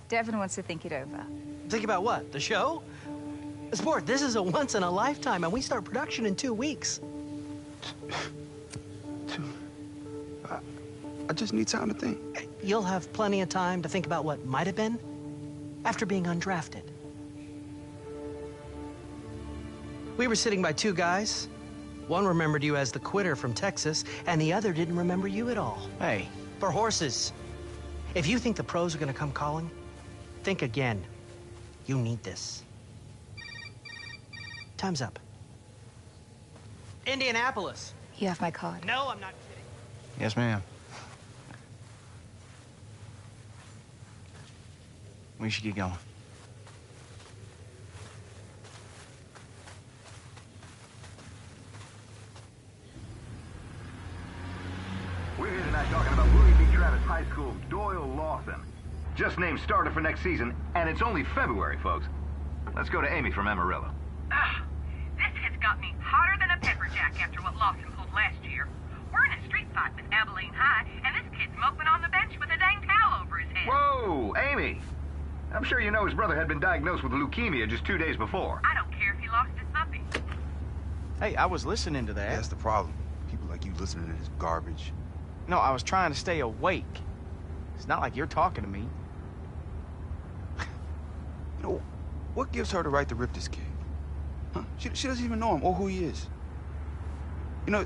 Devin wants to think it over. Think about what? The show? Sport, this is a once-in-a-lifetime, and we start production in 2 weeks. I just need time to think. You'll have plenty of time to think about what might have been after being undrafted. We were sitting by two guys. One remembered you as the quitter from Texas, and the other didn't remember you at all. Hey. For horses. If you think the pros are gonna come calling, think again. You need this. Time's up. Indianapolis. You have my card. No, I'm not kidding. Yes, ma'am. We should get going. High School's Doyle Lawson. Just named starter for next season, and it's only February, folks. Let's go to Amy from Amarillo. Ugh, this kid's got me hotter than a pepper jack after what Lawson pulled last year. We're in a street fight with Abilene High, and this kid's moping on the bench with a dang towel over his head. Whoa, Amy! I'm sure you know his brother had been diagnosed with leukemia just 2 days before. I don't care if he lost his puppy. Hey, I was listening to that. Yeah, that's the problem. People like you listening to this garbage. No, I was trying to stay awake. It's not like you're talking to me. You know, what gives her the right to rip this kid? Huh? She doesn't even know him or who he is. You know,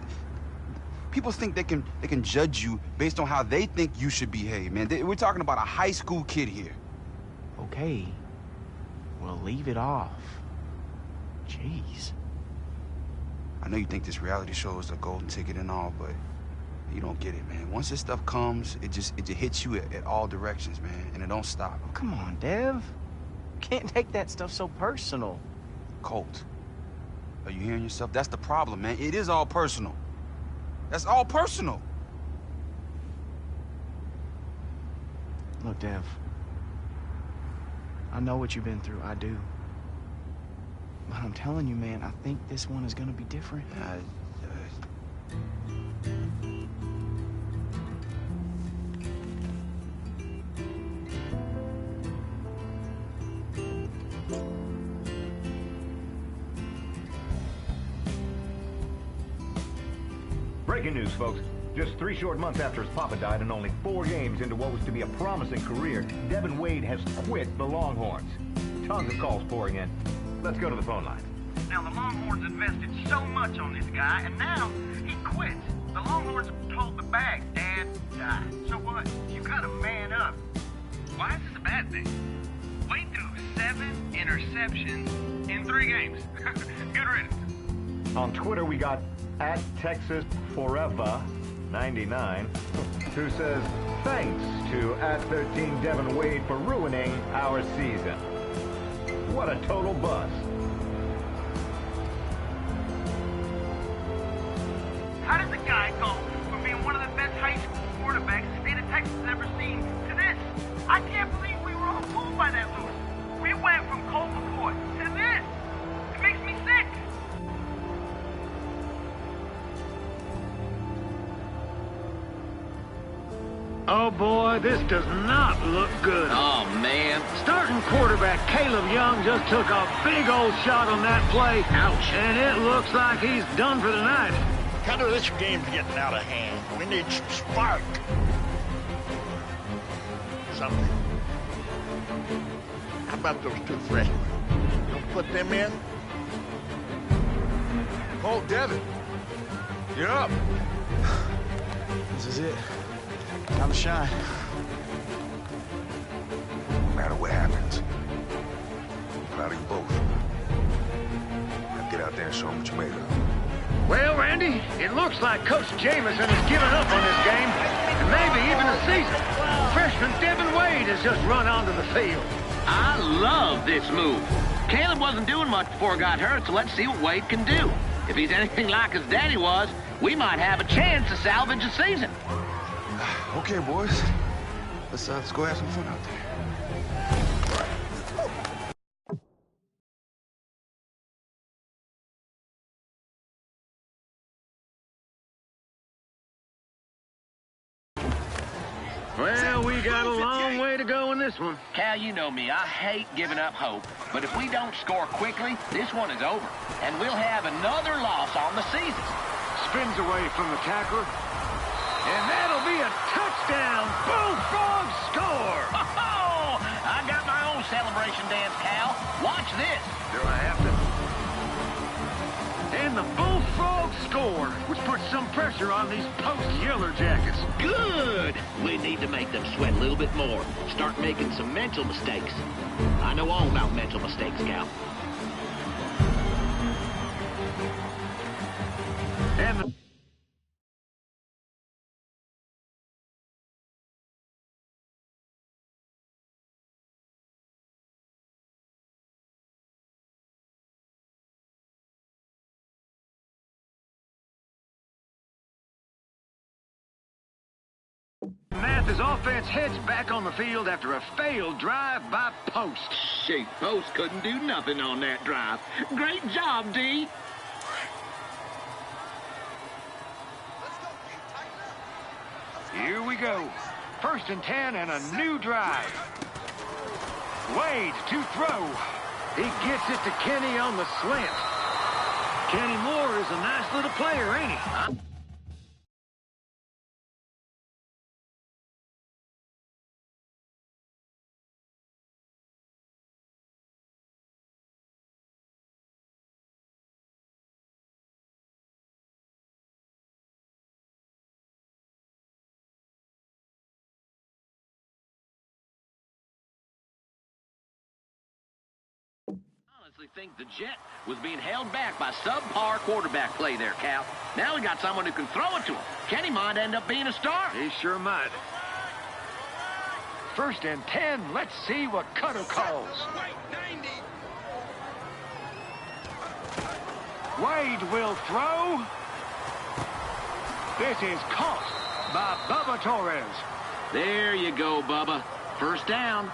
people think they can judge you based on how they think you should behave, man. We're talking about a high school kid here. Okay. Well, leave it off. Jeez. I know you think this reality show is a golden ticket and all, but you don't get it, man. Once this stuff comes, it just hits you at all directions, man, and it don't stop. Oh, come on, Dev. You can't take that stuff so personal. Colt, are you hearing yourself? That's the problem, man. It is all personal. That's all personal. Look, Dev. I know what you've been through. I do. But I'm telling you, man, I think this one is gonna be different. Breaking news, folks. Just 3 short months after his papa died and only 4 games into what was to be a promising career, Devin Wade has quit the Longhorns. Tons of calls pouring in. Let's go to the phone line. Now, the Longhorns invested so much on this guy, and now he quits. The Longhorns hold the bag. Dad died. So what? You gotta man up. Why is this a bad thing? Wade threw 7 interceptions in 3 games. Good riddance. On Twitter, we got @TexasForever99, who says, thanks to @13 Devin Wade for ruining our season. What a total bust. How does a guy go from being one of the best high school quarterbacks the state of Texas has ever seen to this? I can't believe we were all fooled by that, Lewis. We went from Colt McCoy to this. It makes me sick. Oh boy, this does not look good. Oh man. Starting quarterback Caleb Young just took a big old shot on that play. Ouch. And it looks like he's done for the night. Kind of this game's getting out of hand. We need some spark. Something. How about those 2 freshmen? Don't put them in? Oh, Devin. You're up. This is it. Time to shine. No matter what happens, I'm proud of you both. Now get out there and show them what you made of. Well, Randy, it looks like Coach Jameson has given up on this game, and maybe even the season. Freshman Devin Wade has just run onto the field. I love this move. Caleb wasn't doing much before he got hurt, so let's see what Wade can do. If he's anything like his daddy was, we might have a chance to salvage the season. Okay, boys. Let's go have some fun out there. Well, we got a long way to go in this one. Cal, you know me. I hate giving up hope. But if we don't score quickly, this one is over. And we'll have another loss on the season. Spins away from the tackler. And that'll be a touchdown. Bullfrogs score. Oh, I got my own celebration dance, Cal. Watch this. Do I have to? And the Bullfrogs score, which puts some pressure on these post-Yeller Jackets. Good. We need to make them sweat a little bit more. Start making some mental mistakes. I know all about mental mistakes, Cal. And the Mathis offense heads back on the field after a failed drive by Post. Shoot, Post couldn't do nothing on that drive. Great job, D. Here we go. 1st and 10 and a new drive. Wade to throw. He gets it to Kenny on the slant. Kenny Moore is a nice little player, ain't he? I think the Jet was being held back by subpar quarterback play there, Cal. Now we got someone who can throw it to him. Kenny might end up being a star. He sure might. 1st and 10. Let's see what Cutter calls. Wade will throw. This is caught by Bubba Torres. There you go, Bubba. 1st down.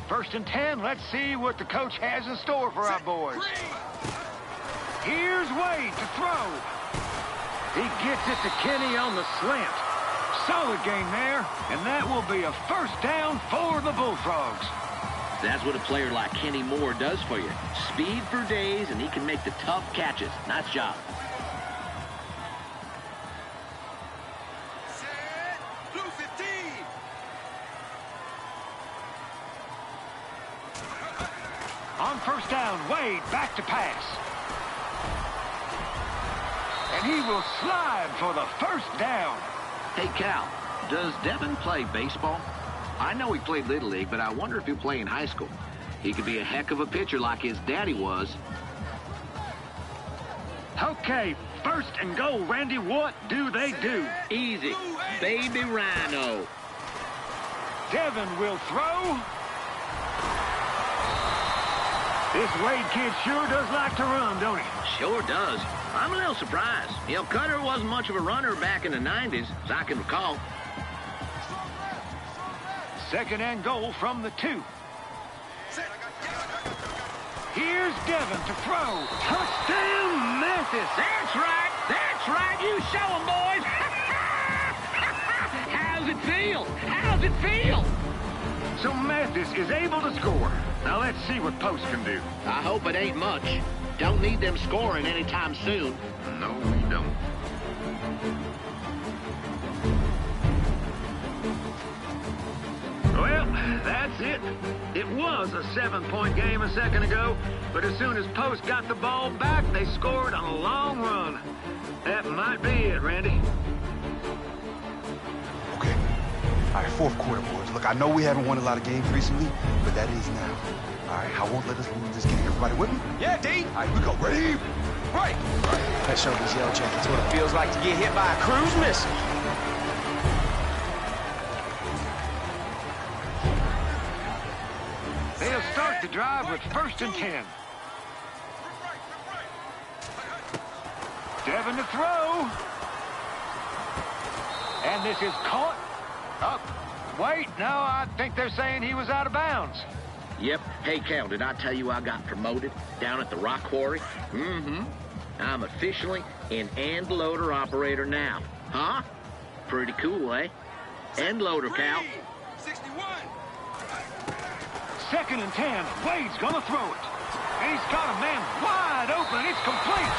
1st and 10. Let's see what the coach has in store for our boys. Here's Wade to throw. He gets it to Kenny on the slant. Solid game there, and that will be a 1st down for the Bullfrogs. That's what a player like Kenny Moore does for you. Speed for days, and he can make the tough catches. Nice job. On 1st down, Wade back to pass. And he will slide for the 1st down. Hey, Cal, does Devin play baseball? I know he played Little League, but I wonder if he'll play in high school. He could be a heck of a pitcher like his daddy was. Okay, 1st and goal, Randy. What do they do? Easy. Baby Rhino. Devin will throw. This Wade kid sure does like to run, don't he? Sure does. I'm a little surprised. You know, Cutter wasn't much of a runner back in the 90s, as I can recall. 2nd and goal from the 2. Here's Devin to throw. Touchdown, Mathis. That's right. That's right. You show them, boys. How's it feel? How's it feel? So Mathis is able to score. Now let's see what Post can do. I hope it ain't much. Don't need them scoring anytime soon. No, we don't. Well, that's it. It was a 7-point game a second ago, but as soon as Post got the ball back, they scored on a long run. That might be it, Randy. Okay. All right, 4th quarter, boys. Look, I know we haven't won a lot of games recently, but that is now. All right, I won't let us lose this game. Everybody with me? Yeah, D. All right, we go. Ready? Right. Let's show these yellow jackets what it feels like to get hit by a cruise missile. They'll start the drive with 1st and 10. Devin to throw. And this is caught. Oh, wait, no, I think they're saying he was out of bounds. Yep. Hey, Cal, did I tell you I got promoted down at the rock quarry? Mm-hmm. I'm officially an end loader operator now. Huh? Pretty cool, eh? End loader, Cal. 2nd and 10. Wade's gonna throw it. And he's got a man wide open. It's complete.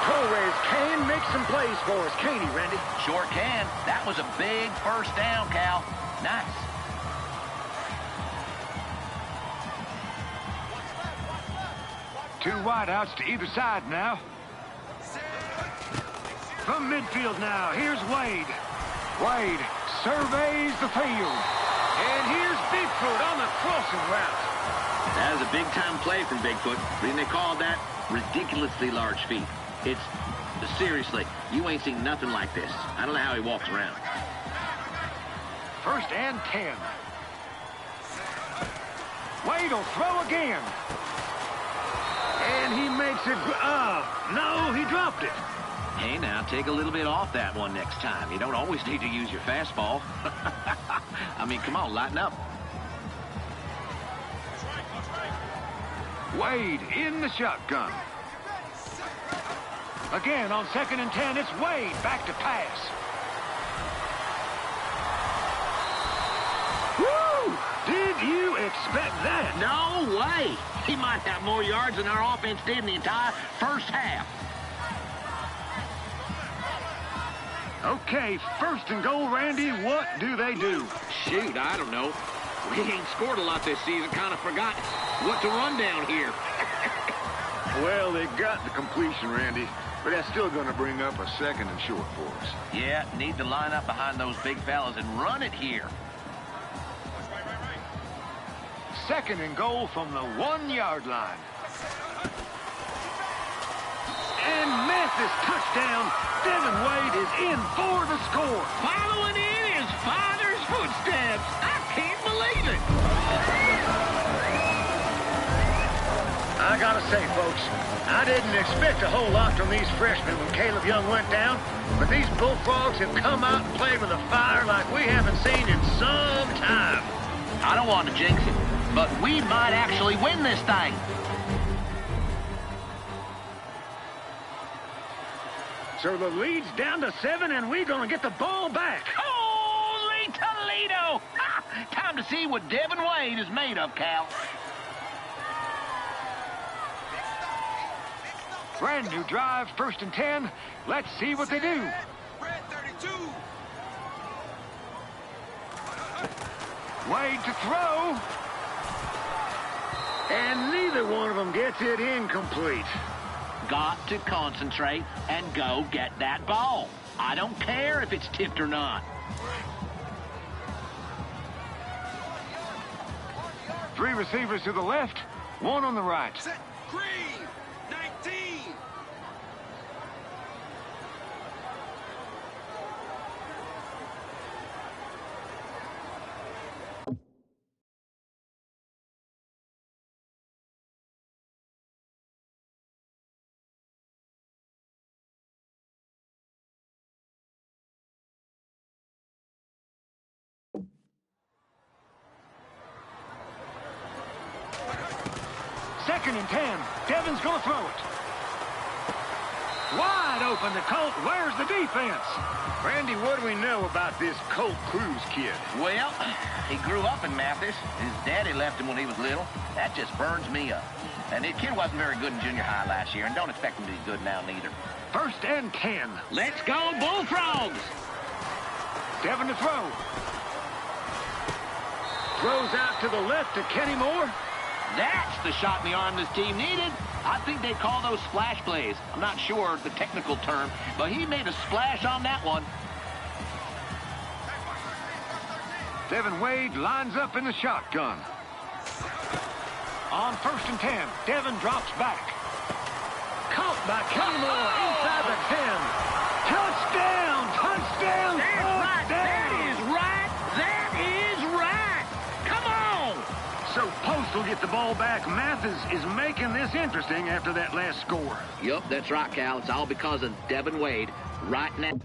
Torres can make some plays for us, can't he, Randy? Sure can. That was a big 1st down, Cal. Nice. Two wideouts to either side now. From midfield now, here's Wade. Wade surveys the field. And here's Bigfoot on the crossing route. That was a big-time play from Bigfoot. Reason they called that ridiculously large feet. It's, seriously, you ain't seen nothing like this. I don't know how he walks around. 1st and 10. Wade will throw again. And he makes it... no, he dropped it. Hey, now, take a little bit off that one next time. You don't always need to use your fastball. I mean, come on, lighten up. Wade in the shotgun. Again, on 2nd and 10, it's Wade back to pass. Woo! Did you expect that? No way. He might have more yards than our offense did in the entire first half. Okay, 1st and goal, Randy. What do they do? Shoot, I don't know. We ain't scored a lot this season. Kind of forgot what to run down here. Well, they got the completion, Randy, but that's still going to bring up a 2nd and short for us. Yeah, need to line up behind those big fellas and run it here. 2nd and goal from the 1-yard line. And Memphis touchdown. Devin Wade is in for the score. Following in his father's footsteps. I can't believe it. I gotta say, folks, I didn't expect a whole lot from these freshmen when Caleb Young went down, but these Bullfrogs have come out and played with a fire like we haven't seen in some time. I don't want to jinx it, but we might actually win this thing. So the lead's down to 7, and we're gonna get the ball back. Holy Toledo! Ha! Time to see what Devin Wade is made of, Cal. Brand new drive, 1st and 10. Let's see what they do. Red 32. Wade to throw. And neither one of them gets it incomplete. Got to concentrate and go get that ball. I don't care if it's tipped or not. 3 receivers to the left, 1 on the right. Set. Green. 19. Second and 10. Devin's gonna throw it. Wide open to Colt. Where's the defense? Randy, what do we know about this Colt Cruz kid? Well, he grew up in Mathis. His daddy left him when he was little. That just burns me up. And the kid wasn't very good in junior high last year, and don't expect him to be good now neither. 1st and 10. Let's go, Bullfrogs! Devin to throw. Throws out to the left to Kenny Moore. That's the shot in the arm this team needed. I think they call those splash plays. I'm not sure the technical term, but he made a splash on that one. Devin Wade lines up in the shotgun. On 1st and 10, Devin drops back. Caught by Kenny Moore inside the 10. Touchdown! Touchdown! That's right. Touchdown! That is right. That is right. Come on! So Post will get the ball back. Mathis is making this interesting after that last score. Yup, that's right, Cal. It's all because of Devin Wade right now.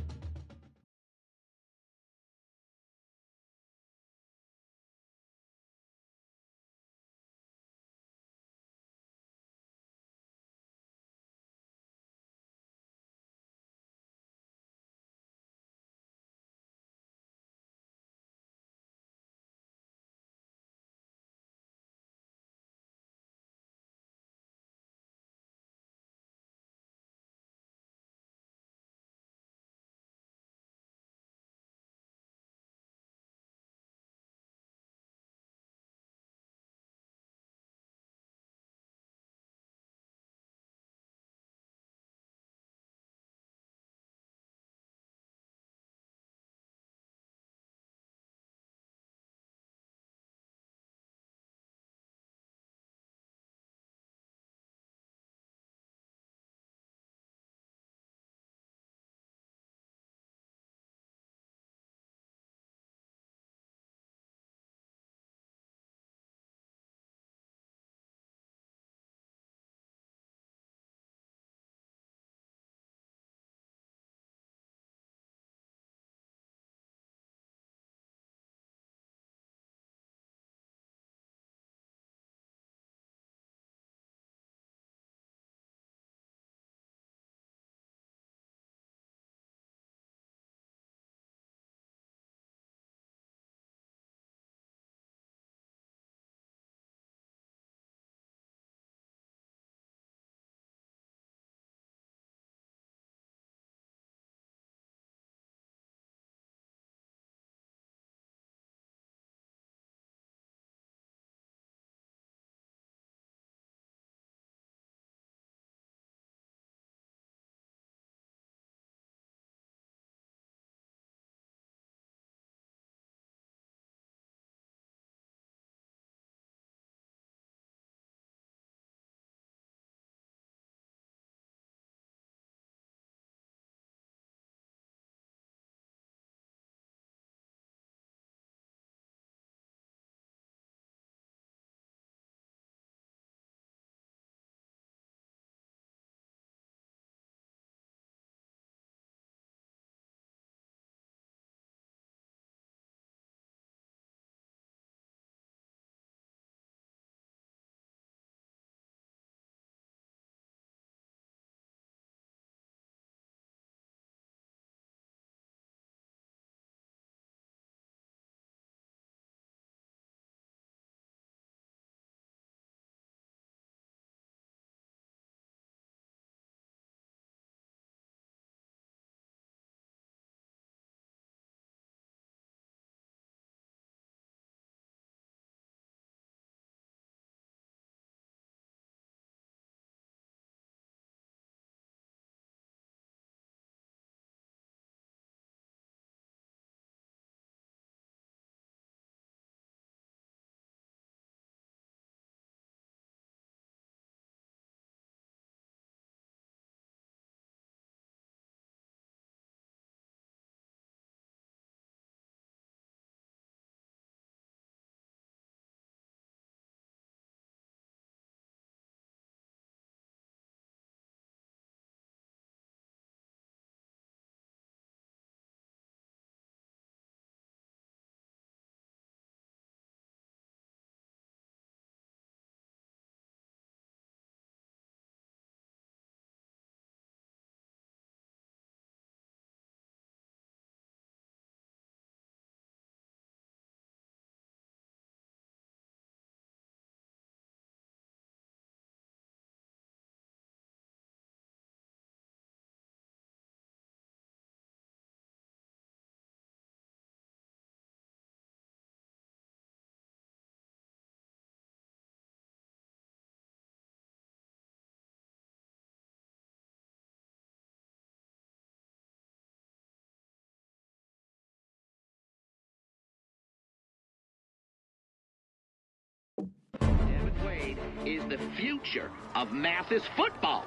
Wade is the future of Mathis football.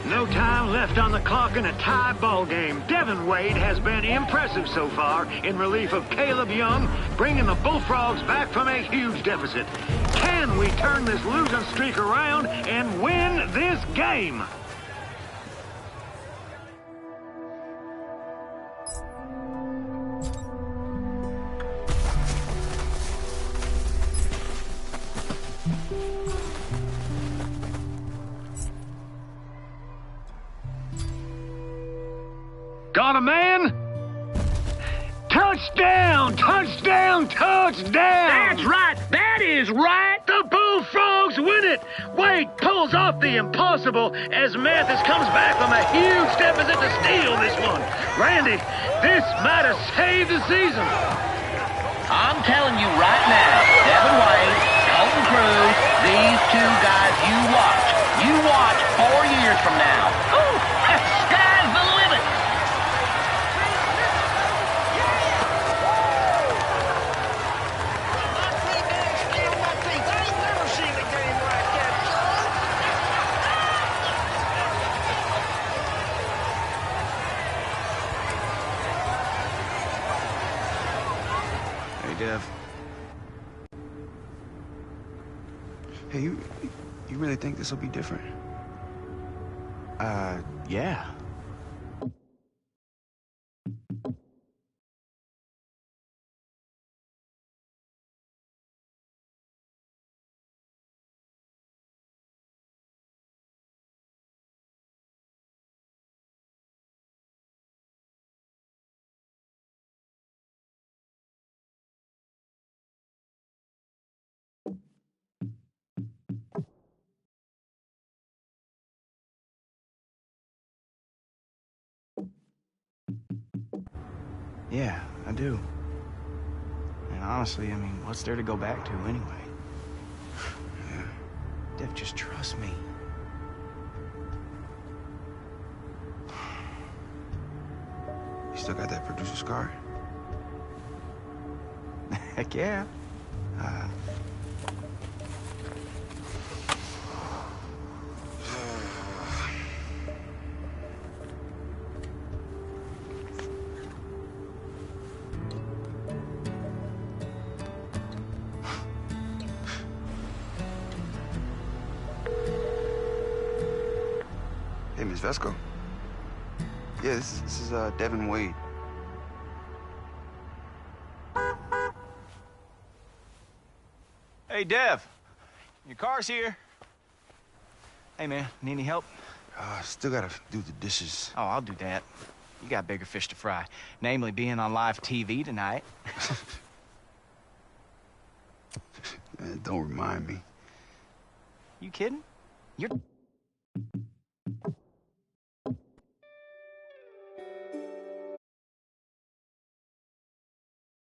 No time left on the clock in a tie ball game. Devin Wade has been impressive so far in relief of Caleb Young, bringing the Bullfrogs back from a huge deficit. Can we turn this losing streak around and win this game? Got a man? Touchdown! Touchdown! Touchdown! That's right! That is right! The Bullfrogs win it! Wade pulls off the impossible as Mathis comes back from a huge deficit to steal this one. Randy, this might have saved the season. I'm telling you right now, Devin Wade, Colton Cruz, these two guys you watch 4 years from now. Ooh, sky's the limit! Dev. Hey, you really think this will be different? Yeah. Yeah, I do. And honestly, I mean, what's there to go back to anyway? Yeah. Dev, just trust me. You still got that producer scar? Heck yeah. Hey, Miss Vesco. Yeah, this is Devin Wade. Hey, Dev. Your car's here. Hey, man, need any help? Still gotta do the dishes. Oh, I'll do that. You got bigger fish to fry. Namely, being on live TV tonight. Don't remind me. You kidding? You're